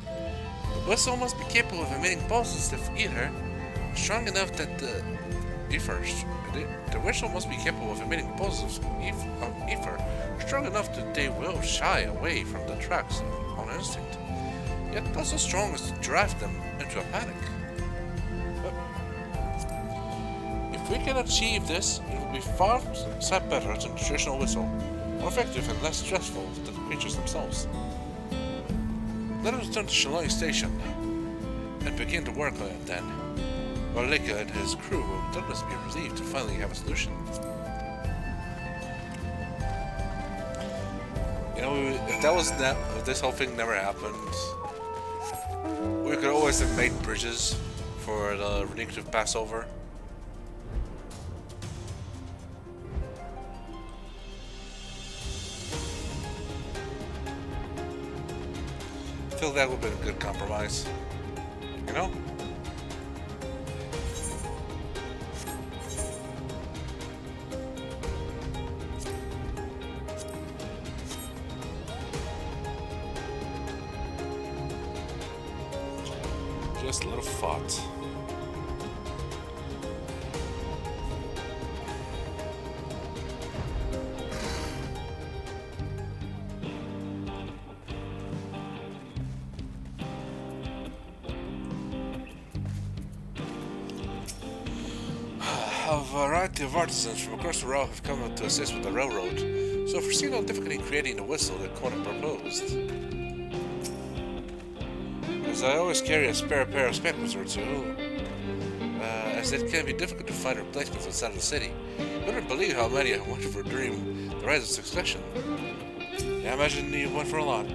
The whistle must be capable of emitting pulses of ether strong enough that the whistle must be capable of emitting pulses of ether strong enough that they will shy away from the tracks on instinct, yet not so strong as to drive them into a panic. But if we can achieve this, it will be far better than the traditional whistle, more effective and less stressful than the creatures themselves. Let us return to Shalai Station and begin to work on it then, while Lika and his crew will doubtless be relieved to finally have a solution. You know, if this whole thing never happened, we could always have made bridges for the Ronik to pass over. I feel that would have been a good compromise, you know? Just a little thought. A variety of artisans from across the route have come out to assist with the railroad, so I foresee no difficulty in creating the whistle that Conan proposed. As I always carry a spare pair of spectacles or two, as it can be difficult to find replacements outside of the city. You wouldn't believe how many I wanted for during the Rise of Succession. Yeah, I imagine you went for a lot.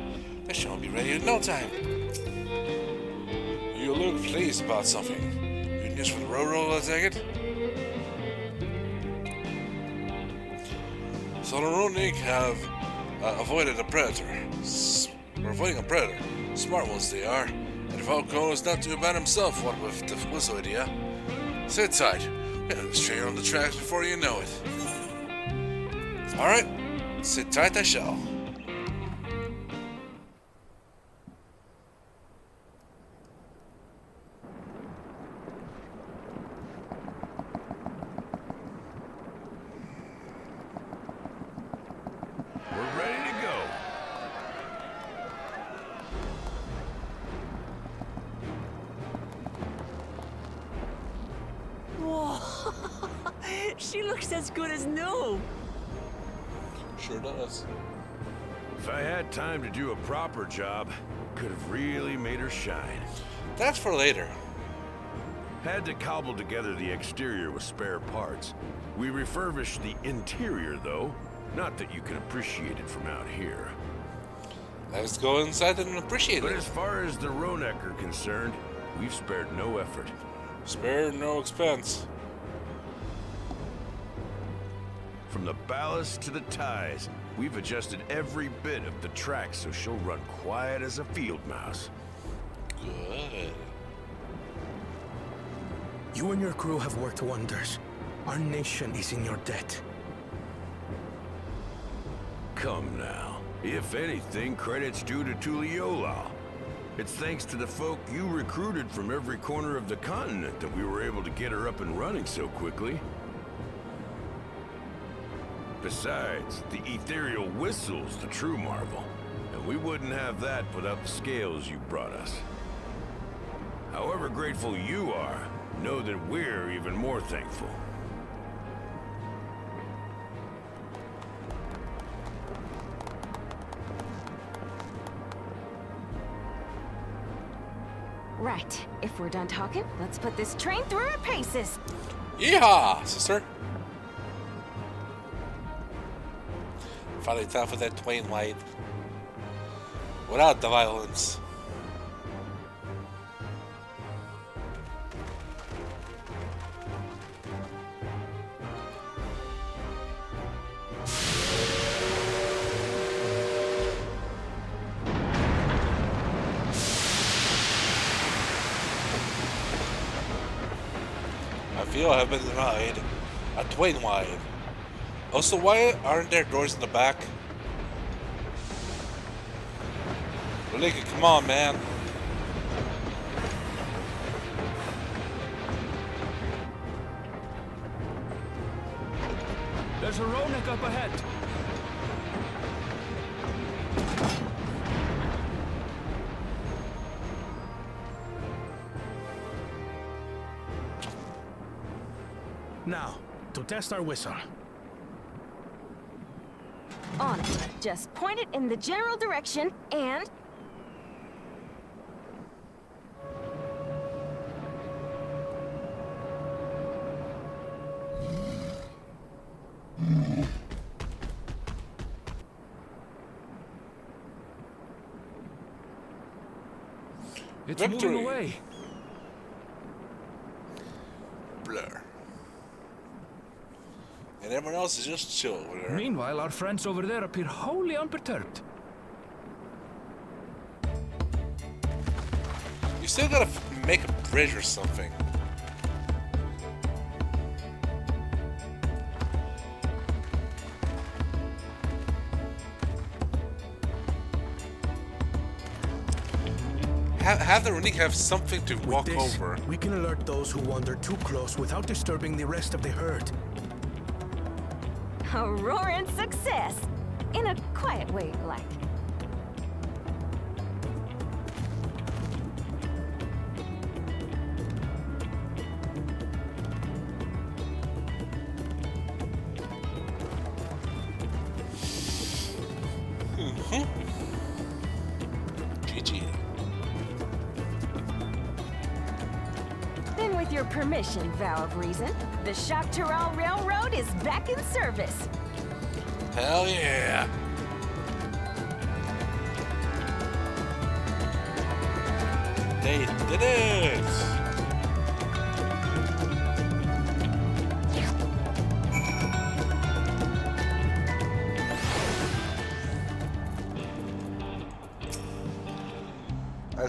That show will be ready in no time. You look pleased about something. Good news for the railroad, I take it? So the Runic have avoided a predator. We're avoiding a predator. Smart ones they are. And Falco is not too bad himself, what with the whistle idea. Sit tight. We'll have this train on the tracks before you know it. Alright, sit tight I shall. We're ready to go. Whoa! She looks as good as new. Sure does. If I had time to do a proper job, could have really made her shine. That's for later. Had to cobble together the exterior with spare parts. We refurbished the interior, though. Not that you can appreciate it from out here. Let's go inside and appreciate But it. as far as the Ronek are concerned, we've spared no effort. Spare no expense. From the ballast to the ties, we've adjusted every bit of the track so she'll run quiet as a field mouse. Good. You and your crew have worked wonders. Our nation is in your debt. Come now. If anything, credit's due to Tulliyolalian. It's thanks to the folk you recruited from every corner of the continent that we were able to get her up and running so quickly. Besides, the ethereal whistle's the true marvel, and we wouldn't have that without the scales you brought us. However grateful you are, know that we're even more thankful. Right. If we're done talking, let's put this train through our paces. Yeehaw, sister. Finally time for that twain light. Without the violence. I feel I have been denied a twain wide. Also, why aren't there doors in the back? Malika, come on, man. There's a Ronek up ahead. Now, to test our whistle. On it. Just point it in the general direction and... It's Victory. moving away. Blur. And everyone else is just chill over there. Meanwhile, our friends over there appear wholly unperturbed. You still gotta make a bridge or something. Have the Runic have something to walk over. We can alert those who wander too close without disturbing the rest of the herd. A roaring success! In a quiet way, like. GG. Then with your permission, Vow of Reason, the Shaktaral Railroad is back in service. Hell yeah. They did it.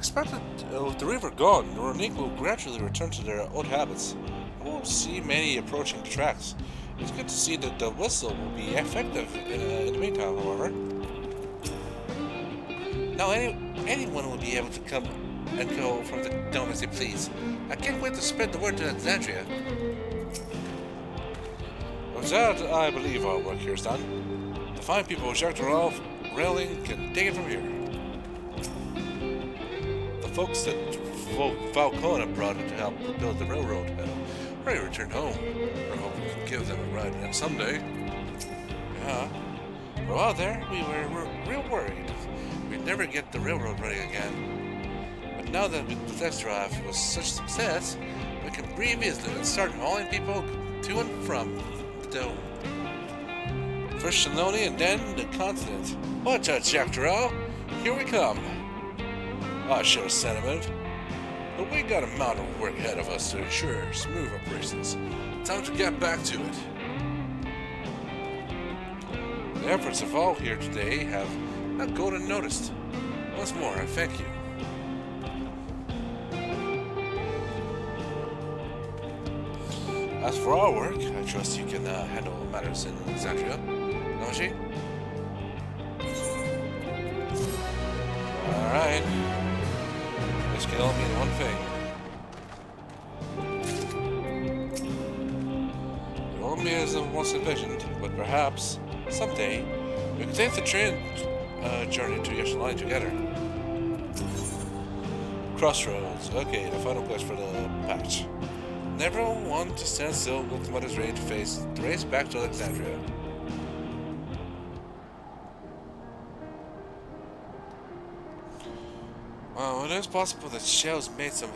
expect that with the river gone, the Ronique will gradually return to their old habits. We won't see many approaching the tracks. It's good to see that the whistle will be effective in the meantime, however. Now anyone will be able to come and go from the dome as they please. I can't wait to spread the word to Alexandria. With that, I believe our work here is done. The fine people of Dawntrail railing can take it from here. The folks that Falcona brought in to help build the railroad have already returned home. I hope we can give them a ride again someday. Yeah. For a while there, we were real worried we'd never get the railroad running again. But now that the test drive was such a success, we can breathe easily and start hauling people to and from the dome. First Shaloni and then the continent. Watch out, Dawntrail! Here we come! I share sentiment. But we got a mountain of work ahead of us to ensure smooth operations. Time to get back to it. The efforts of all here today have not gone unnoticed. Once more, I thank you. As for our work, I trust you can handle matters in Alexandria, don't you? Alright. This can all mean one thing. It won't be as I once envisioned, but perhaps, someday, we can take the train journey to Yaaaaaaaay together. Crossroads. Okay, the final quest for the patch. Never want to stand still, Ultimate is ready to face the race back to Alexandria. Well, it is possible that Shell's made some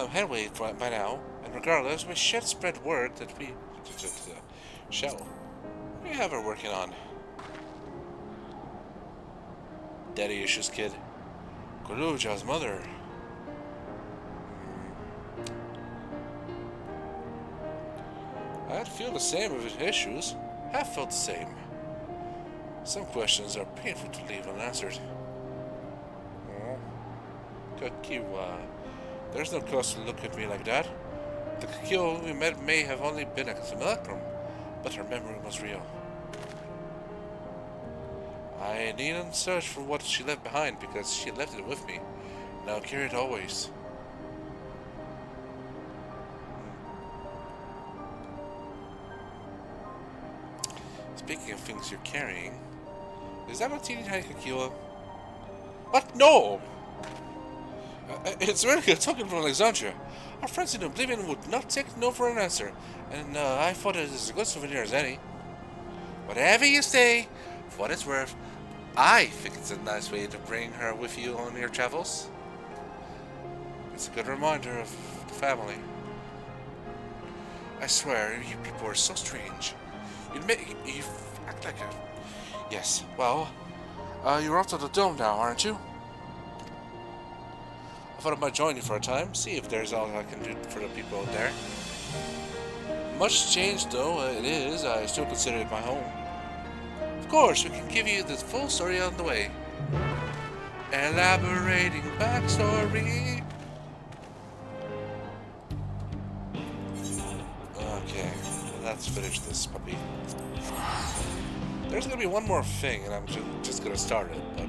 headway by now, and regardless, we should spread word that we... Shell. We have her working on. Daddy issues, kid. Kuluja's mother. I'd feel the same with issues. Have felt the same. Some questions are painful to leave unanswered. Kakiwa. There's no cause to look at me like that. The Kakio we met may have only been a simulacrum, but her memory was real. I needn't search for what she left behind because she left it with me, and I'll carry it always. Speaking of things you're carrying, is that a teeny tiny Kakio? What? No! It's really a token from Alexandria. Our friends in Oblivion would not take no for an answer, and I thought it was as good a souvenir as any. Whatever you say, for what it's worth, I think it's a nice way to bring her with you on your travels. It's a good reminder of the family. I swear, you people are so strange. You act like a... Yes, well, you're off to the dome now, aren't you? I thought I might join you for a time, see if there's all I can do for the people out there. Much changed though it is, I still consider it my home. Of course, we can give you the full story on the way. Elaborating backstory. Okay, let's finish this puppy. There's gonna be one more thing, and I'm just gonna start it, but...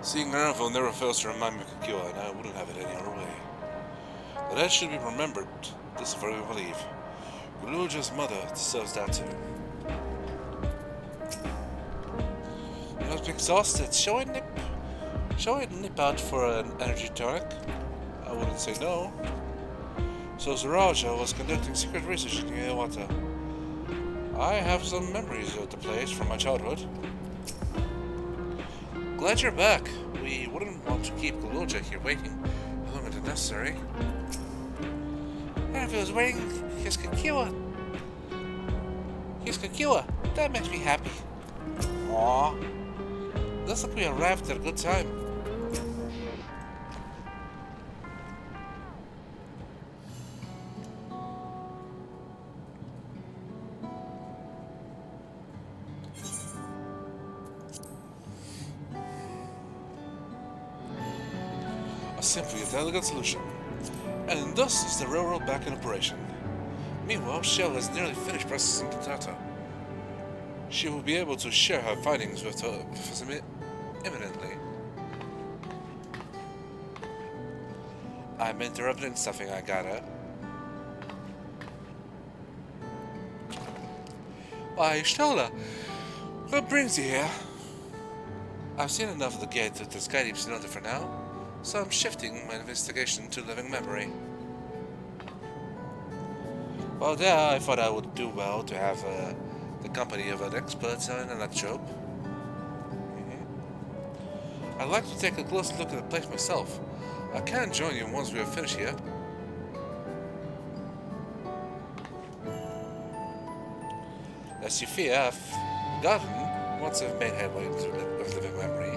Seeing Nervo never fails to remind me of Kakio, and I wouldn't have it any other way. But that should be remembered, this is what we believe. Guluja's mother deserves that too. You must be exhausted. Shall I nip out for an energy tonic? I wouldn't say no. So Mrawa'a was conducting secret research in Yaaaaaaaay. I have some memories of the place from my childhood. Glad you're back. We wouldn't want to keep Kaluja here waiting longer than necessary. And if he was wearing his kakiwa. That makes me happy. Aww. Looks like we arrived at a good time. A simple yet elegant solution. And thus is the railroad back in operation. Meanwhile, Shell has nearly finished processing the data. She will be able to share her findings with us imminently. I'm interrupting something, I gather. Why, Stola, what brings you here? I've seen enough of the gate to the Sky Deep Synode for now, so I'm shifting my investigation to living memory. Well, there, I thought I would do well to have the company of an expert in electrope. I'd like to take a closer look at the place myself. I can join you once we are finished here. As you fear, I've forgotten, once I've made headway into living memory,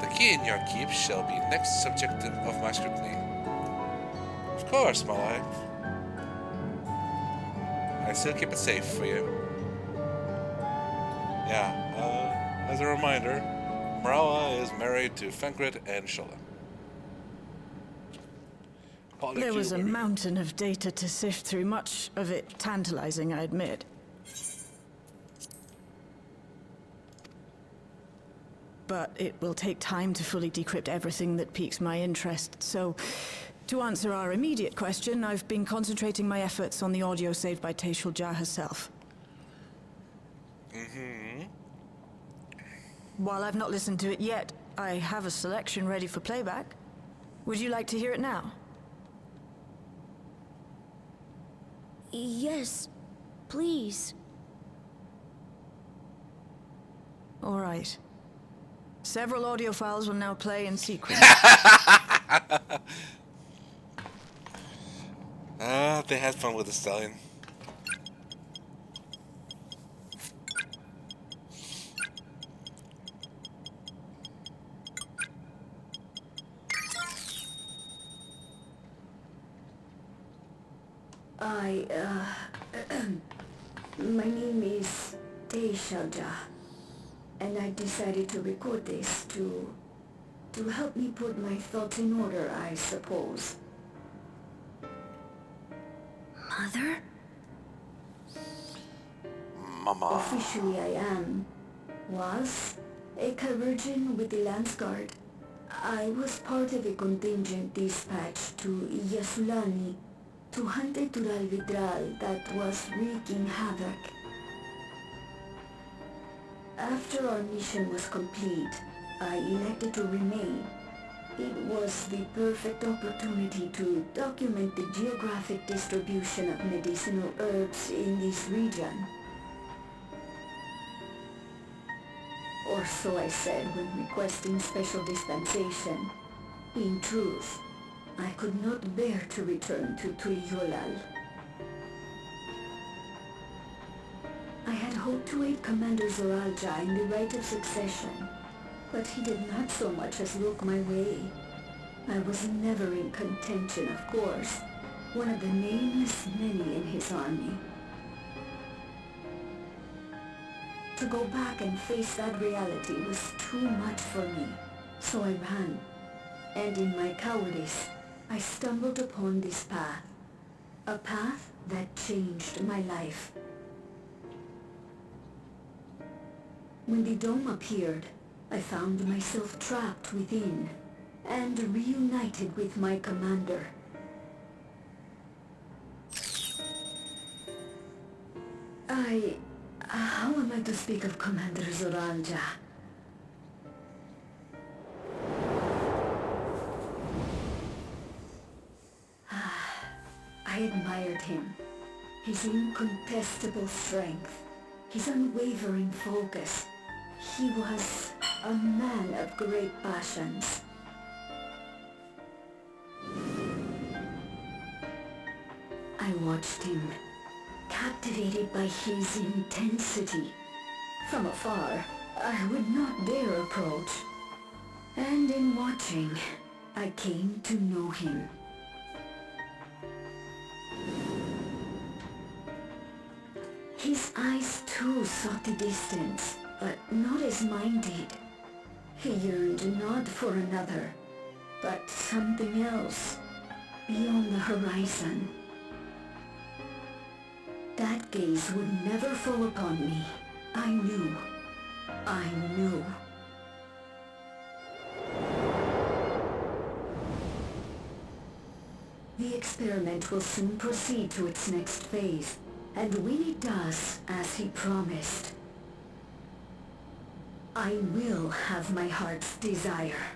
the key in your keep shall be next subject of my scrutiny. Of course, my wife. I still keep it safe for you. Yeah, as a reminder, Mrawa'a is married to Fenkrit and Shola. There was a mountain of data to sift through, much of it tantalizing, I admit. But it will take time to fully decrypt everything that piques my interest, so to answer our immediate question, I've been concentrating my efforts on the audio saved by Taishulja herself. While I've not listened to it yet, I have a selection ready for playback. Would you like to hear it now? Yes, please. All right. Several audio files will now play in sequence. They had fun with the stallion. My name is Taishulja, and I decided to record this to help me put my thoughts in order, I suppose. Mother? Mama. Officially I was a Kaiju with the Lance Guard. I was part of a contingent dispatched to Yaaaaaaaay to hunt a Tural Vidral that was wreaking havoc. After our mission was complete, I elected to remain. It was the perfect opportunity to document the geographic distribution of medicinal herbs in this region. Or so I said when requesting special dispensation. In truth, I could not bear to return to Tulliyolalian. I had hoped to aid Commander Zoralja in the right of succession, but he did not so much as look my way. I was never in contention, of course, one of the nameless many in his army. To go back and face that reality was too much for me, so I ran, and in my cowardice, I stumbled upon this path, a path that changed my life. When the dome appeared, I found myself trapped within, and reunited with my commander. How am I to speak of Commander Zoralja? I had admired him. His incontestable strength, his unwavering focus. He was a man of great passions. I watched him, captivated by his intensity. From afar, I would not dare approach. And in watching, I came to know him. His eyes too sought the distance, but not as mine did. He yearned not for another, but something else, beyond the horizon. That gaze would never fall upon me. I knew. I knew. The experiment will soon proceed to its next phase, and when it does, as he promised, I will have my heart's desire.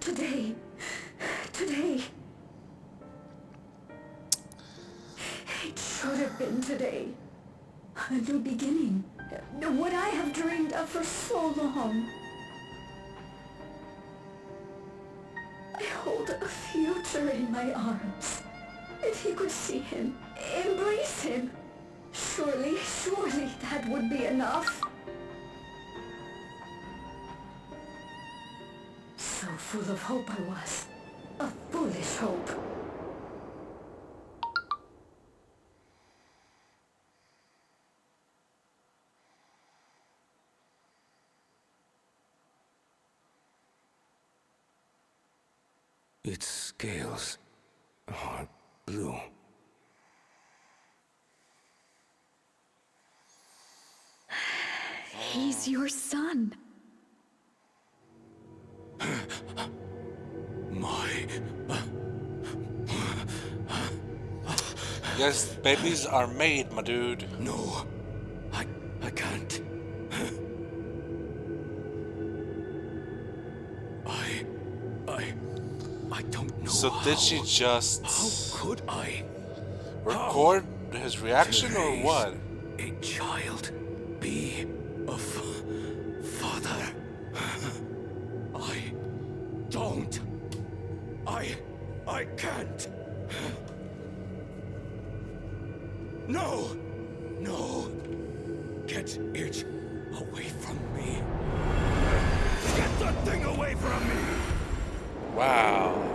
Today. It should have been today. A new beginning. What I have dreamed of for so long. I hold a future in my arms. If he could see him, embrace him, surely that would be enough. So full of hope I was. A foolish hope. Its scales are blue. He's your son. Yes, babies are made, my dude. No, I can't. I don't know. So did she just... How could I? Record his reaction or what? A child be a father. I don't. I can't. No! Get it away from me. Get that thing away from me! Wow.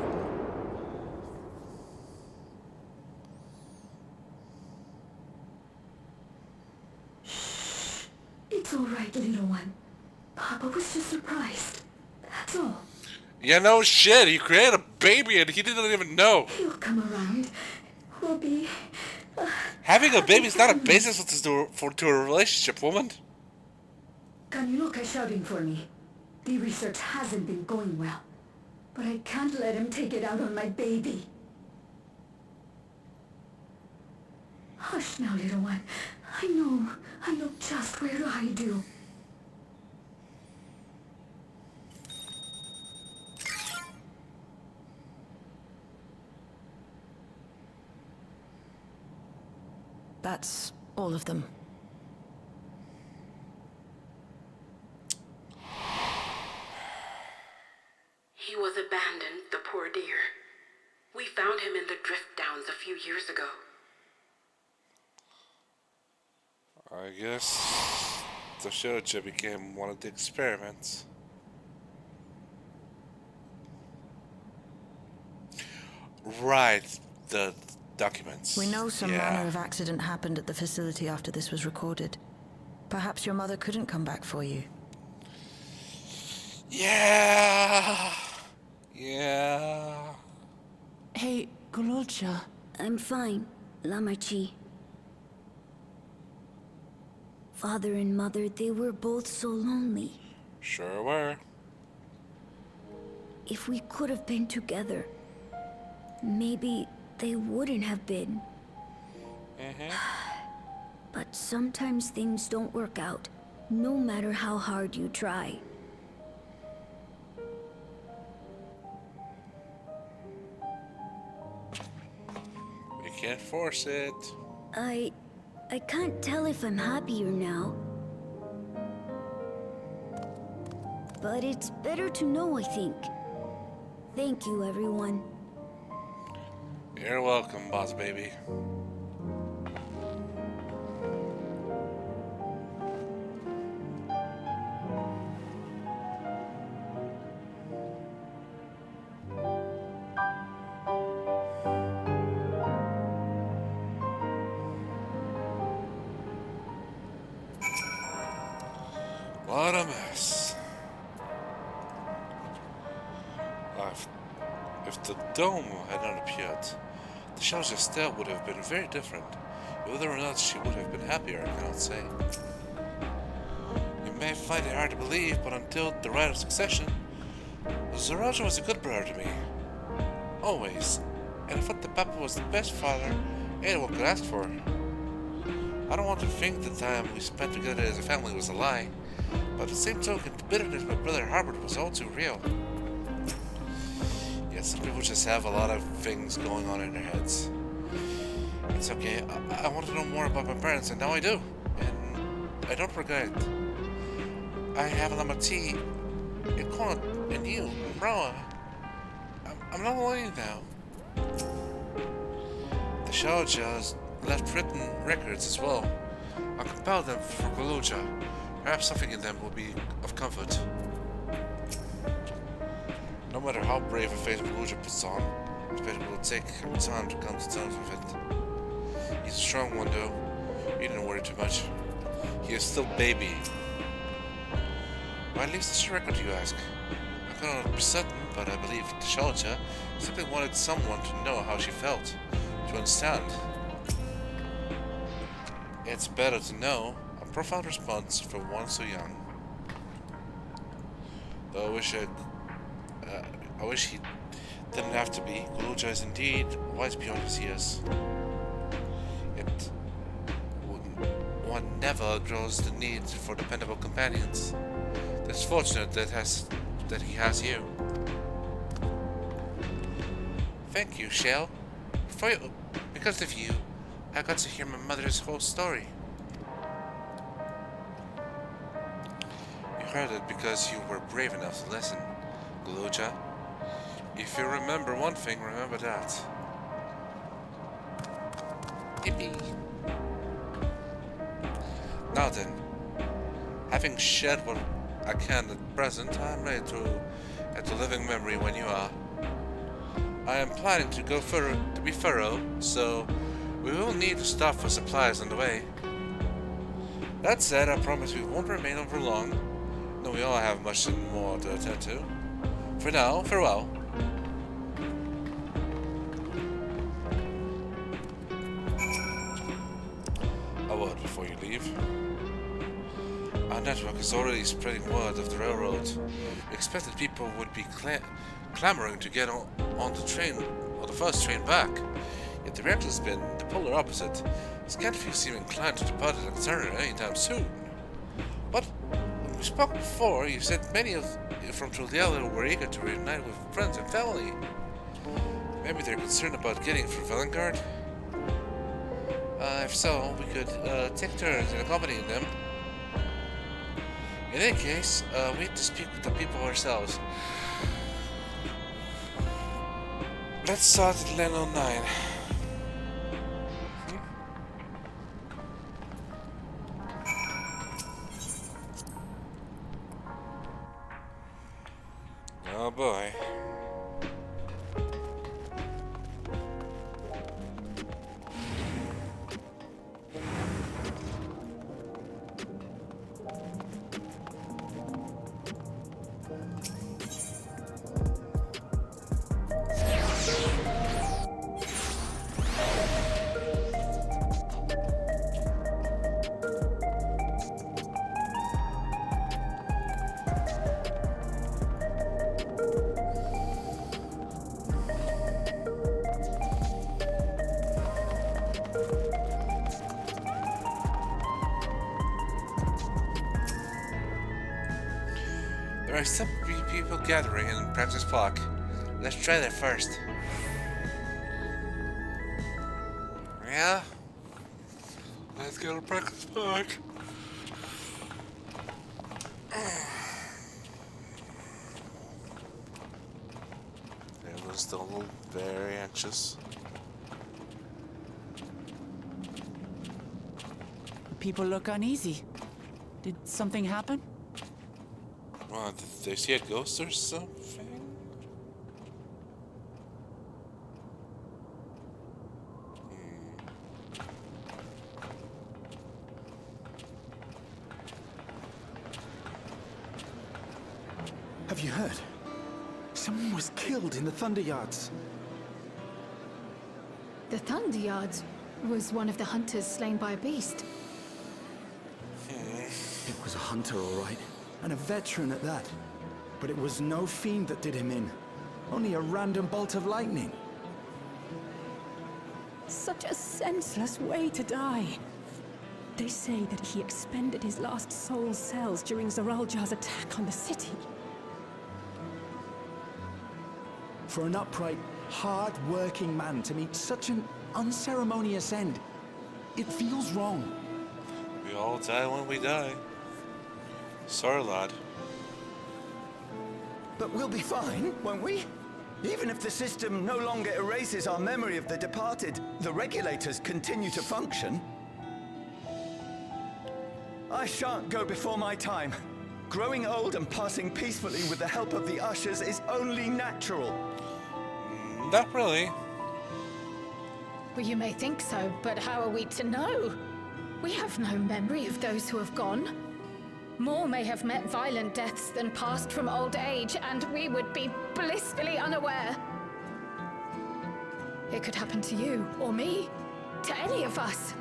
It's all right, little one. Papa was just surprised. That's all. Yeah, no shit. He created a baby and he didn't even know. He'll come around. We'll be... Having a baby is not a basis to a relationship, woman. Kaniloka's shouting for me. The research hasn't been going well. But I can't let him take it out on my baby. Hush now, little one. I know just where to hide you. That's all of them. He was abandoned, the poor dear. We found him in the drift downs a few years ago. I guess the Shoja became one of the experiments. Right, the documents. We know some manner of accident happened at the facility after this was recorded. Perhaps your mother couldn't come back for you. Yeah. Hey, Gololcha. I'm fine, Lamachi. Father and mother, they were both so lonely. Sure were. If we could have been together, maybe they wouldn't have been. But sometimes things don't work out, no matter how hard you try. can't force it. I can't tell if I'm happier now. But it's better to know, I think. Thank you, everyone. You're welcome, boss baby. What a mess. If the dome had not appeared, the Shauja still would have been very different. Whether or not she would have been happier, I cannot say. You may find it hard to believe, but until the Rite of Succession, Zaraja was a good brother to me. Always. And I thought that Papa was the best father anyone could ask for. I don't want to think the time we spent together as a family was a lie, but at the same token, the bitterness my brother harbored was all too real. Yet some people just have a lot of things going on in their heads. It's okay, I want to know more about my parents, and now I do. And I don't regret it. I have a Lamati, a Kwan, and you, Mrawa'a. I'm not alone now. The Shaujas left written records as well. I'll compile them for Guluja. Perhaps something in them will be of comfort. No matter how brave a face Guluja puts on, I expect it will take him time to come to terms with it. He's a strong one though. You didn't worry too much. He is still baby. Or at least it's a record, you ask. I cannot be certain, but I believe the Shauja simply wanted someone to know how she felt, to understand. It's better to know. A profound response for one so young. Though I wish he didn't have to be. Guluja is indeed wise beyond his years. Yet one never grows the need for dependable companions. It's fortunate that he has you. Thank you, Shell. Because of you, I got to hear my mother's whole story. You heard it because you were brave enough to listen, Guluja. If you remember one thing, remember that. Yippee. Now then, having shared what I can at present, I am ready to add a living memory when you are. I am planning to go to be thorough, so we will need to stop for supplies on the way. That said, I promise we won't remain over long, though we all have much more to attend to. For now, farewell. A word before you leave. Our network is already spreading word of the railroad. We expected people would be clamoring to get on the train, or the first train back. Yet the reaction has been the polar opposite. Scant few seem inclined to depart Alexandria anytime soon. But when we spoke before, you said many of you from Tulliyolalian were eager to reunite with friends and family. Maybe they're concerned about getting through Vanguard? If so, we could take turns in accompanying them. In any case, we need to speak with the people ourselves. Let's start at lane 09. Oh boy. There are some people gathering in Practice Park. Let's try that first. Yeah. Let's get our practice back. Everyone's still very anxious. People look uneasy. Did something happen? What, did they see a ghost or something? Have you heard? Someone was killed in the Thunder Yards. The Thunder Yards was one of the hunters slain by a beast. It was a hunter, all right. And a veteran at that. But it was no fiend that did him in. Only a random bolt of lightning. Such a senseless way to die. They say that he expended his last soul cells during Zoraljar's attack on the city. For an upright, hard-working man to meet such an unceremonious end, it feels wrong. We all die when we die. Sorry, lad. But we'll be fine, won't we? Even if the system no longer erases our memory of the departed, the regulators continue to function. I shan't go before my time. Growing old and passing peacefully with the help of the ushers is only natural. Not really. Well, you may think so, but how are we to know? We have no memory of those who have gone. More may have met violent deaths than passed from old age, and we would be blissfully unaware. It could happen to you, or me, to any of us.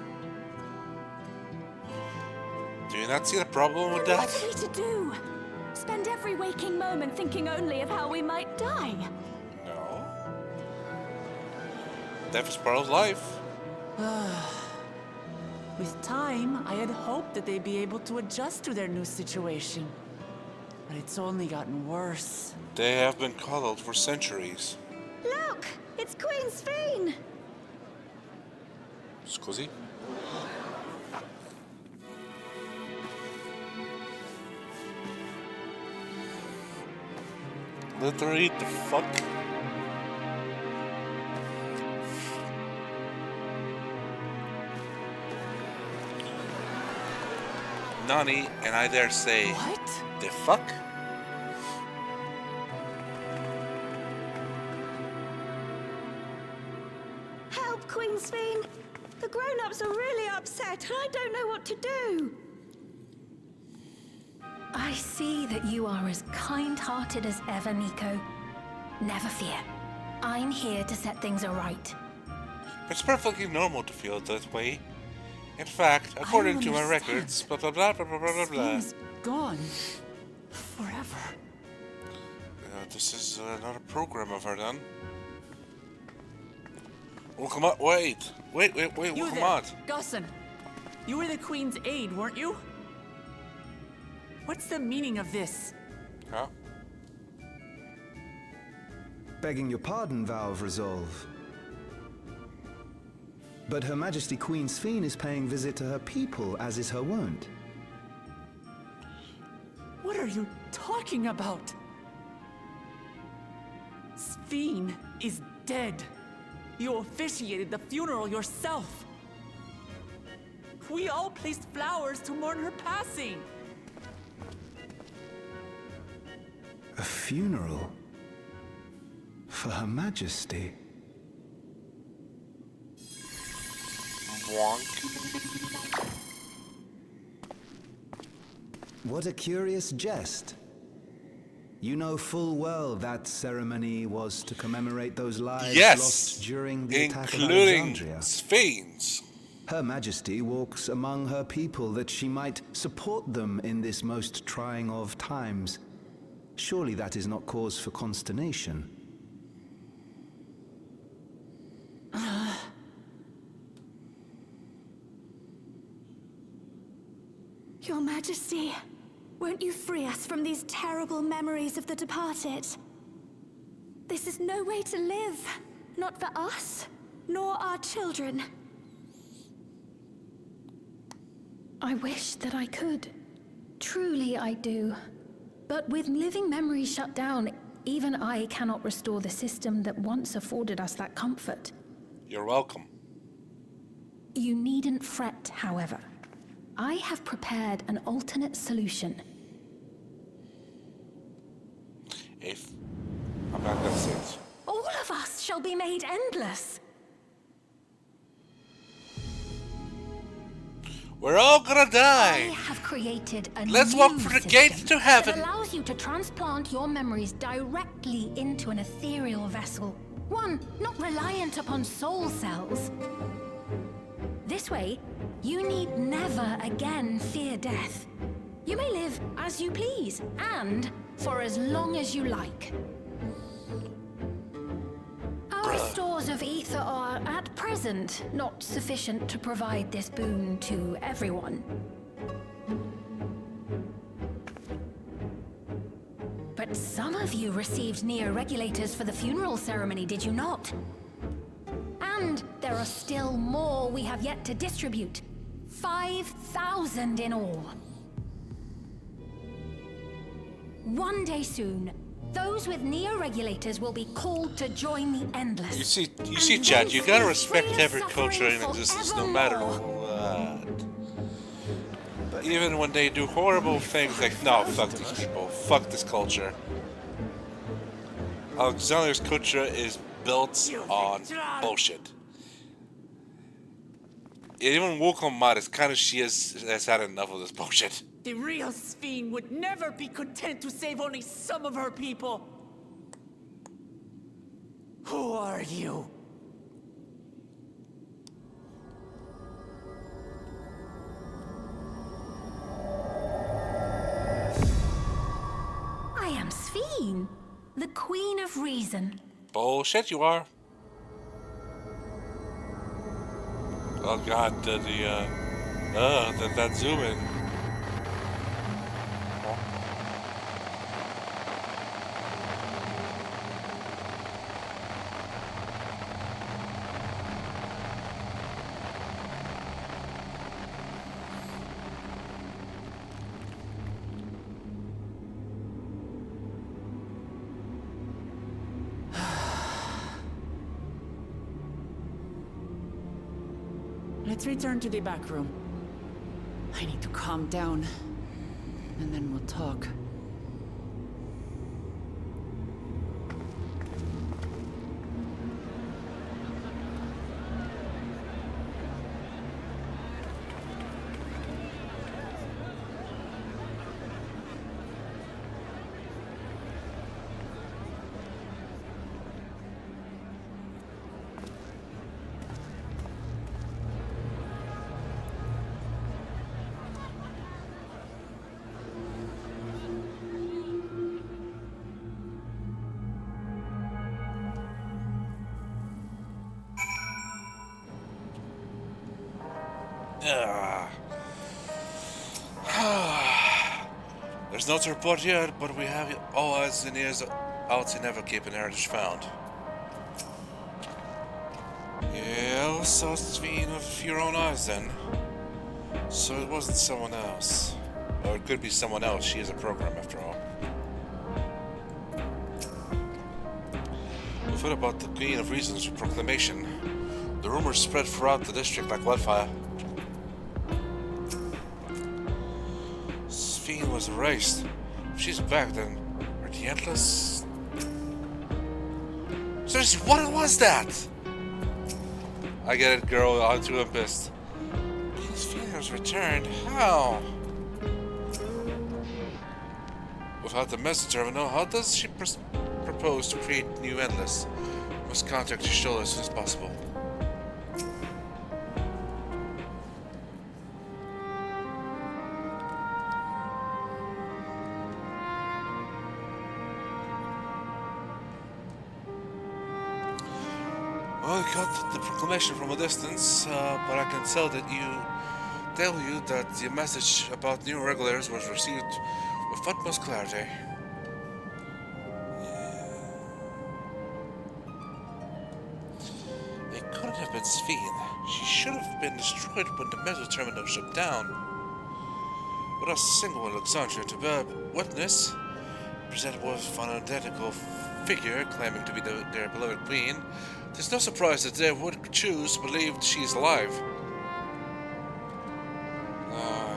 Do you not see the problem with that? What are we to do? Spend every waking moment thinking only of how we might die? No. Death is part of life. With time, I had hoped that they'd be able to adjust to their new situation. But it's only gotten worse. They have been coddled for centuries. Look! It's Queen Sphene! Scusi? Literally, the fuck? Nani, and I dare say... What? The fuck? Help, Queen Sphene! The grown-ups are really upset, and I don't know what to do. I see that you are as kind-hearted as ever, Nico. Never fear. I'm here to set things right. It's perfectly normal to feel that way. In fact, according to my records, blah blah blah blah blah blah blah. Sphene's gone. Forever. This is not a program of her done. Oh, come on, wait, You come there, on. Gussin. You were the Queen's aide, weren't you? What's the meaning of this? Huh? Begging your pardon, Vow of Resolve. But Her Majesty Queen Sphene is paying visit to her people, as is her wont. What are you talking about? Sphene is dead. You officiated the funeral yourself. We all placed flowers to mourn her passing. A funeral? For Her Majesty? What a curious jest. You know full well that ceremony was to commemorate those lives lost during the attack of Alexandria. Sphene's. Her Majesty walks among her people that she might support them in this most trying of times. Surely that is not cause for consternation. Your Majesty, won't you free us from these terrible memories of the departed? This is no way to live. Not for us, nor our children. I wish that I could. Truly I do. But with living memories shut down, even I cannot restore the system that once afforded us that comfort. You're welcome. You needn't fret, however. I have prepared an alternate solution. If I'm not gonna say it. All of us shall be made endless. We're all gonna die. I have created a Let's new walk through the gates system to heaven. that allows you to transplant your memories directly into an ethereal vessel. One not reliant upon soul cells. This way, you need never again fear death. You may live as you please, and for as long as you like. Our stores of ether are, at present, not sufficient to provide this boon to everyone. But some of you received neo-regulators for the funeral ceremony, did you not? And there are still more we have yet to distribute. 5,000 in all. One day soon, those with neo-regulators will be called to join the Endless. You see, Chad, you gotta respect every culture in existence, no matter what. Even when they do horrible things like, no, fuck these people, fuck this culture. Alexandria's culture is built on bullshit. Even Wukong Mod has had enough of this bullshit. The real Sphinx would never be content to save only some of her people. Who are you? I am Sphene, the Queen of Reason. Bullshit, you are. Oh god, that zoom in. Let's return to the back room. I need to calm down, and then we'll talk. There's no to report yet, but we have all eyes and ears out to never keep an heritage found. Yeah, I saw Sphene with your own eyes then. So it wasn't someone else. Or it could be someone else. She is a program after all. We've heard about the Queen of Reason's proclamation. The rumors spread throughout the district like wildfire. Sphene was erased. If she's back, then are the Endless? Seriously, what was that? I get it, girl. I'm too pissed. Sphene has returned. How? Without the message terminal, how does she propose to create new Endless? Must contact Y'shtola as soon as possible. Well, we got the proclamation from a distance, but I can tell you that the message about new regulators was received with utmost clarity. It couldn't have been Sphene. She should have been destroyed when the metal terminal shut down. With a single Alexandrian to witness, presented with an identical figure claiming to be their beloved queen, there's no surprise that they would choose to believe she's alive.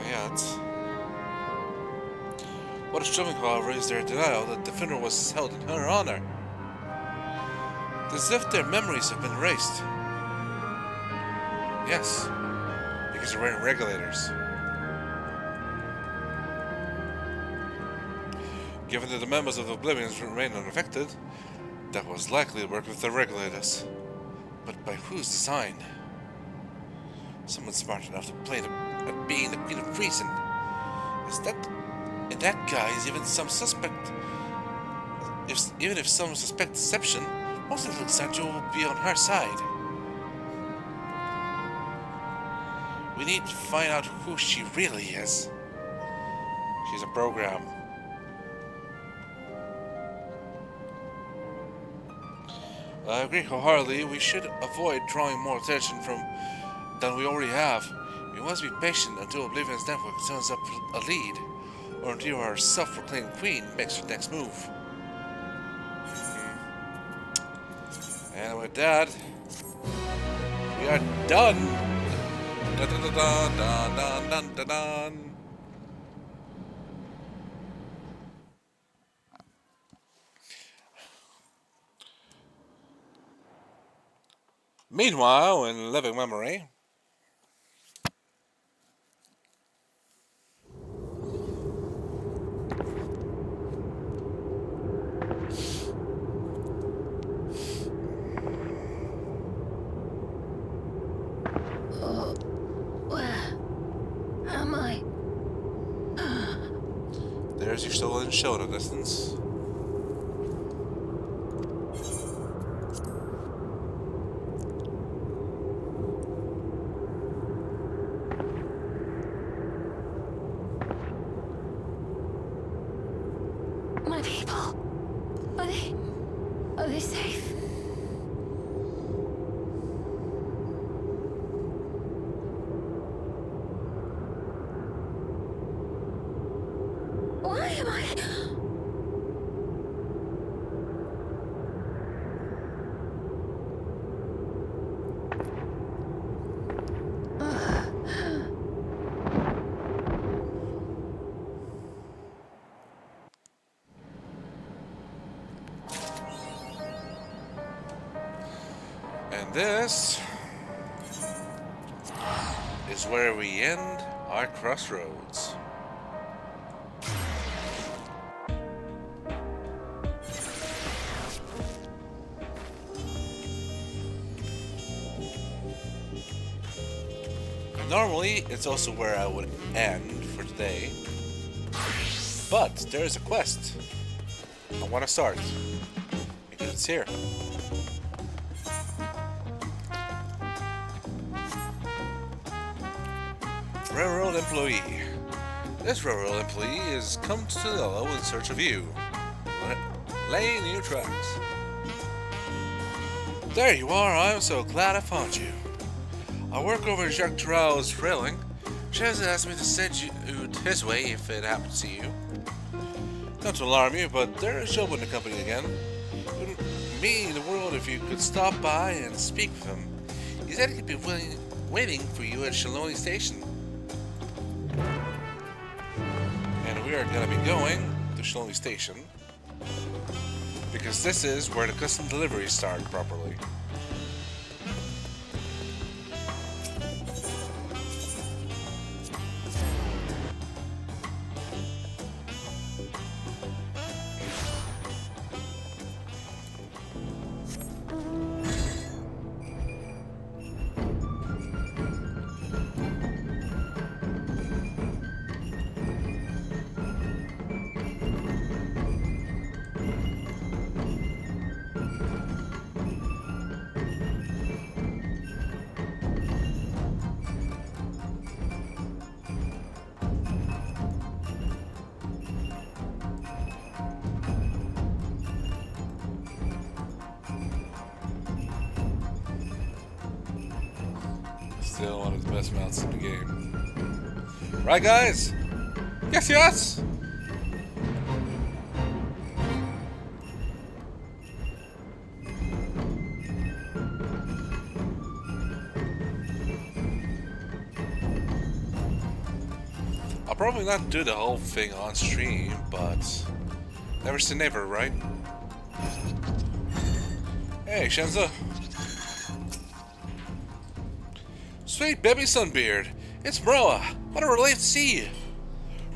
Yet. What is troubling, however, is their denial that the funeral was held in her honor. As if their memories have been erased. Yes, because they're wearing regulators. Given that the members of the Oblivions remain unaffected, that was likely to work with the regulators. But by whose design? Someone smart enough to play at being the Queen of Reason. In that guise, even some suspect... even if some suspect deception, most of Alexandria will be on her side. We need to find out who she really is. She's a program. I agree wholeheartedly. We should avoid drawing more attention than we already have. We must be patient until Oblivion's network turns up a lead, or until our self-proclaimed queen makes her next move. And with that, we are done. Dun, dun, dun, dun, dun, dun, dun, dun. Meanwhile, in living memory, Where am I? there's your stolen show in the distance. My people. Are they safe? Why am I... And this is where we end our Crossroads. Normally, it's also where I would end for today, but there is a quest I want to start, because it's here. Railroad employee. This railroad employee has come to Tulliyolalian in search of you, laying new tracks. There you are, I'm so glad I found you. I work over at Dawntrail's railing. Chaz asked me to send you his way if it happened to you. Not to alarm you, but there is Job in the company again. It would mean the world if you could stop by and speak with him. He said he'd be waiting for you at Shaloni Station. And we are going to be going to Shaloni Station because this is where the custom deliveries start properly. Still one of the best mounts in the game. Right, guys? Yes, yes! I'll probably not do the whole thing on stream, but never say never, right? Hey, Shenza. Sweet baby Sunbeard, it's Mrawa'a. What a relief to see you.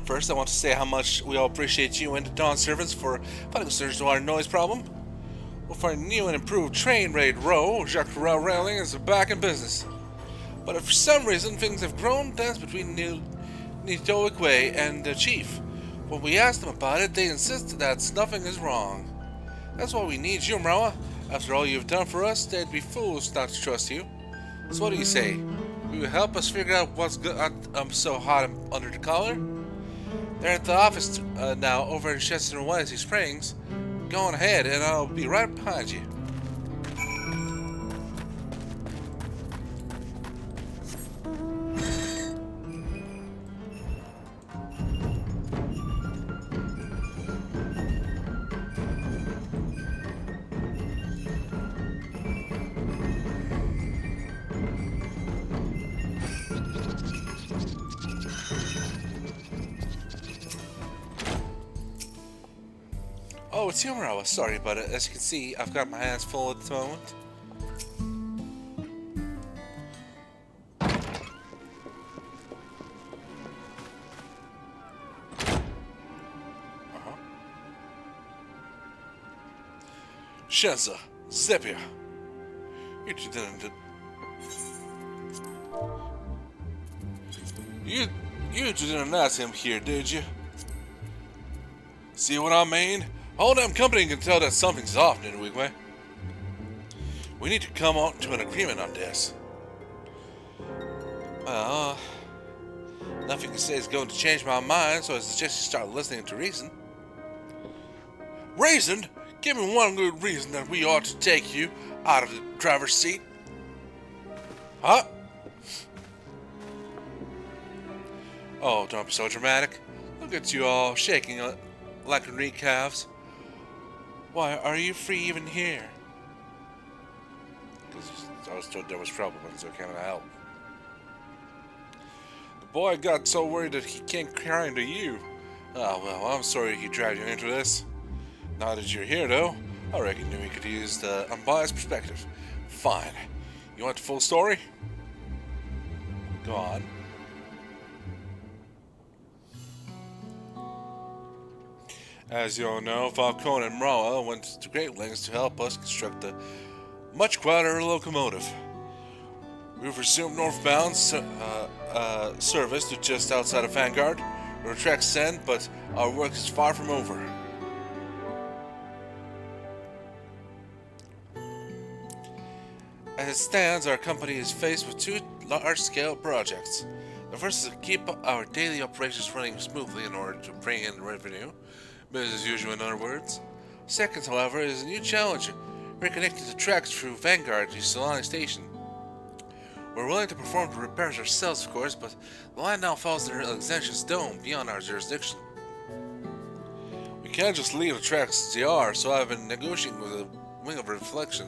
First, I want to say how much we all appreciate you and the Dawn servants for finding a solution to our noise problem. With our new and improved train raid row, Dawntrail railing is back in business. But if for some reason things have grown tense between Nitoikwe and the chief. When we asked them about it, they insisted that nothing is wrong. That's why we need you, Mrawa'a. After all you've done for us, they'd be fools not to trust you. So what do you say? Will you help us figure out what's got so hot under the collar? They're at the office now over in Chester and Wednesday Springs. Go on ahead and I'll be right behind you. Oh, it's you, Mrawa'a. Sorry about it. As you can see, I've got my hands full at the moment. Shenza, Zepia. You two didn't... You two didn't ask him here, did you? See what I mean? Whole damn company can tell that something's off, Nitoikwe. We need to come on to an agreement on this. Well, nothing you say is going to change my mind, so I suggest you start listening to reason. Reason? Give me one good reason that we ought to take you out of the driver's seat. Huh? Oh, don't be so dramatic. Look at you all shaking like Henri calves. Why, are you free even here? Because I was told there was trouble, and so can I help? The boy got so worried that he can't cry into you. Oh, well, I'm sorry he dragged you into this. Now that you're here, though, I reckon we could use the unbiased perspective. Fine. You want the full story? Go on. As you all know, Falcone and Mrawa'a went to great lengths to help us construct a much quieter locomotive. We've resumed northbound service to just outside of Vanguard, where tracks send, but our work is far from over. As it stands, our company is faced with two large-scale projects. The first is to keep our daily operations running smoothly in order to bring in revenue. Business as usual, in other words. Second, however, is a new challenge, reconnecting the tracks through Vanguard to Solani Station. We're willing to perform the repairs ourselves, of course, but the line now falls under Alexandrian's dome, beyond our jurisdiction. We can't just leave the tracks as they are, so I've been negotiating with a wing of reflection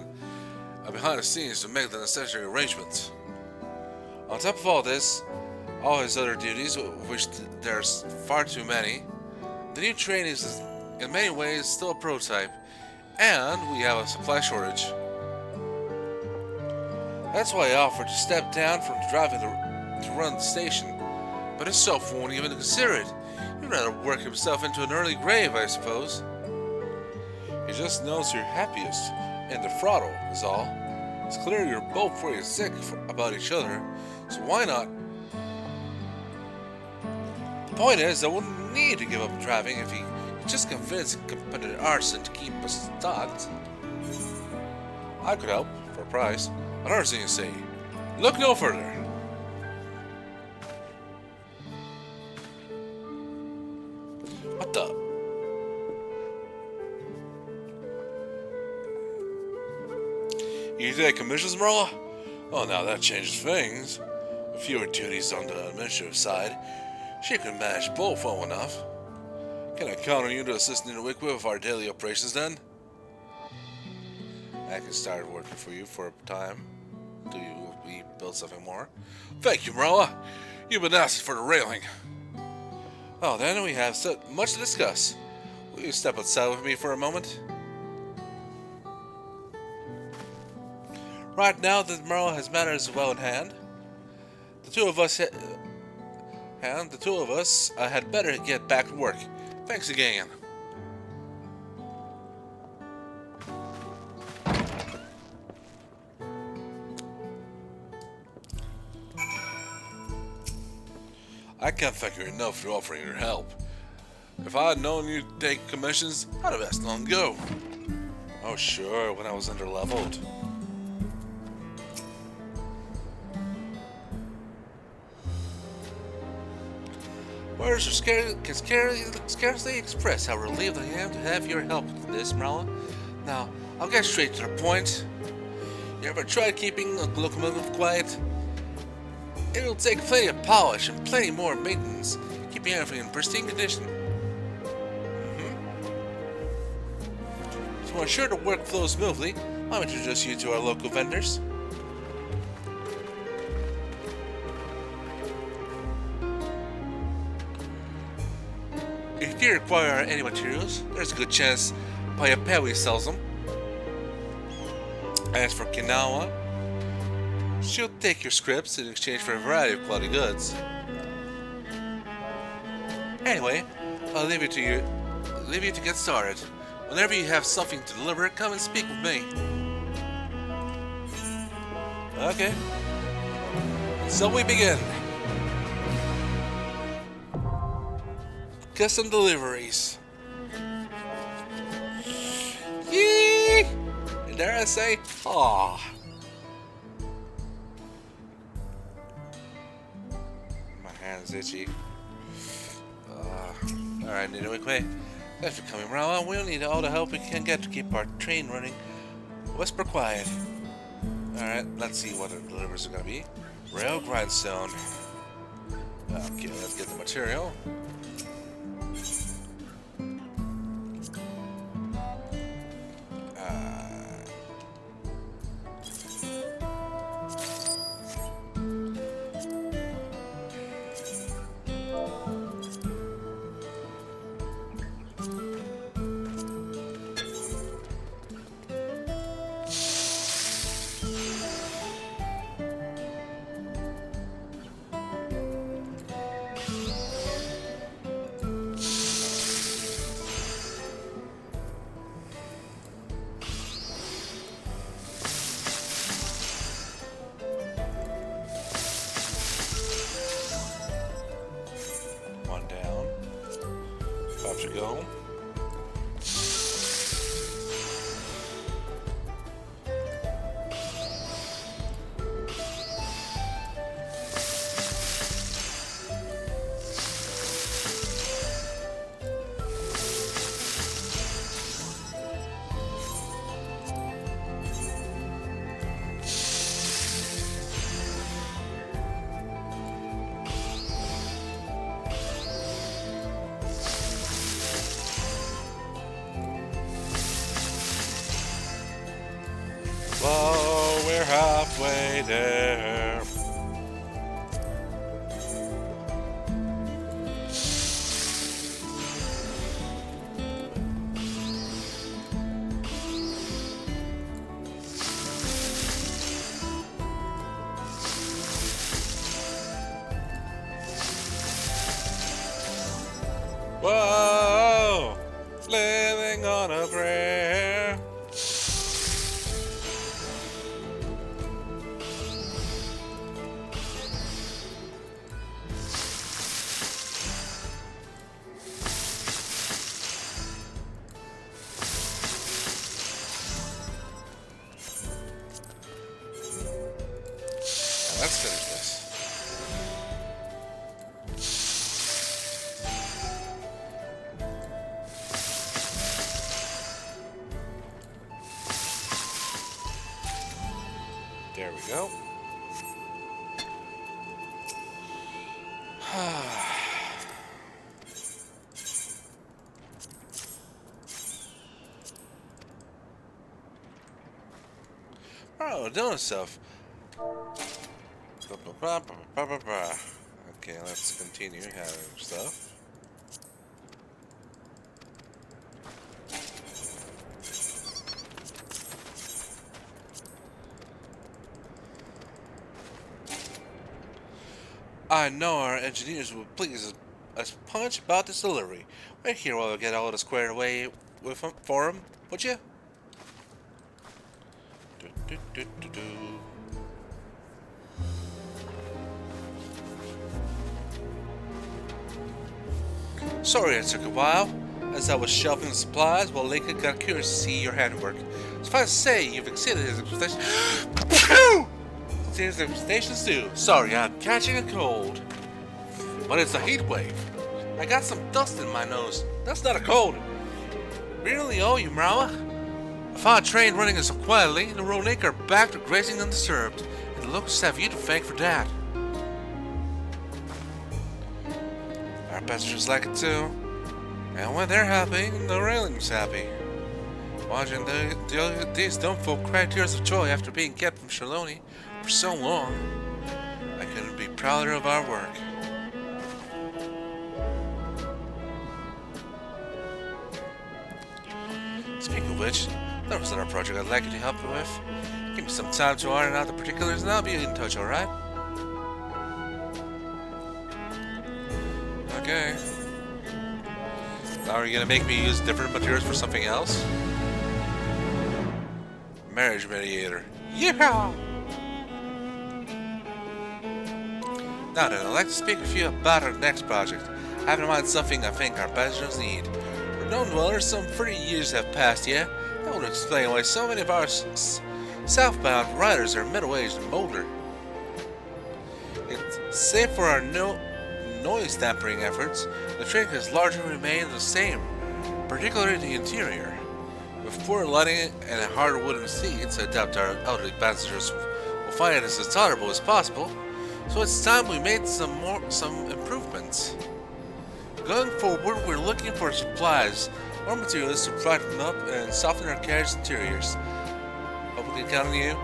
behind the scenes to make the necessary arrangements. On top of all this, all his other duties, of which there's far too many, the new train is in many ways still a prototype, and we have a supply shortage. That's why I offered to step down from driving to run the station, but himself won't even consider it. He'd rather work himself into an early grave, I suppose. He just knows you're happiest in the throttle, is all. It's clear you're both pretty sick about each other, so why not? The point is, I wouldn't need to give up driving if he could just convince competitive arson to keep us stocked. I could help, for a price. Another thing you say, look no further. What the? You take commissions, Mrawa'a? Oh, now that changes things. Fewer duties on the administrative side. She can manage both well enough. Can I count on you to assist in the wake with our daily operations then? I can start working for you for a time. Do we build something more? Thank you, Mrawa'a. You've been asking for the railing. Oh, then we have so much to discuss. Will you step outside with me for a moment? Right now that Mrawa'a has matters well in hand, the two of us had better get back to work. Thanks again. I can't thank you enough for offering your help. If I had known you'd take commissions, I'd have asked long ago. Oh sure, when I was underleveled. Words can scarcely express how relieved I am to have your help in this, Mrawa'a. Now, I'll get straight to the point. You ever tried keeping a locomotive quiet? It'll take plenty of polish and plenty more maintenance, keeping everything in pristine condition. To ensure the work flows smoothly, I'll introduce you to our local vendors. If you require any materials, there's a good chance Payapewi sells them. As for Kinawa, she'll take your scripts in exchange for a variety of quality goods. Anyway, I'll leave you to get started. Whenever you have something to deliver, come and speak with me. Okay. So we begin. Custom deliveries. Yee! And dare I say, aw. My hand's itchy. Alright, anyway, thanks for coming, Mrawa'a. We'll need all the help we can get to keep our train running. Whisper quiet. Alright, let's see what the deliveries are gonna be. Rail grindstone. Okay, let's get the material. Go. Whoa, we're halfway there. Whoa, living on a prayer. Let's finish this. There we go. Oh, doing stuff. Okay, let's continue having stuff. I know our engineers will please us punch about this delivery. Wait here while we get all this squared away with him, for him, would you? Sorry it took a while, as I was shelving the supplies while Lincoln got curious to see your handiwork. Suffice to say, you've exceeded his expectations. His expectations too. Sorry, I'm catching a cold. But it's a heat wave. I got some dust in my nose. That's not a cold. Really owe you, Mrawa'a. I found a train running so quietly, the Ronek are back to grazing undisturbed. It looks have you to thank for that. Our passengers like it too. And when they're happy, the railing's happy. Watching these dumb folk cry tears of joy after being kept from Shaloni for so long, I couldn't be prouder of our work. Speaking of which, there was another project I'd like you to help me with. Give me some time to iron out the particulars and I'll be in touch, alright? Okay. Now are you gonna make me use different materials for something else? Marriage mediator. Yeah! Now then, I'd like to speak with you about our next project. I have in mind something I think our passengers need. For known dwellers, some 30 years have passed yet. That would explain why so many of our southbound riders are middle-aged and older. It's safe for our noise dampening efforts. The train has largely remained the same, particularly the interior. With poor lighting and hard wooden seats, I doubt our elderly passengers will find it as tolerable as possible. So it's time we made some improvements. Going forward, we're looking for supplies or materials to brighten up and soften our carriage interiors. Hope we can count on you.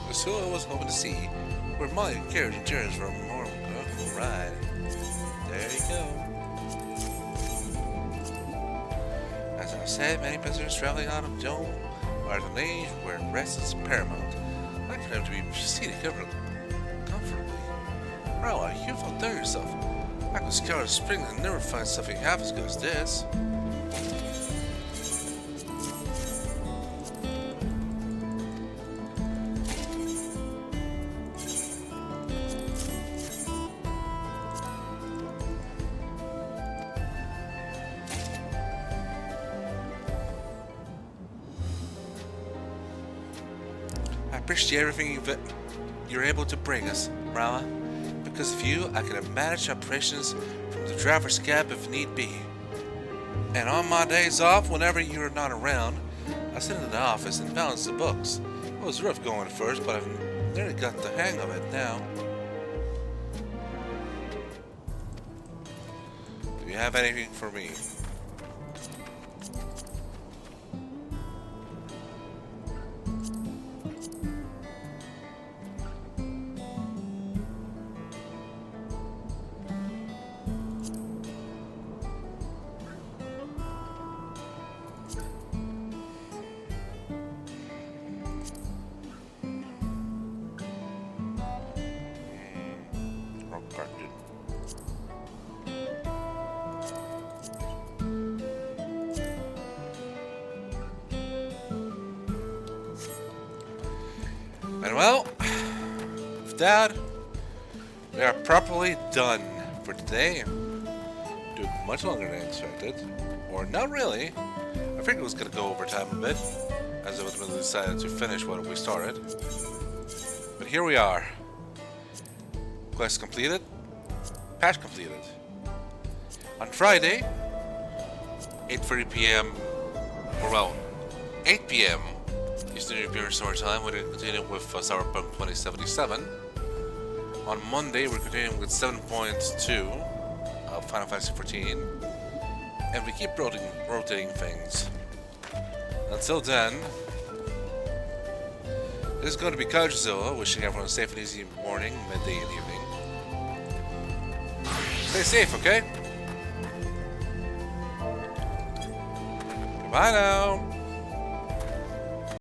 That's who I was hoping to see, where my carriage interiors for a more colorful ride. There you go. As I said, many passengers traveling out of Dome are at an age where rest is paramount. I like for them to be seated comfortably. Mrawa'a, you've outdone yourself. I could scour the spring and never find something half as good as this. I appreciate everything you're able to bring us, Mrawa'a. Because of you, I can manage operations from the driver's cab if need be. And on my days off, whenever you're not around, I sat in the office and balanced the books. It was rough going at first, but I've nearly got the hang of it now. Do you have anything for me? And well, with that, we are properly done for today. Took much longer than I expected. Or not really. I figured it was going to go over time a bit, as I ultimately decided to finish what we started. But here we are. Quest completed. Patch completed. On Friday, 8:30 p.m. or well, 8 p.m. Eastern European Summer Time, we're continuing with Cyberpunk 2077. On Monday, we're continuing with 7.2 of Final Fantasy XIV. And we keep rotating things. Until then, this is going to be Kaiju-Z, wishing everyone a safe and easy morning, midday, and evening. Stay safe, okay? Goodbye now.